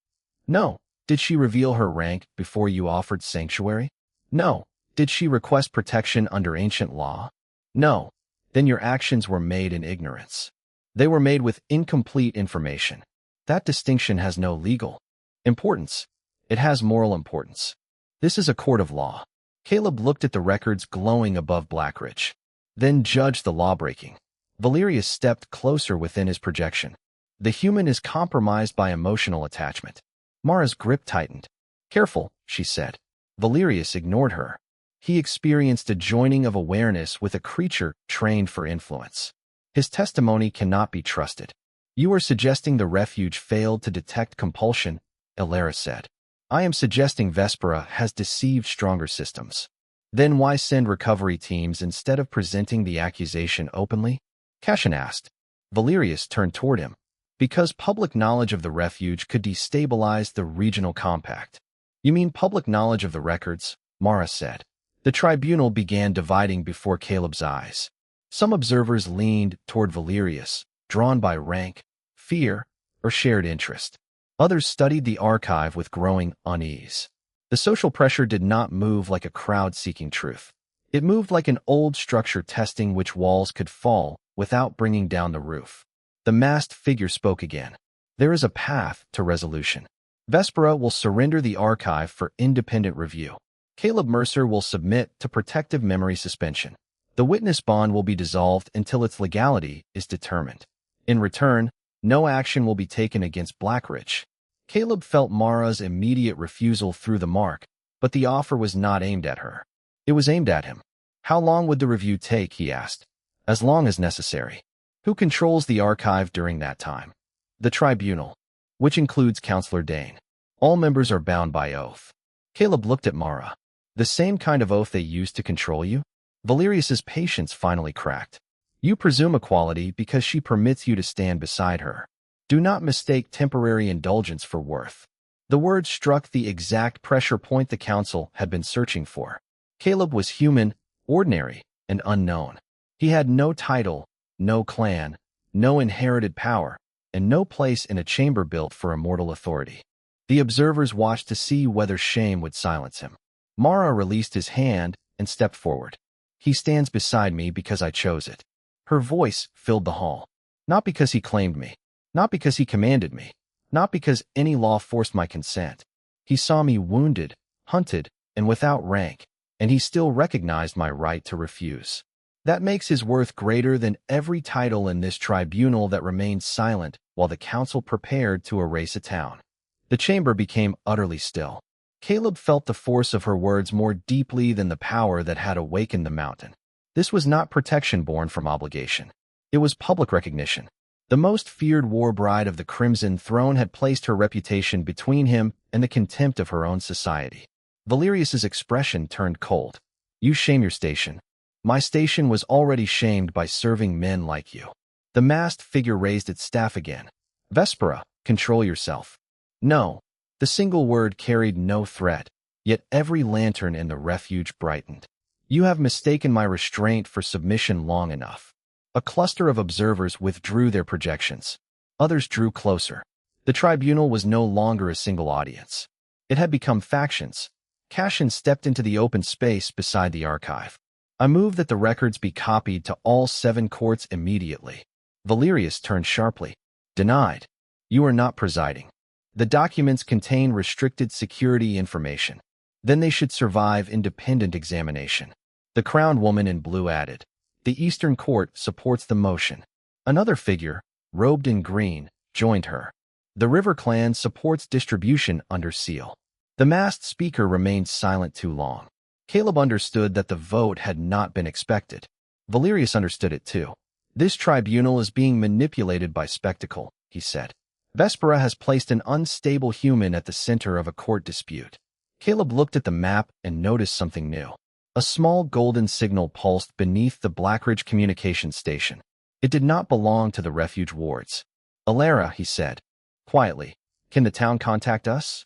No. Did she reveal her rank before you offered sanctuary? No. Did she request protection under ancient law? No. Then your actions were made in ignorance. They were made with incomplete information. That distinction has no legal importance. It has moral importance. This is a court of law. Caleb looked at the records glowing above Blackridge, then judged the lawbreaking. Valerius stepped closer within his projection. The human is compromised by emotional attachment. Mara's grip tightened. Careful, she said. Valerius ignored her. He experienced a joining of awareness with a creature trained for influence. His testimony cannot be trusted. You are suggesting the refuge failed to detect compulsion, Alara said. I am suggesting Vespera has deceived stronger systems. Then why send recovery teams instead of presenting the accusation openly? Cashin asked. Valerius turned toward him. Because public knowledge of the refuge could destabilize the regional compact. You mean public knowledge of the records? Mara said. The tribunal began dividing before Caleb's eyes. Some observers leaned toward Valerius, drawn by rank, fear, or shared interest. Others studied the archive with growing unease. The social pressure did not move like a crowd seeking truth. It moved like an old structure testing which walls could fall without bringing down the roof. The masked figure spoke again. There is a path to resolution. Vespera will surrender the archive for independent review. Caleb Mercer will submit to protective memory suspension. The witness bond will be dissolved until its legality is determined. In return, no action will be taken against Blackridge. Caleb felt Mara's immediate refusal through the mark, but the offer was not aimed at her. It was aimed at him. How long would the review take, he asked. As long as necessary. Who controls the archive during that time? The tribunal, which includes Counselor Dane. All members are bound by oath. Caleb looked at Mara. The same kind of oath they used to control you? Valerius's patience finally cracked. You presume equality because she permits you to stand beside her. Do not mistake temporary indulgence for worth. The words struck the exact pressure point the council had been searching for. Caleb was human, ordinary, and unknown. He had no title, no clan, no inherited power, and no place in a chamber built for immortal authority. The observers watched to see whether shame would silence him. Mara released his hand and stepped forward. He stands beside me because I chose it. Her voice filled the hall. Not because he claimed me. Not because he commanded me. Not because any law forced my consent. He saw me wounded, hunted, and without rank, and he still recognized my right to refuse. That makes his worth greater than every title in this tribunal that remained silent while the council prepared to erase a town. The chamber became utterly still. Caleb felt the force of her words more deeply than the power that had awakened the mountain. This was not protection born from obligation. It was public recognition. The most feared Warbride of the Crimson Throne had placed her reputation between him and the contempt of her own society. Valerius's expression turned cold. You shame your station. My station was already shamed by serving men like you. The masked figure raised its staff again. Vespera, control yourself. No. The single word carried no threat, yet every lantern in the refuge brightened. You have mistaken my restraint for submission long enough. A cluster of observers withdrew their projections. Others drew closer. The tribunal was no longer a single audience. It had become factions. Cashin stepped into the open space beside the archive. I move that the records be copied to all 7 courts immediately. Valerius turned sharply. Denied. You are not presiding. The documents contain restricted security information. Then they should survive independent examination. The crowned woman in blue added. The Eastern Court supports the motion. Another figure, robed in green, joined her. The River Clan supports distribution under seal. The masked speaker remained silent too long. Caleb understood that the vote had not been expected. Valerius understood it too. This tribunal is being manipulated by spectacle, he said. Vespera has placed an unstable human at the center of a court dispute. Caleb looked at the map and noticed something new. A small golden signal pulsed beneath the Blackridge communication station. It did not belong to the refuge wards. Alara, he said, quietly, can the town contact us?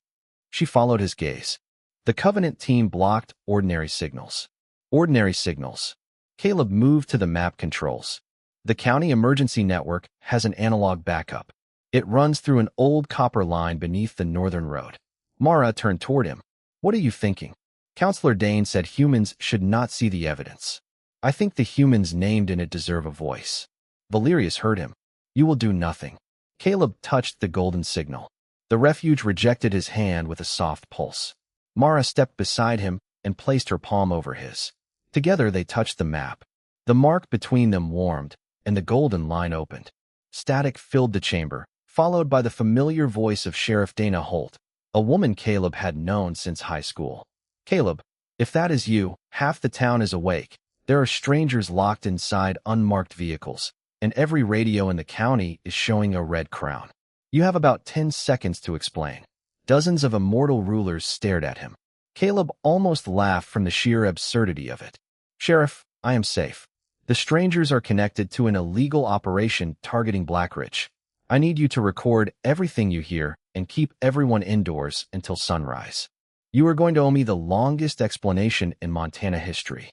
She followed his gaze. The Covenant team blocked ordinary signals. Ordinary signals. Caleb moved to the map controls. The county emergency network has an analog backup. It runs through an old copper line beneath the northern road. Mara turned toward him. What are you thinking? Counselor Dane said humans should not see the evidence. I think the humans named in it deserve a voice. Valerius heard him. You will do nothing. Caleb touched the golden signal. The refuge rejected his hand with a soft pulse. Mara stepped beside him and placed her palm over his. Together they touched the map. The mark between them warmed, and the golden line opened. Static filled the chamber, followed by the familiar voice of Sheriff Dana Holt, a woman Caleb had known since high school. Caleb, if that is you, half the town is awake. There are strangers locked inside unmarked vehicles, and every radio in the county is showing a red crown. You have about 10 seconds to explain. Dozens of immortal rulers stared at him. Caleb almost laughed from the sheer absurdity of it. Sheriff, I am safe. The strangers are connected to an illegal operation targeting Blackridge. I need you to record everything you hear and keep everyone indoors until sunrise. You are going to owe me the longest explanation in Montana history.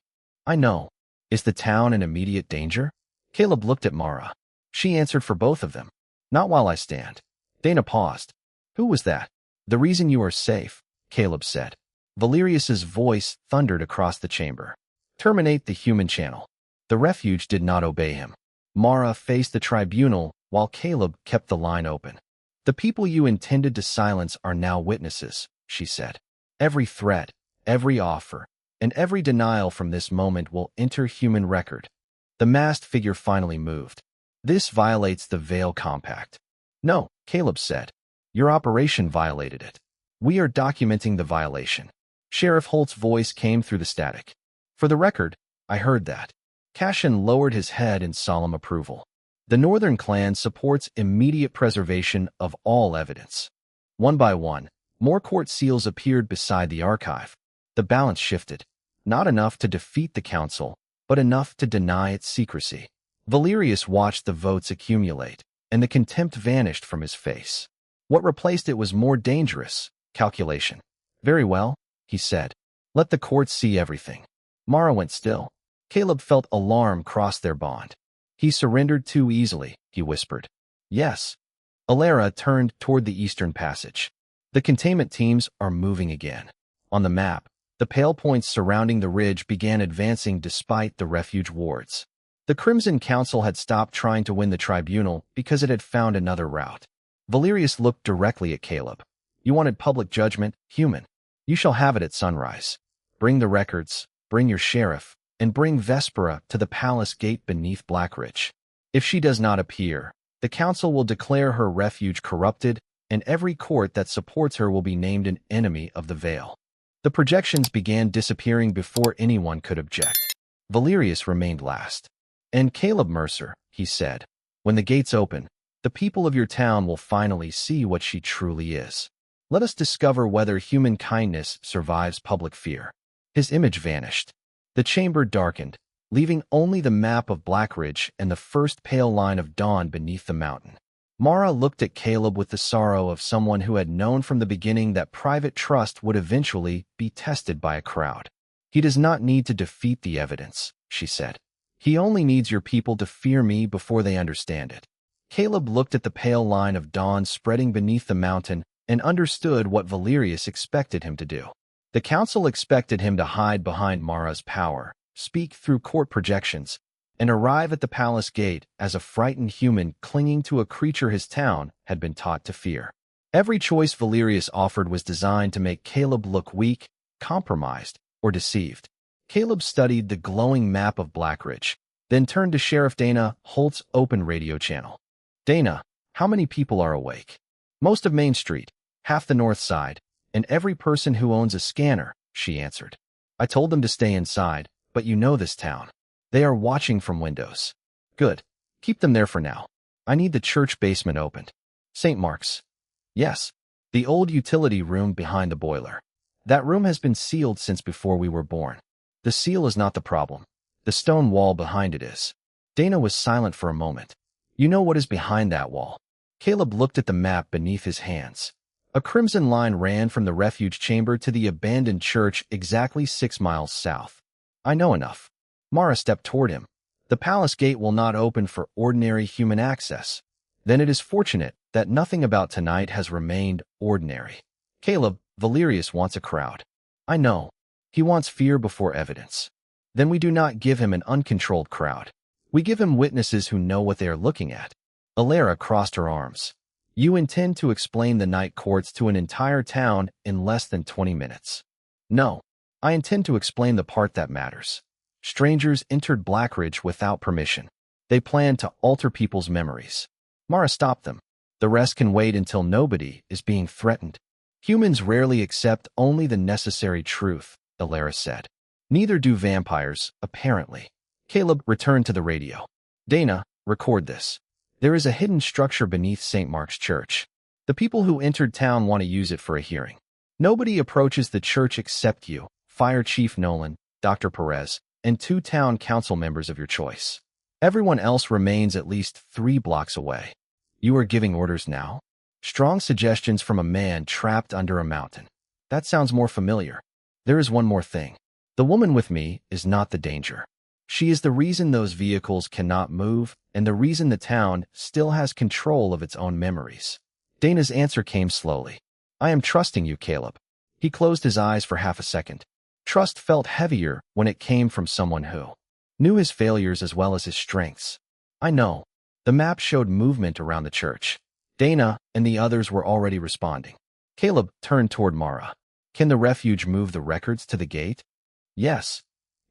I know. Is the town in immediate danger? Caleb looked at Mara. She answered for both of them. Not while I stand. Dana paused. Who was that? The reason you are safe, Caleb said. Valerius's voice thundered across the chamber. Terminate the human channel. The refuge did not obey him. Mara faced the tribunal while Caleb kept the line open. The people you intended to silence are now witnesses, she said. Every threat, every offer, and every denial from this moment will enter human record. The masked figure finally moved. This violates the Veil Compact. No, Caleb said. Your operation violated it. We are documenting the violation. Sheriff Holt's voice came through the static. For the record, I heard that. Cashin lowered his head in solemn approval. The Northern Clan supports immediate preservation of all evidence. One by one, more court seals appeared beside the archive. The balance shifted. Not enough to defeat the council, but enough to deny its secrecy. Valerius watched the votes accumulate, and the contempt vanished from his face. What replaced it was more dangerous, calculation. Very well, he said. Let the courts see everything. Mara went still. Caleb felt alarm cross their bond. He surrendered too easily, he whispered. Yes. Alara turned toward the eastern passage. The containment teams are moving again. On the map, the pale points surrounding the ridge began advancing despite the refuge wards. The Crimson Council had stopped trying to win the tribunal because it had found another route. Valerius looked directly at Caleb. You wanted public judgment, human. You shall have it at sunrise. Bring the records, bring your sheriff, and bring Vespera to the palace gate beneath Blackridge. If she does not appear, the council will declare her refuge corrupted, and every court that supports her will be named an enemy of the Veil. The projections began disappearing before anyone could object. Valerius remained last. And Caleb Mercer, he said, when the gates open, the people of your town will finally see what she truly is. Let us discover whether human kindness survives public fear. His image vanished. The chamber darkened, leaving only the map of Blackridge and the first pale line of dawn beneath the mountain. Mara looked at Caleb with the sorrow of someone who had known from the beginning that private trust would eventually be tested by a crowd. He does not need to defeat the evidence, she said. He only needs your people to fear me before they understand it. Caleb looked at the pale line of dawn spreading beneath the mountain and understood what Valerius expected him to do. The council expected him to hide behind Mara's power, speak through court projections, and arrive at the palace gate as a frightened human clinging to a creature his town had been taught to fear. Every choice Valerius offered was designed to make Caleb look weak, compromised, or deceived. Caleb studied the glowing map of Blackridge, then turned to Sheriff Dana Holt's open radio channel. "Dana, how many people are awake?" "Most of Main Street, half the north side, and every person who owns a scanner," she answered. "I told them to stay inside, but you know this town. They are watching from windows." "Good. Keep them there for now. I need the church basement opened." "St. Mark's?" "Yes. The old utility room behind the boiler. That room has been sealed since before we were born. The seal is not the problem. The stone wall behind it is." Dana was silent for a moment. "You know what is behind that wall?" Caleb looked at the map beneath his hands. A crimson line ran from the refuge chamber to the abandoned church exactly 6 miles south. "I know enough." Mara stepped toward him. "The palace gate will not open for ordinary human access. Then it is fortunate that nothing about tonight has remained ordinary." "Caleb, Valerius wants a crowd." "I know. He wants fear before evidence." "Then we do not give him an uncontrolled crowd. We give him witnesses who know what they are looking at." Alara crossed her arms. "You intend to explain the night courts to an entire town in less than 20 minutes. "No. I intend to explain the part that matters. Strangers entered Blackridge without permission. They planned to alter people's memories." Mara stopped them. "The rest can wait until nobody is being threatened." "Humans rarely accept only the necessary truth," Alara said. "Neither do vampires, apparently." Caleb returned to the radio. "Dana, record this. There is a hidden structure beneath St. Mark's Church. The people who entered town want to use it for a hearing. Nobody approaches the church except you, Fire Chief Nolan, Dr. Perez, and 2 town council members of your choice. Everyone else remains at least 3 blocks away." "You are giving orders now?" "Strong suggestions from a man trapped under a mountain." "That sounds more familiar." "There is one more thing. The woman with me is not the danger. She is the reason those vehicles cannot move and the reason the town still has control of its own memories." Dana's answer came slowly. "I am trusting you, Caleb." He closed his eyes for half a second. Trust felt heavier when it came from someone who knew his failures as well as his strengths. "I know." The map showed movement around the church. Dana and the others were already responding. Caleb turned toward Mara. "Can the refuge move the records to the gate?" "Yes."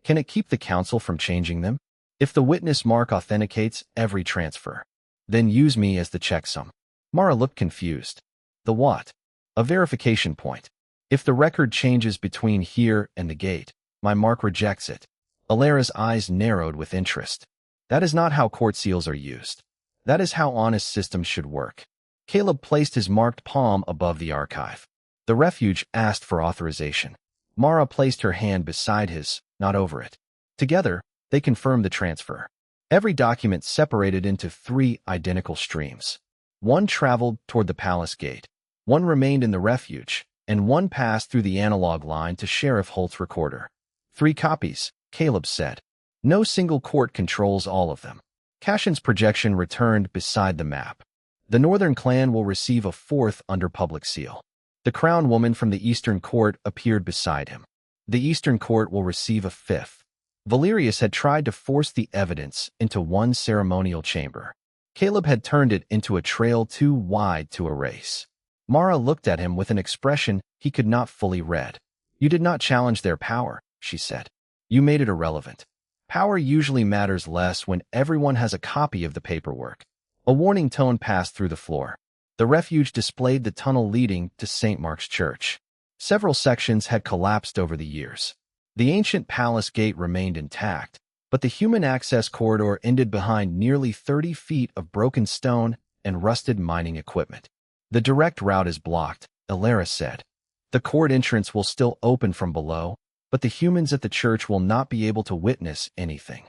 "Can it keep the council from changing them?" "If the witness mark authenticates every transfer." "Then use me as the checksum." Mara looked confused. "The what?" "A verification point. If the record changes between here and the gate, my mark rejects it." Alara's eyes narrowed with interest. "That is not how court seals are used. That is how honest systems should work." Caleb placed his marked palm above the archive. The refuge asked for authorization. Mara placed her hand beside his, not over it. Together, they confirmed the transfer. Every document separated into 3 identical streams. One traveled toward the palace gate, one remained in the refuge, and one passed through the analog line to Sheriff Holt's recorder. 3 copies, Caleb said. No single court controls all of them. Cashin's projection returned beside the map. The Northern Clan will receive a 4th under public seal. The crown woman from the Eastern Court appeared beside him. The Eastern Court will receive a 5th. Valerius had tried to force the evidence into one ceremonial chamber. Caleb had turned it into a trail too wide to erase. Mara looked at him with an expression he could not fully read. "You did not challenge their power," she said. "You made it irrelevant. Power usually matters less when everyone has a copy of the paperwork." A warning tone passed through the floor. The refuge displayed the tunnel leading to St. Mark's Church. Several sections had collapsed over the years. The ancient palace gate remained intact, but the human access corridor ended behind nearly 30 feet of broken stone and rusted mining equipment. "The direct route is blocked," Alara said. "The court entrance will still open from below, but the humans at the church will not be able to witness anything."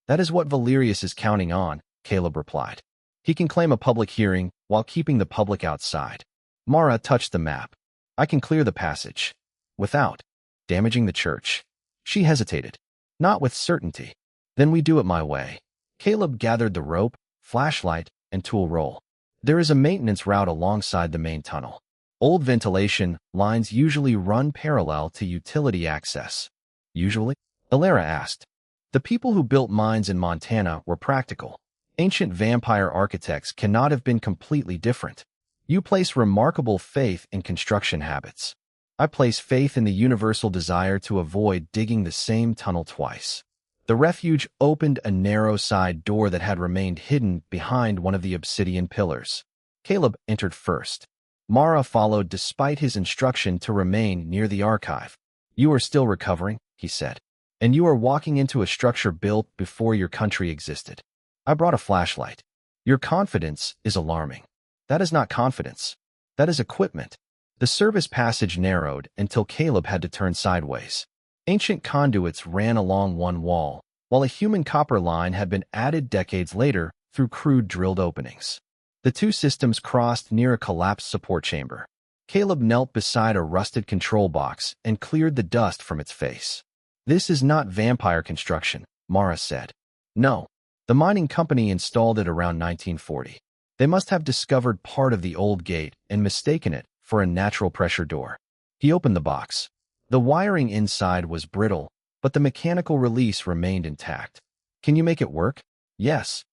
"That is what Valerius is counting on," Caleb replied. "He can claim a public hearing while keeping the public outside." Mara touched the map. "I can clear the passage. Without damaging the church." She hesitated. "Not with certainty." "Then we do it my way." Caleb gathered the rope, flashlight, and tool roll. There is a maintenance route alongside the main tunnel. Old ventilation lines usually run parallel to utility access. Usually? Alara asked. The people who built mines in Montana were practical. Ancient vampire architects cannot have been completely different. You place remarkable faith in construction habits. I place faith in the universal desire to avoid digging the same tunnel twice. The refuge opened a narrow side door that had remained hidden behind one of the obsidian pillars. Caleb entered first. Mara followed despite his instruction to remain near the archive. You are still recovering, he said. And you are walking into a structure built before your country existed. I brought a flashlight. Your confidence is alarming. That is not confidence. That is equipment. The service passage narrowed until Caleb had to turn sideways. Ancient conduits ran along one wall, while a human copper line had been added decades later through crude drilled openings. The two systems crossed near a collapsed support chamber. Caleb knelt beside a rusted control box and cleared the dust from its face. This is not vampire construction, Mara said. No. The mining company installed it around 1940. They must have discovered part of the old gate and mistaken it for a natural pressure door. He opened the box. The wiring inside was brittle, but the mechanical release remained intact. Can you make it work? Yes.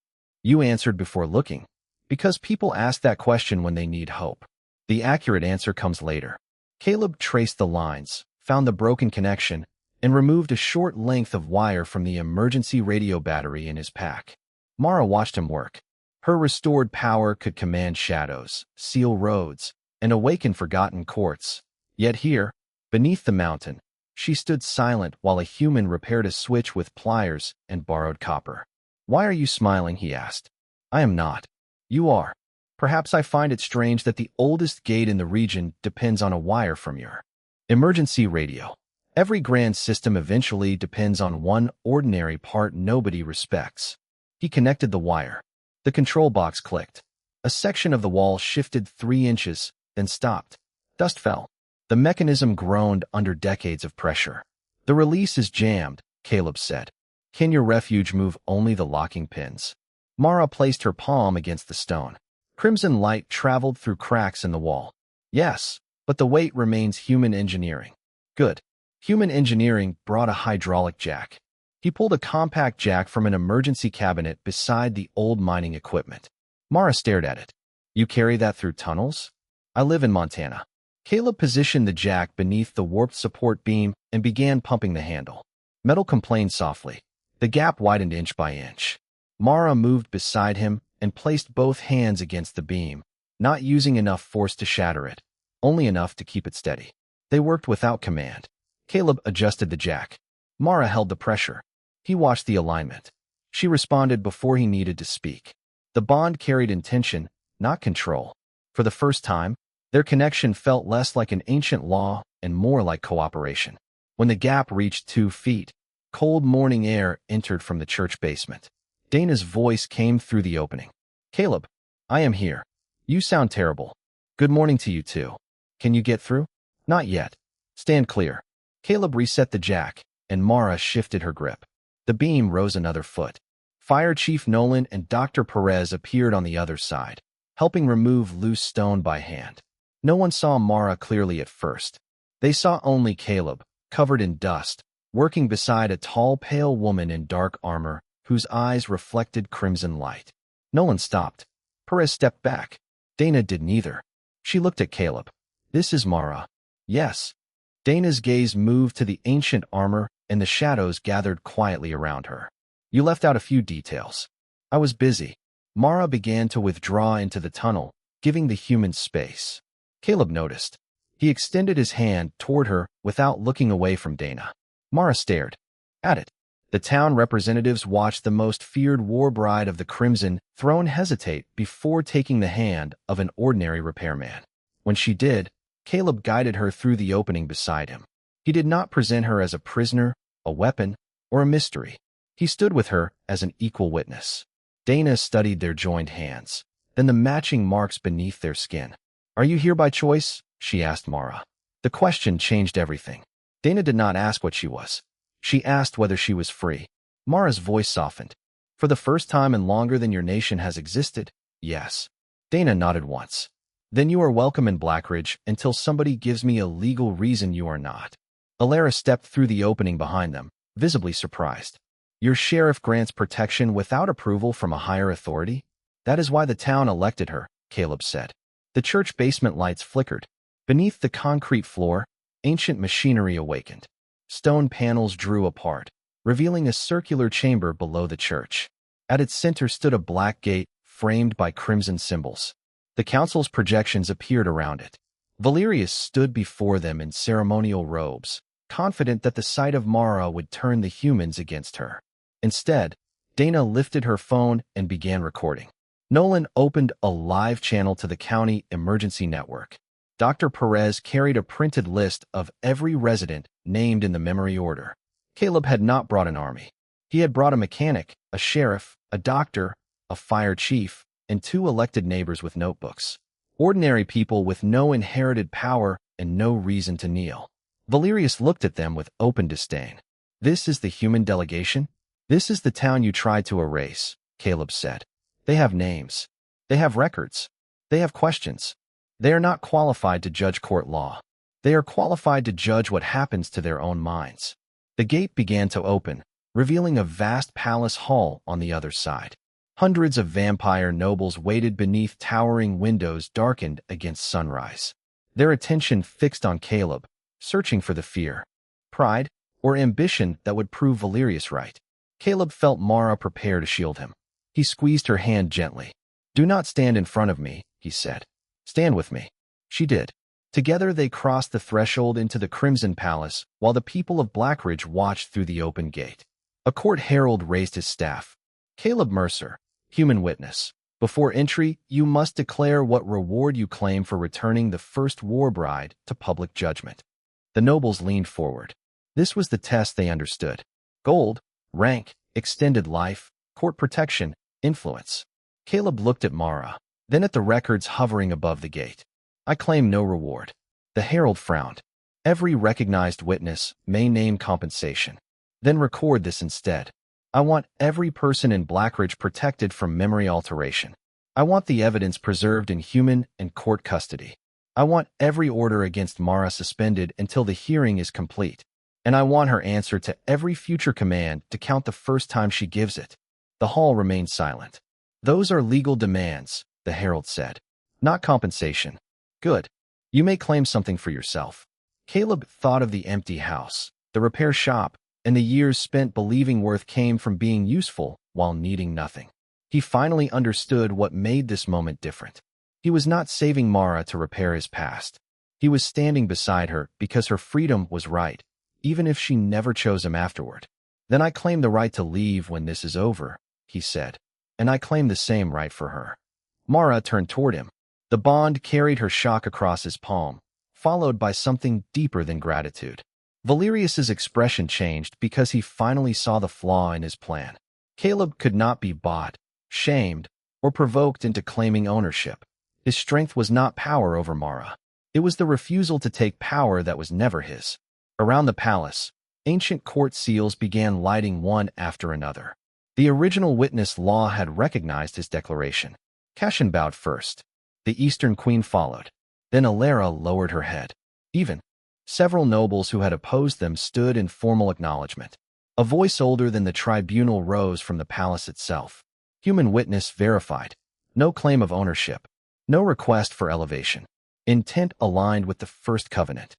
You answered before looking. Because people ask that question when they need hope. The accurate answer comes later. Caleb traced the lines, found the broken connection, and removed a short length of wire from the emergency radio battery in his pack. Mara watched him work. Her restored power could command shadows, seal roads, and awaken forgotten courts. Yet here, beneath the mountain, she stood silent while a human repaired a switch with pliers and borrowed copper. Why are you smiling? He asked. I am not. You are. Perhaps I find it strange that the oldest gate in the region depends on a wire from your emergency radio. Every grand system eventually depends on one ordinary part nobody respects. He connected the wire. The control box clicked. A section of the wall shifted 3 inches, then stopped. Dust fell. The mechanism groaned under decades of pressure. The release is jammed, Caleb said. Can your refuge move only the locking pins? Mara placed her palm against the stone. Crimson light traveled through cracks in the wall. Yes, but the weight remains human engineering. Good. Human engineering brought a hydraulic jack. He pulled a compact jack from an emergency cabinet beside the old mining equipment. Mara stared at it. You carry that through tunnels? I live in Montana. Caleb positioned the jack beneath the warped support beam and began pumping the handle. Metal complained softly. The gap widened inch by inch. Mara moved beside him and placed both hands against the beam, not using enough force to shatter it, only enough to keep it steady. They worked without command. Caleb adjusted the jack. Mara held the pressure. He watched the alignment. She responded before he needed to speak. The bond carried intention, not control. For the first time, their connection felt less like an ancient law and more like cooperation. When the gap reached 2 feet, cold morning air entered from the church basement. Dana's voice came through the opening. Caleb, I am here. You sound terrible. Good morning to you too. Can you get through? Not yet. Stand clear. Caleb reset the jack, and Mara shifted her grip. The beam rose another foot. Fire Chief Nolan and Dr. Perez appeared on the other side, helping remove loose stone by hand. No one saw Mara clearly at first. They saw only Caleb, covered in dust, working beside a tall, pale woman in dark armor whose eyes reflected crimson light. Nolan stopped. Perez stepped back. Dana did neither. She looked at Caleb. This is Mara. Yes. Dana's gaze moved to the ancient armor, and the shadows gathered quietly around her. You left out a few details. I was busy. Mara began to withdraw into the tunnel, giving the humans space. Caleb noticed. He extended his hand toward her without looking away from Dana. Mara stared at it. The town representatives watched the most feared Warbride of the Crimson Throne hesitate before taking the hand of an ordinary repairman. When she did, Caleb guided her through the opening beside him. He did not present her as a prisoner, a weapon, or a mystery. He stood with her as an equal witness. Dana studied their joined hands, then the matching marks beneath their skin. Are you here by choice? She asked Mara. The question changed everything. Dana did not ask what she was. She asked whether she was free. Mara's voice softened. For the first time in longer than your nation has existed, Yes. Dana nodded once. Then you are welcome in Blackridge until somebody gives me a legal reason you are not. Alara stepped through the opening behind them, visibly surprised. Your sheriff grants protection without approval from a higher authority? That is why the town elected her, Caleb said. The church basement lights flickered. Beneath the concrete floor, ancient machinery awakened. Stone panels drew apart, revealing a circular chamber below the church. At its center stood a black gate framed by crimson symbols. The council's projections appeared around it. Valerius stood before them in ceremonial robes, confident that the sight of Mara would turn the humans against her. Instead, Dana lifted her phone and began recording. Nolan opened a live channel to the county emergency network. Dr. Perez carried a printed list of every resident named in the memory order. Caleb had not brought an army. He had brought a mechanic, a sheriff, a doctor, a fire chief, and 2 elected neighbors with notebooks. Ordinary people with no inherited power and no reason to kneel. Valerius looked at them with open disdain. This is the human delegation? This is the town you tried to erase, Caleb said. They have names. They have records. They have questions. They are not qualified to judge court law. They are qualified to judge what happens to their own minds. The gate began to open, revealing a vast palace hall on the other side. Hundreds of vampire nobles waited beneath towering windows darkened against sunrise. Their attention fixed on Caleb, searching for the fear, pride, or ambition that would prove Valerius right. Caleb felt Mara prepare to shield him. He squeezed her hand gently. Do not stand in front of me, he said. Stand with me. She did. Together they crossed the threshold into the Crimson Palace while the people of Blackridge watched through the open gate. A court herald raised his staff. Caleb Mercer, human witness. Before entry, you must declare what reward you claim for returning the first Warbride to public judgment. The nobles leaned forward. This was the test they understood. Gold, rank, extended life, court protection, influence. Caleb looked at Mara, then at the records hovering above the gate. I claim no reward. The herald frowned. Every recognized witness may name compensation. Then record this instead. I want every person in Blackridge protected from memory alteration. I want the evidence preserved in human and court custody. I want every order against Mara suspended until the hearing is complete. And I want her answer to every future command to count the first time she gives it. The hall remained silent. Those are legal demands, the herald said. Not compensation. Good. You may claim something for yourself. Caleb thought of the empty house, the repair shop, and the years spent believing worth came from being useful while needing nothing. He finally understood what made this moment different. He was not saving Mara to repair his past. He was standing beside her because her freedom was right, even if she never chose him afterward. Then I claim the right to leave when this is over, he said, and I claim the same right for her. Mara turned toward him. The bond carried her shock across his palm, followed by something deeper than gratitude. Valerius's expression changed because he finally saw the flaw in his plan. Caleb could not be bought, shamed, or provoked into claiming ownership. His strength was not power over Mara. It was the refusal to take power that was never his. Around the palace, ancient court seals began lighting one after another. The original witness law had recognized his declaration. Cashin bowed first. The Eastern Queen followed. Then Alara lowered her head. Several nobles who had opposed them stood in formal acknowledgement. A voice older than the tribunal rose from the palace itself. Human witness verified. No claim of ownership. No request for elevation. Intent aligned with the First Covenant.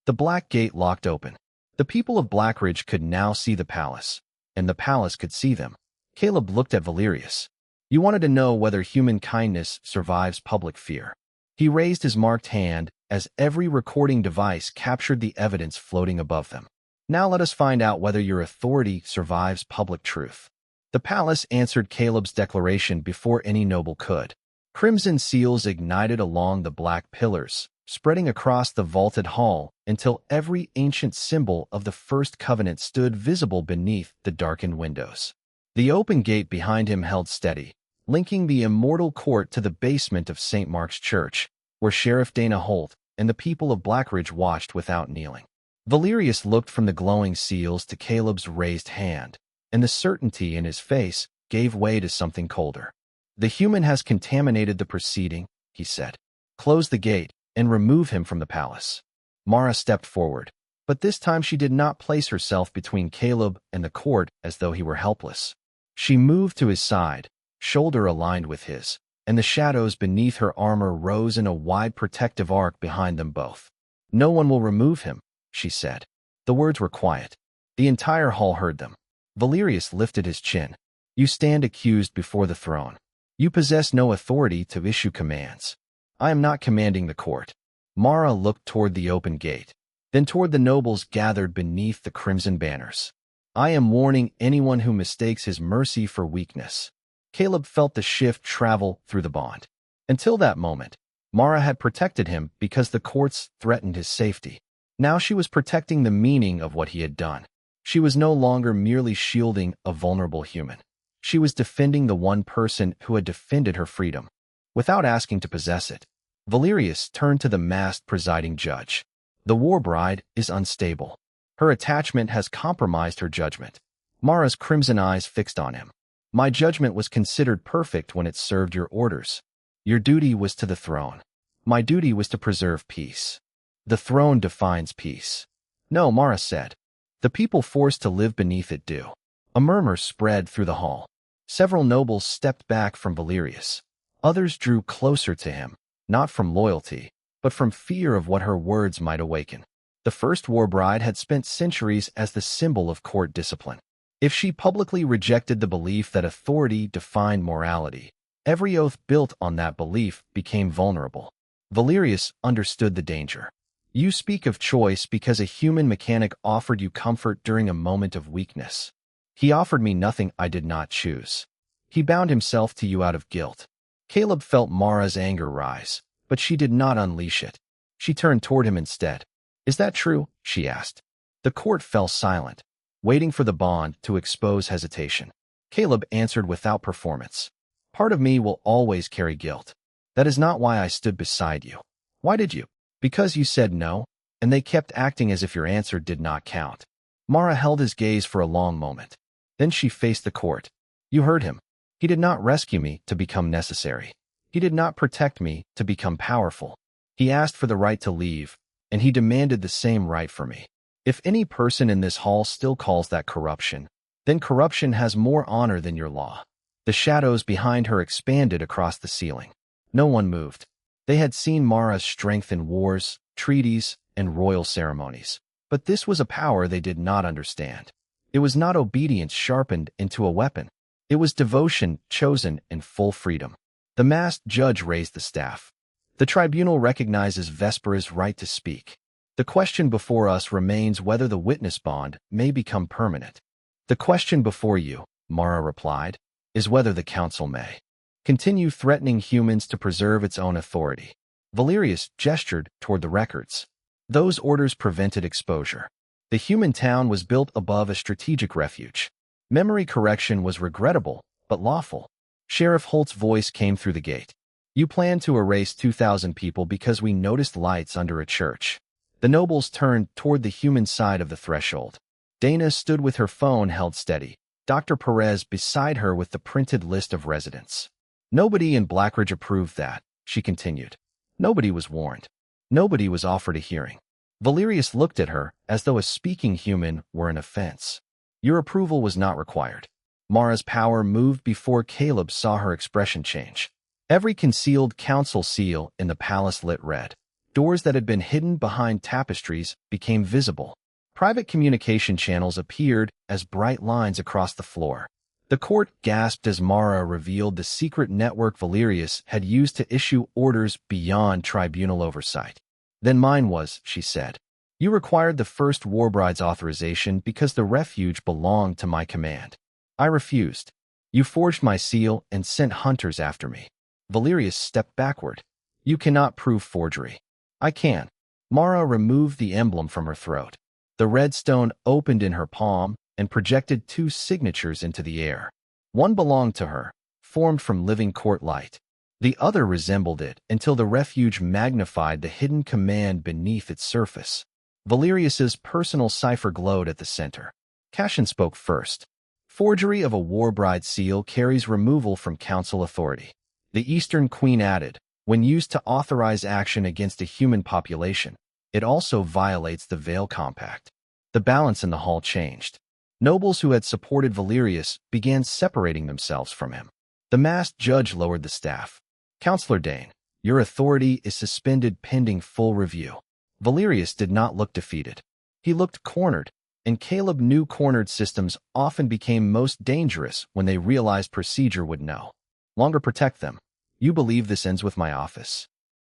The black gate locked open. The people of Blackridge could now see the palace, and the palace could see them. Caleb looked at Valerius. You wanted to know whether human kindness survives public fear. He raised his marked hand as every recording device captured the evidence floating above them. Now let us find out whether your authority survives public truth. The palace answered Caleb's declaration before any noble could. Crimson seals ignited along the black pillars, spreading across the vaulted hall until every ancient symbol of the First Covenant stood visible beneath the darkened windows. The open gate behind him held steady, linking the immortal court to the basement of St. Mark's Church, where Sheriff Dana Holt and the people of Blackridge watched without kneeling. Valerius looked from the glowing seals to Caleb's raised hand, and the certainty in his face gave way to something colder. The human has contaminated the proceeding, he said. Close the gate and remove him from the palace. Mara stepped forward, but this time she did not place herself between Caleb and the court as though he were helpless. She moved to his side, shoulder aligned with his, and the shadows beneath her armor rose in a wide protective arc behind them both. No one will remove him, she said. The words were quiet. The entire hall heard them. Valerius lifted his chin. You stand accused before the throne. You possess no authority to issue commands. I am not commanding the court. Mara looked toward the open gate, then toward the nobles gathered beneath the crimson banners. I am warning anyone who mistakes his mercy for weakness. Caleb felt the shift travel through the bond. Until that moment, Mara had protected him because the courts threatened his safety. Now she was protecting the meaning of what he had done. She was no longer merely shielding a vulnerable human. She was defending the one person who had defended her freedom, without asking to possess it. Valerius turned to the masked presiding judge. The Warbride is unstable. Her attachment has compromised her judgment. Mara's crimson eyes fixed on him. My judgment was considered perfect when it served your orders. Your duty was to the throne. My duty was to preserve peace. The throne defines peace. No, Mara said. The people forced to live beneath it do. A murmur spread through the hall. Several nobles stepped back from Valerius. Others drew closer to him, not from loyalty, but from fear of what her words might awaken. The first Warbride had spent centuries as the symbol of court discipline. If she publicly rejected the belief that authority defined morality, every oath built on that belief became vulnerable. Valerius understood the danger. You speak of choice because a human mechanic offered you comfort during a moment of weakness. He offered me nothing I did not choose. He bound himself to you out of guilt. Caleb felt Mara's anger rise, but she did not unleash it. She turned toward him instead. Is that true? She asked. The court fell silent, waiting for the bond to expose hesitation. Caleb answered without performance. Part of me will always carry guilt. That is not why I stood beside you. Why did you? Because you said no, and they kept acting as if your answer did not count. Mara held his gaze for a long moment. Then she faced the court. You heard him. He did not rescue me to become necessary. He did not protect me to become powerful. He asked for the right to leave, and he demanded the same right for me. If any person in this hall still calls that corruption, then corruption has more honor than your law. The shadows behind her expanded across the ceiling. No one moved. They had seen Mara's strength in wars, treaties, and royal ceremonies. But this was a power they did not understand. It was not obedience sharpened into a weapon. It was devotion chosen in full freedom. The masked judge raised the staff. The tribunal recognizes Vespera's right to speak. The question before us remains whether the witness bond may become permanent. The question before you, Mara replied, is whether the council may continue threatening humans to preserve its own authority. Valerius gestured toward the records. Those orders prevented exposure. The human town was built above a strategic refuge. Memory correction was regrettable, but lawful. Sheriff Holt's voice came through the gate. You plan to erase 2,000 people because we noticed lights under a church. The nobles turned toward the human side of the threshold. Dana stood with her phone held steady, Dr. Perez beside her with the printed list of residents. Nobody in Blackridge approved that, she continued. Nobody was warned. Nobody was offered a hearing. Valerius looked at her as though a speaking human were an offense. Your approval was not required. Mara's power moved before Caleb saw her expression change. Every concealed council seal in the palace lit red. Doors that had been hidden behind tapestries became visible. Private communication channels appeared as bright lines across the floor. The court gasped as Mara revealed the secret network Valerius had used to issue orders beyond tribunal oversight. Then mine was, she said. You required the first Warbride's authorization because the refuge belonged to my command. I refused. You forged my seal and sent hunters after me. Valerius stepped backward. You cannot prove forgery. I can. Mara removed the emblem from her throat. The red stone opened in her palm and projected 2 signatures into the air. One belonged to her, formed from living court light. The other resembled it until the refuge magnified the hidden command beneath its surface. Valerius's personal cipher glowed at the center. Cashin spoke first. Forgery of a Warbride seal carries removal from council authority. The Eastern Queen added, when used to authorize action against a human population, it also violates the Veil Compact. The balance in the hall changed. Nobles who had supported Valerius began separating themselves from him. The masked judge lowered the staff. Counselor Dane, your authority is suspended pending full review. Valerius did not look defeated. He looked cornered, and Caleb knew cornered systems often became most dangerous when they realized procedure would no longer protect them. You believe this ends with my office?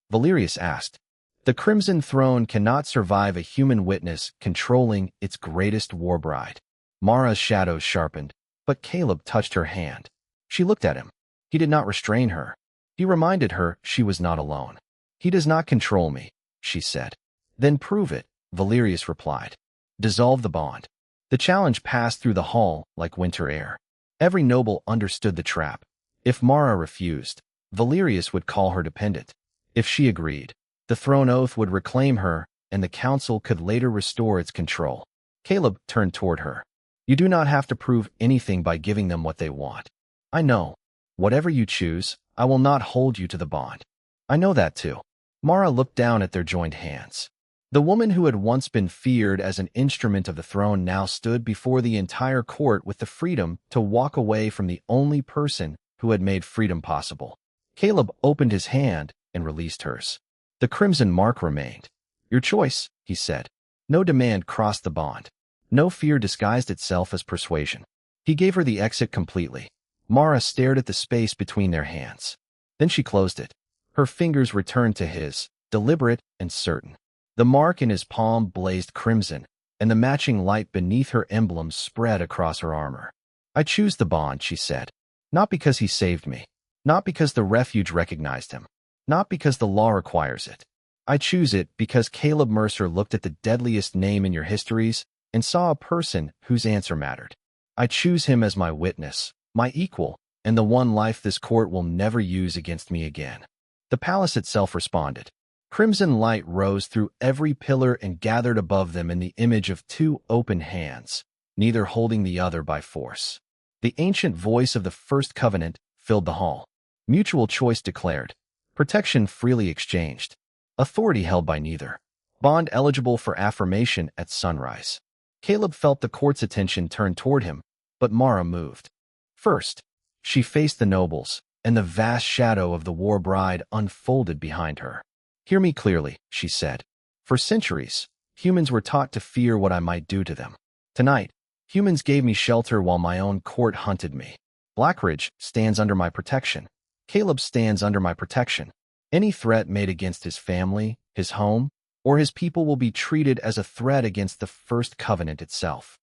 Valerius asked. The Crimson Throne cannot survive a human witness controlling its greatest Warbride. Mara's shadows sharpened, but Caleb touched her hand. She looked at him. He did not restrain her. He reminded her she was not alone. He does not control me, she said. Then prove it, Valerius replied. Dissolve the bond. The challenge passed through the hall like winter air. Every noble understood the trap. If Mara refused, Valerius would call her dependent. If she agreed, the throne oath would reclaim her, and the council could later restore its control. Caleb turned toward her. You do not have to prove anything by giving them what they want. I know. Whatever you choose, I will not hold you to the bond. I know that too. Mara looked down at their joined hands. The woman who had once been feared as an instrument of the throne now stood before the entire court with the freedom to walk away from the only person who had made freedom possible. Caleb opened his hand and released hers. The crimson mark remained. Your choice, he said. No demand crossed the bond. No fear disguised itself as persuasion. He gave her the exit completely. Mara stared at the space between their hands. Then she closed it. Her fingers returned to his, deliberate and certain. The mark in his palm blazed crimson, and the matching light beneath her emblem spread across her armor. I choose the bond, she said. Not because he saved me. Not because the refuge recognized him. Not because the law requires it. I choose it because Caleb Mercer looked at the deadliest name in your histories and saw a person whose answer mattered. I choose him as my witness, my equal, and the one life this court will never use against me again. The palace itself responded. Crimson light rose through every pillar and gathered above them in the image of two open hands, neither holding the other by force. The ancient voice of the first covenant filled the hall. Mutual choice declared. Protection freely exchanged. Authority held by neither. Bond eligible for affirmation at sunrise. Caleb felt the court's attention turn toward him, but Mara moved. First, she faced the nobles, and the vast shadow of the Warbride unfolded behind her. Hear me clearly, she said. For centuries, humans were taught to fear what I might do to them. Tonight, humans gave me shelter while my own court hunted me. Blackridge stands under my protection. Caleb stands under my protection. Any threat made against his family, his home, or his people will be treated as a threat against the first covenant itself.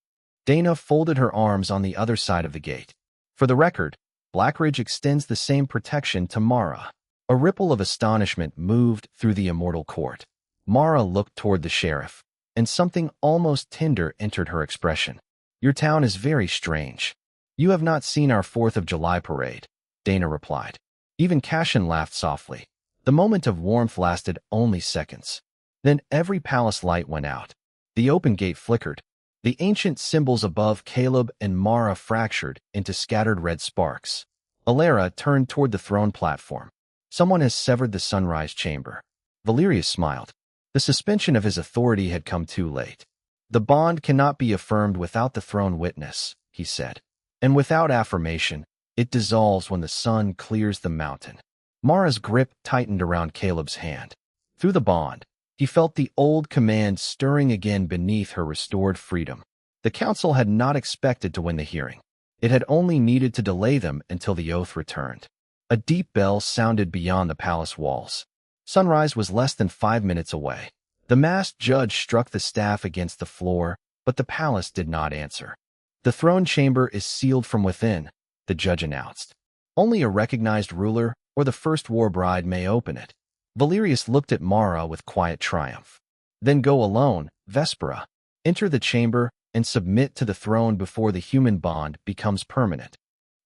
Dana folded her arms on the other side of the gate. For the record, Blackridge extends the same protection to Mara. A ripple of astonishment moved through the immortal court. Mara looked toward the sheriff, and something almost tender entered her expression. Your town is very strange. You have not seen our 4th of July parade, Dana replied. Even Cashin laughed softly. The moment of warmth lasted only seconds. Then every palace light went out. The open gate flickered. The ancient symbols above Caleb and Mara fractured into scattered red sparks. Alara turned toward the throne platform. Someone has severed the sunrise chamber. Valerius smiled. The suspension of his authority had come too late. The bond cannot be affirmed without the throne witness, he said. And without affirmation, it dissolves when the sun clears the mountain. Mara's grip tightened around Caleb's hand. Through the bond, he felt the old command stirring again beneath her restored freedom. The council had not expected to win the hearing. It had only needed to delay them until the oath returned. A deep bell sounded beyond the palace walls. Sunrise was less than 5 minutes away. The masked judge struck the staff against the floor, but the palace did not answer. The throne chamber is sealed from within, the judge announced. Only a recognized ruler or the first Warbride may open it. Valerius looked at Mara with quiet triumph. Then go alone, Vespera. Enter the chamber and submit to the throne before the human bond becomes permanent.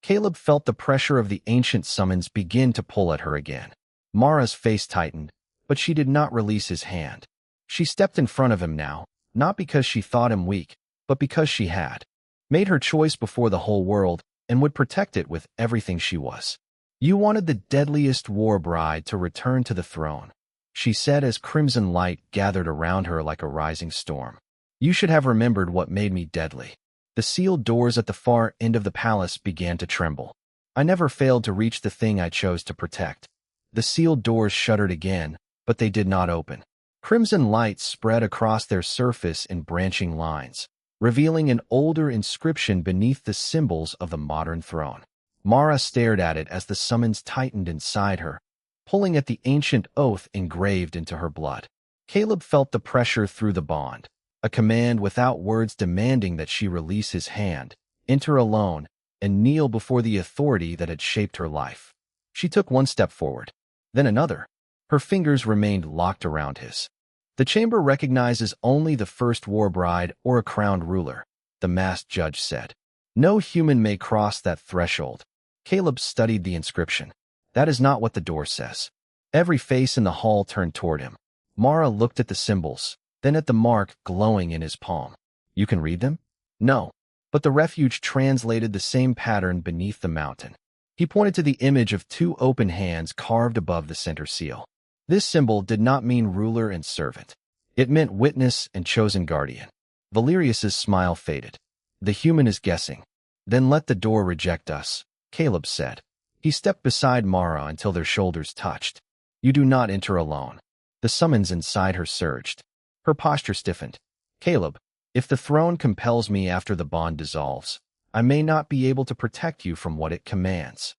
Caleb felt the pressure of the ancient summons begin to pull at her again. Mara's face tightened, but she did not release his hand. She stepped in front of him now, not because she thought him weak, but because she had. made her choice before the whole world, and would protect it with everything she was. You wanted the deadliest Warbride to return to the throne, she said as crimson light gathered around her like a rising storm. You should have remembered what made me deadly. The sealed doors at the far end of the palace began to tremble. I never failed to reach the thing I chose to protect. The sealed doors shuddered again, but they did not open. Crimson light spread across their surface in branching lines, revealing an older inscription beneath the symbols of the modern throne. Mara stared at it as the summons tightened inside her, pulling at the ancient oath engraved into her blood. Caleb felt the pressure through the bond, a command without words demanding that she release his hand, enter alone, and kneel before the authority that had shaped her life. She took one step forward, then another. Her fingers remained locked around his. The chamber recognizes only the first Warbride or a crowned ruler, the masked judge said. No human may cross that threshold. Caleb studied the inscription. That is not what the door says. Every face in the hall turned toward him. Mara looked at the symbols, then at the mark glowing in his palm. You can read them? No. But the refuge translated the same pattern beneath the mountain. He pointed to the image of two open hands carved above the center seal. This symbol did not mean ruler and servant. It meant witness and chosen guardian. Valerius's smile faded. The human is guessing. Then let the door reject us, Caleb said. He stepped beside Mara until their shoulders touched. You do not enter alone. The summons inside her surged. Her posture stiffened. Caleb, if the throne compels me after the bond dissolves, I may not be able to protect you from what it commands.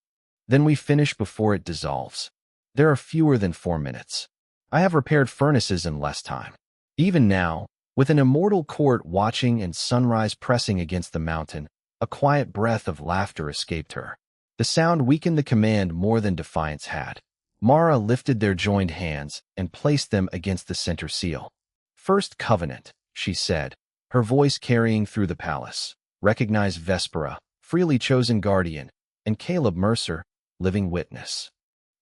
Then we finish before it dissolves. There are fewer than 4 minutes. I have repaired furnaces in less time. Even now, with an immortal court watching and sunrise pressing against the mountain, a quiet breath of laughter escaped her. The sound weakened the command more than defiance had. Mara lifted their joined hands and placed them against the center seal. First covenant, she said, her voice carrying through the palace. Recognize Vespera, freely chosen guardian, and Caleb Mercer, living witness.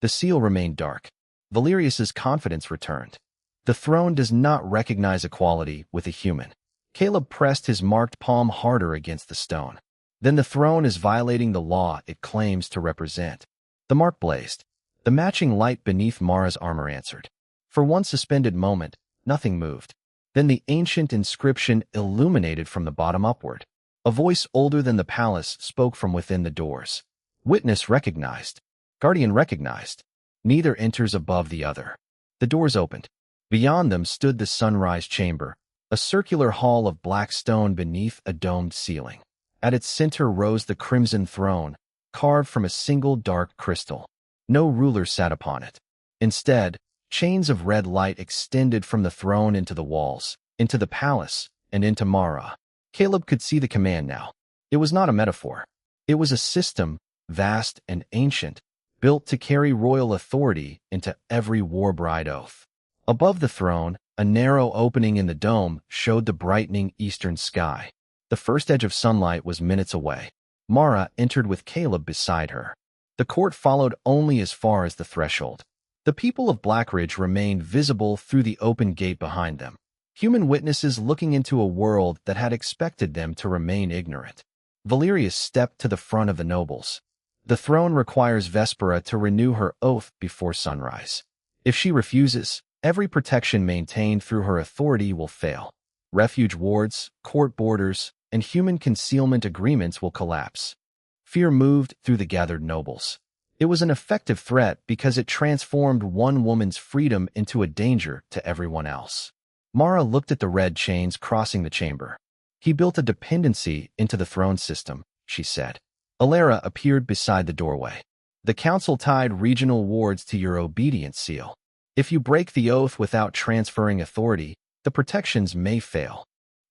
The seal remained dark. Valerius's confidence returned. The throne does not recognize equality with a human. Caleb pressed his marked palm harder against the stone. Then the throne is violating the law it claims to represent. The mark blazed. The matching light beneath Mara's armor answered. For one suspended moment, nothing moved. Then the ancient inscription illuminated from the bottom upward. A voice older than the palace spoke from within the doors. Witness recognized. Guardian recognized. Neither enters above the other. The doors opened. Beyond them stood the sunrise chamber, a circular hall of black stone beneath a domed ceiling. At its center rose the crimson throne, carved from a single dark crystal. No ruler sat upon it. Instead, chains of red light extended from the throne into the walls, into the palace, and into Mara. Caleb could see the command now. It was not a metaphor. It was a system, vast and ancient, built to carry royal authority into every Warbride oath. Above the throne, a narrow opening in the dome showed the brightening eastern sky. The first edge of sunlight was minutes away. Mara entered with Caleb beside her. The court followed only as far as the threshold. The people of Blackridge remained visible through the open gate behind them, human witnesses looking into a world that had expected them to remain ignorant. Valerius stepped to the front of the nobles. The throne requires Vespera to renew her oath before sunrise. If she refuses, every protection maintained through her authority will fail. Refuge wards, court borders, and human concealment agreements will collapse. Fear moved through the gathered nobles. It was an effective threat because it transformed one woman's freedom into a danger to everyone else. Mara looked at the red chains crossing the chamber. He built a dependency into the throne system, she said. Alara appeared beside the doorway. The council tied regional wards to your obedience seal. If you break the oath without transferring authority, the protections may fail.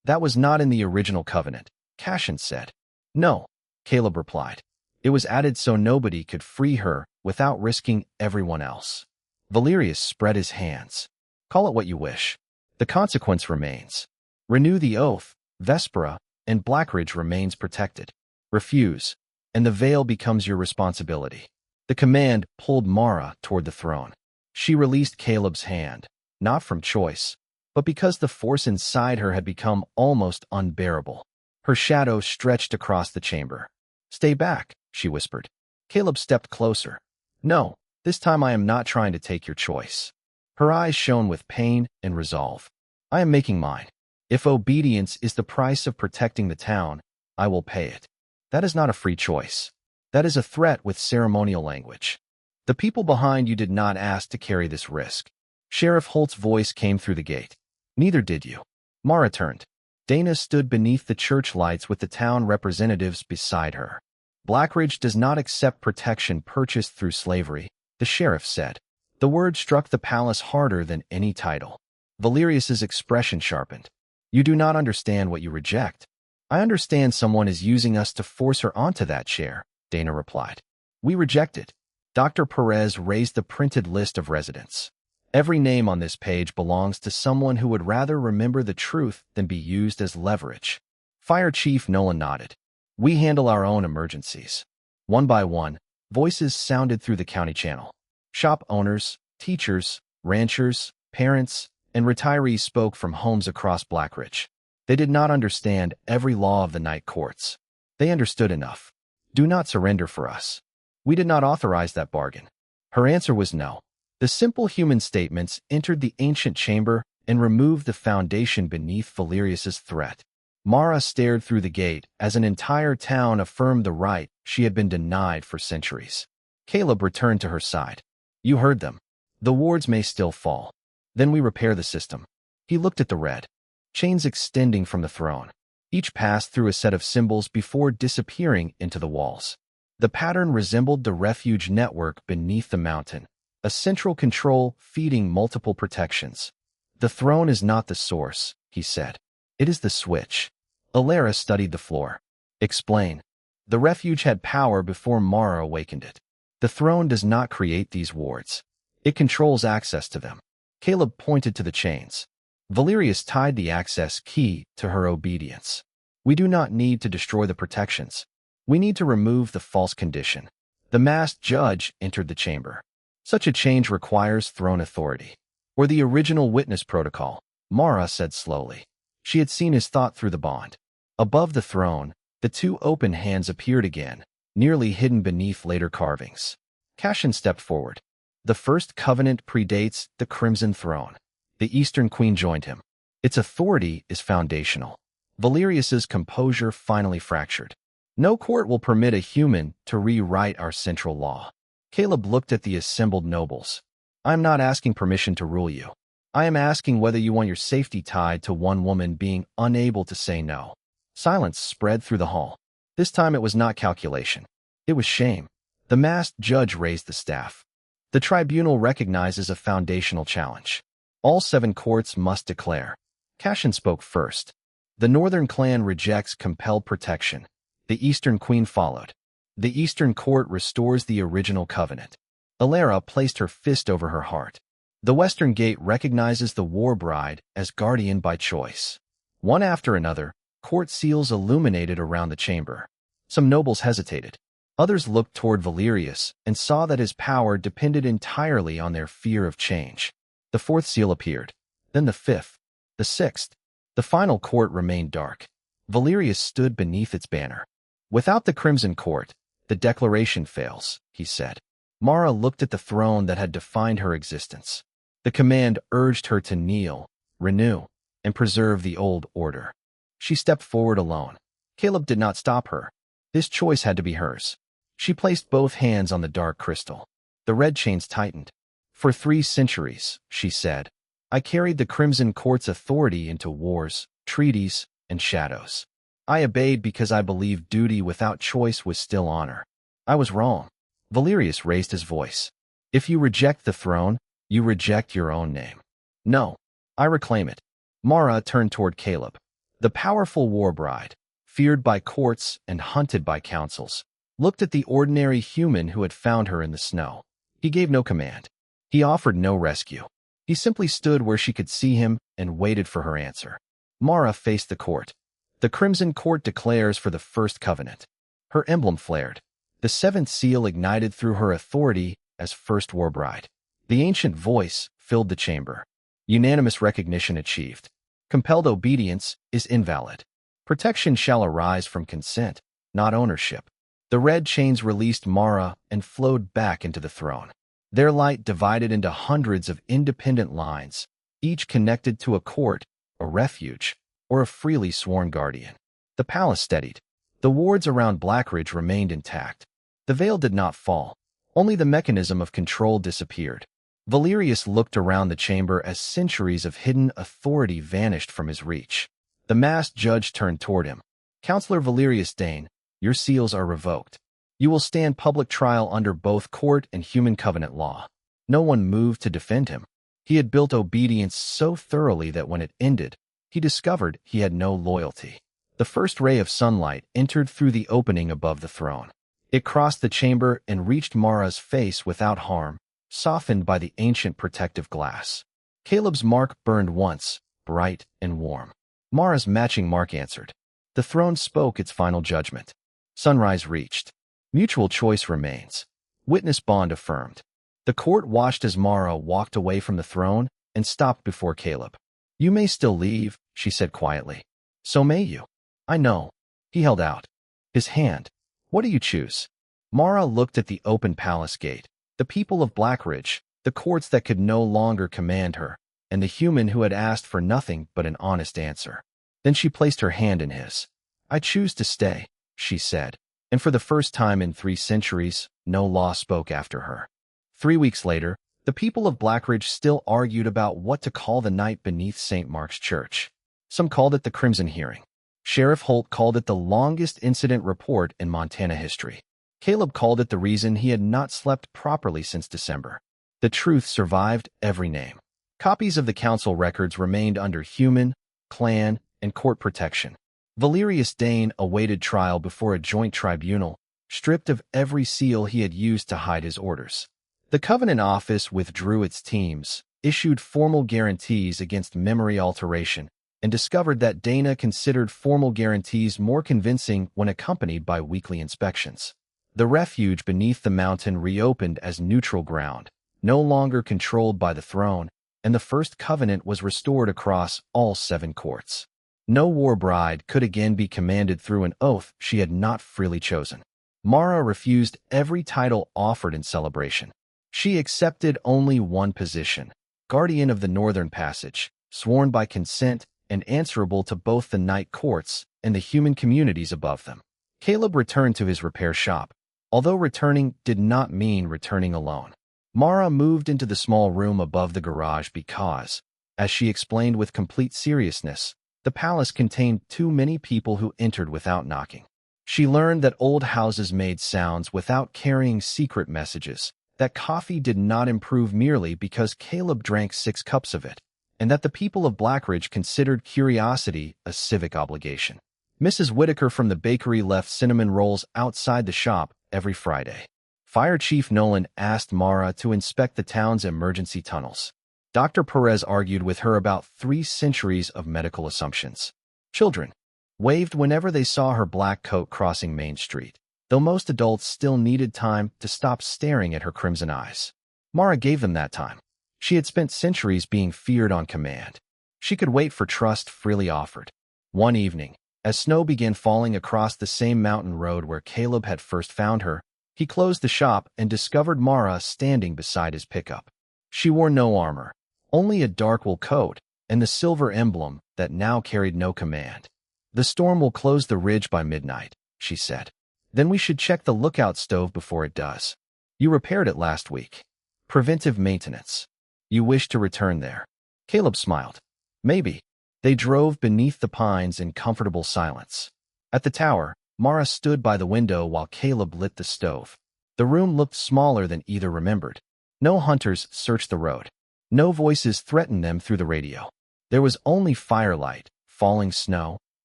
That was not in the original covenant, Cassian said. No, Caleb replied. It was added so nobody could free her without risking everyone else. Valerius spread his hands. Call it what you wish. The consequence remains. Renew the oath, Vespera, and Blackridge remains protected. Refuse, and the veil becomes your responsibility. The command pulled Mara toward the throne. She released Caleb's hand, not from choice, but because the force inside her had become almost unbearable. Her shadow stretched across the chamber. "Stay back," she whispered. Caleb stepped closer. "No, this time I am not trying to take your choice." Her eyes shone with pain and resolve. "I am making mine. If obedience is the price of protecting the town, I will pay it. That is not a free choice. That is a threat with ceremonial language. The people behind you did not ask to carry this risk." Sheriff Holt's voice came through the gate. "Neither did you." Mara turned. Dana stood beneath the church lights with the town representatives beside her. "Blackridge does not accept protection purchased through slavery," the sheriff said. The word struck the palace harder than any title. Valerius's expression sharpened. "You do not understand what you reject." "I understand someone is using us to force her onto that chair," Dana replied. "We reject it." Dr. Perez raised the printed list of residents. "Every name on this page belongs to someone who would rather remember the truth than be used as leverage." Fire Chief Nolan nodded. "We handle our own emergencies." One by one, voices sounded through the county channel. Shop owners, teachers, ranchers, parents, and retirees spoke from homes across Blackridge. They did not understand every law of the night courts. They understood enough. "Do not surrender for us. We did not authorize that bargain." Her answer was no. The simple human statements entered the ancient chamber and removed the foundation beneath Valerius's threat. Mara stared through the gate as an entire town affirmed the right she had been denied for centuries. Caleb returned to her side. "You heard them. The wards may still fall. Then we repair the system." He looked at the red chains extending from the throne. Each passed through a set of symbols before disappearing into the walls. The pattern resembled the refuge network beneath the mountain, a central control feeding multiple protections. "The throne is not the source," he said. "It is the switch." Alara studied the floor. "Explain." "The refuge had power before Mara awakened it. The throne does not create these wards. It controls access to them." Caleb pointed to the chains. Valerius tied the access key to her obedience. "We do not need to destroy the protections. We need to remove the false condition." The masked judge entered the chamber. "Such a change requires throne authority. Or the original witness protocol," Mara said slowly. She had seen his thought through the bond. Above the throne, the two open hands appeared again, nearly hidden beneath later carvings. Cashin stepped forward. "The first covenant predates the Crimson Throne." The Eastern Queen joined him. "Its authority is foundational." Valerius's composure finally fractured. "No court will permit a human to rewrite our central law." Caleb looked at the assembled nobles. "I am not asking permission to rule you. I am asking whether you want your safety tied to one woman being unable to say no." Silence spread through the hall. This time it was not calculation. It was shame. The masked judge raised the staff. "The tribunal recognizes a foundational challenge. All 7 courts must declare." Cashin spoke first. "The Northern clan rejects compelled protection." The Eastern Queen followed. "The Eastern Court restores the original covenant." Alara placed her fist over her heart. "The Western Gate recognizes the Warbride as guardian by choice." One after another, court seals illuminated around the chamber. Some nobles hesitated. Others looked toward Valerius and saw that his power depended entirely on their fear of change. The 4th seal appeared. Then the 5th. The 6th. The final court remained dark. Valerius stood beneath its banner. "Without the Crimson Court, the declaration fails," he said. Mara looked at the throne that had defined her existence. The command urged her to kneel, renew, and preserve the old order. She stepped forward alone. Caleb did not stop her. This choice had to be hers. She placed both hands on the dark crystal. The red chains tightened. "For 3 centuries," she said, "I carried the Crimson Court's authority into wars, treaties, and shadows. I obeyed because I believed duty without choice was still honor. I was wrong." Valerius raised his voice. "If you reject the throne, you reject your own name." "No, I reclaim it." Mara turned toward Caleb. The powerful Warbride, feared by courts and hunted by councils, looked at the ordinary human who had found her in the snow. He gave no command. He offered no rescue. He simply stood where she could see him and waited for her answer. Mara faced the court. "The Crimson Court declares for the first covenant." Her emblem flared. The 7th seal ignited through her authority as first Warbride. The ancient voice filled the chamber. "Unanimous recognition achieved. Compelled obedience is invalid." Protection shall arise from consent, not ownership. The red chains released Mara and flowed back into the throne. Their light divided into hundreds of independent lines, each connected to a court, a refuge, or a freely sworn guardian. The palace steadied. The wards around Blackridge remained intact. The veil did not fall. Only the mechanism of control disappeared. Valerius looked around the chamber as centuries of hidden authority vanished from his reach. The masked judge turned toward him. "Counselor Valerius Dane, your seals are revoked. You will stand public trial under both court and human covenant law." No one moved to defend him. He had built obedience so thoroughly that when it ended, he discovered he had no loyalty. The first ray of sunlight entered through the opening above the throne. It crossed the chamber and reached Mara's face without harm, softened by the ancient protective glass. Caleb's mark burned once, bright and warm. Mara's matching mark answered. The throne spoke its final judgment. Sunrise reached. Mutual choice remains. Witness bond affirmed. The court watched as Mara walked away from the throne and stopped before Caleb. "You may still leave," she said quietly. "So may you." "I know." He held out his hand. "What do you choose?" Mara looked at the open palace gate, the people of Blackridge, the courts that could no longer command her, and the human who had asked for nothing but an honest answer. Then she placed her hand in his. "I choose to stay," she said, and for the first time in 3 centuries, no law spoke after her. 3 weeks later, the people of Blackridge still argued about what to call the night beneath St. Mark's Church. Some called it the Crimson Hearing. Sheriff Holt called it the longest incident report in Montana history. Caleb called it the reason he had not slept properly since December. The truth survived every name. Copies of the council records remained under human, clan, and court protection. Valerius Dane awaited trial before a joint tribunal, stripped of every seal he had used to hide his orders. The Covenant Office withdrew its teams, issued formal guarantees against memory alteration, and discovered that Dana considered formal guarantees more convincing when accompanied by weekly inspections. The refuge beneath the mountain reopened as neutral ground, no longer controlled by the throne, and the First Covenant was restored across all 7 courts. No Warbride could again be commanded through an oath she had not freely chosen. Mara refused every title offered in celebration. She accepted only one position, Guardian of the Northern Passage, sworn by consent and answerable to both the night courts and the human communities above them. Caleb returned to his repair shop, although returning did not mean returning alone. Mara moved into the small room above the garage because, as she explained with complete seriousness, the palace contained too many people who entered without knocking. She learned that old houses made sounds without carrying secret messages, that coffee did not improve merely because Caleb drank 6 cups of it, and that the people of Blackridge considered curiosity a civic obligation. Mrs. Whitaker from the bakery left cinnamon rolls outside the shop every Friday. Fire Chief Nolan asked Mara to inspect the town's emergency tunnels. Dr. Perez argued with her about 3 centuries of medical assumptions. Children waved whenever they saw her black coat crossing Main Street, though most adults still needed time to stop staring at her crimson eyes. Mara gave them that time. She had spent centuries being feared on command. She could wait for trust freely offered. One evening, as snow began falling across the same mountain road where Caleb had first found her, he closed the shop and discovered Mara standing beside his pickup. She wore no armor, only a dark wool coat and the silver emblem that now carried no command. "The storm will close the ridge by midnight," she said. "Then we should check the lookout stove before it does. You repaired it last week. Preventive maintenance. You wish to return there?" Caleb smiled. "Maybe." They drove beneath the pines in comfortable silence. At the tower, Mara stood by the window while Caleb lit the stove. The room looked smaller than either remembered. No hunters searched the road. No voices threatened them through the radio. There was only firelight, falling snow,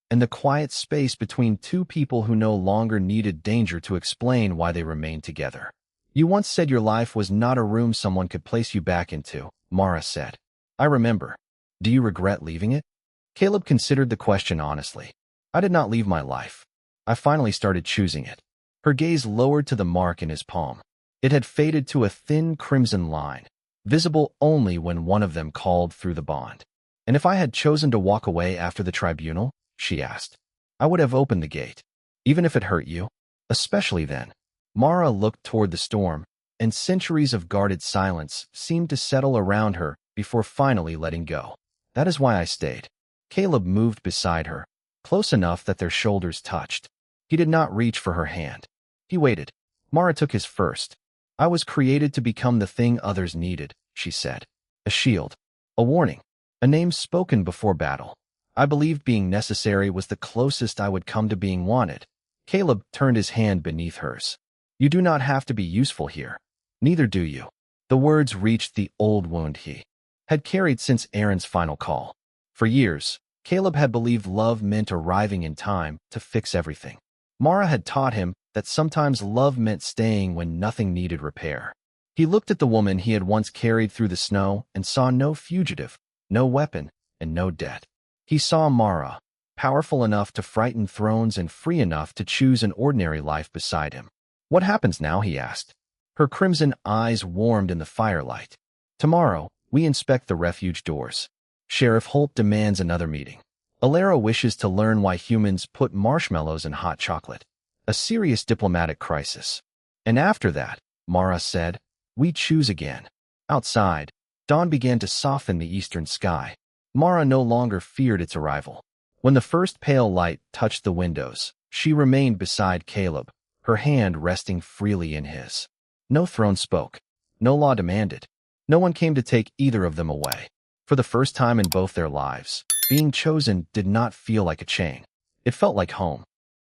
and the quiet space between 2 people who no longer needed danger to explain why they remained together. "You once said your life was not a room someone could place you back into," Mara said. "I remember. Do you regret leaving it?" Caleb considered the question honestly. "I did not leave my life. I finally started choosing it." Her gaze lowered to the mark in his palm. It had faded to a thin crimson line, visible only when one of them called through the bond. "And if I had chosen to walk away after the tribunal?" she asked. I would have opened the gate, even if it hurt you. Especially then. Mara looked toward the storm, and centuries of guarded silence seemed to settle around her before finally letting go. That is why I stayed. Caleb moved beside her, close enough that their shoulders touched. He did not reach for her hand. He waited. Mara took his first. I was created to become the thing others needed, she said. A shield. A warning. A name spoken before battle. I believed being necessary was the closest I would come to being wanted. Caleb turned his hand beneath hers. You do not have to be useful here. Neither do you. The words reached the old wound he had carried since Aaron's final call. For years, Caleb had believed love meant arriving in time to fix everything. Mara had taught him that sometimes love meant staying when nothing needed repair. He looked at the woman he had once carried through the snow and saw no fugitive, no weapon, and no debt. He saw Mara, powerful enough to frighten thrones and free enough to choose an ordinary life beside him. What happens now, he asked. Her crimson eyes warmed in the firelight. Tomorrow, we inspect the refuge doors. Sheriff Holt demands another meeting. Alara wishes to learn why humans put marshmallows in hot chocolate. A serious diplomatic crisis. And after that, Mara said, we choose again. Outside, dawn began to soften the eastern sky. Mara no longer feared its arrival. When the first pale light touched the windows, she remained beside Caleb, her hand resting freely in his. No throne spoke. No law demanded. No one came to take either of them away. For the first time in both their lives, being chosen did not feel like a chain. It felt like home.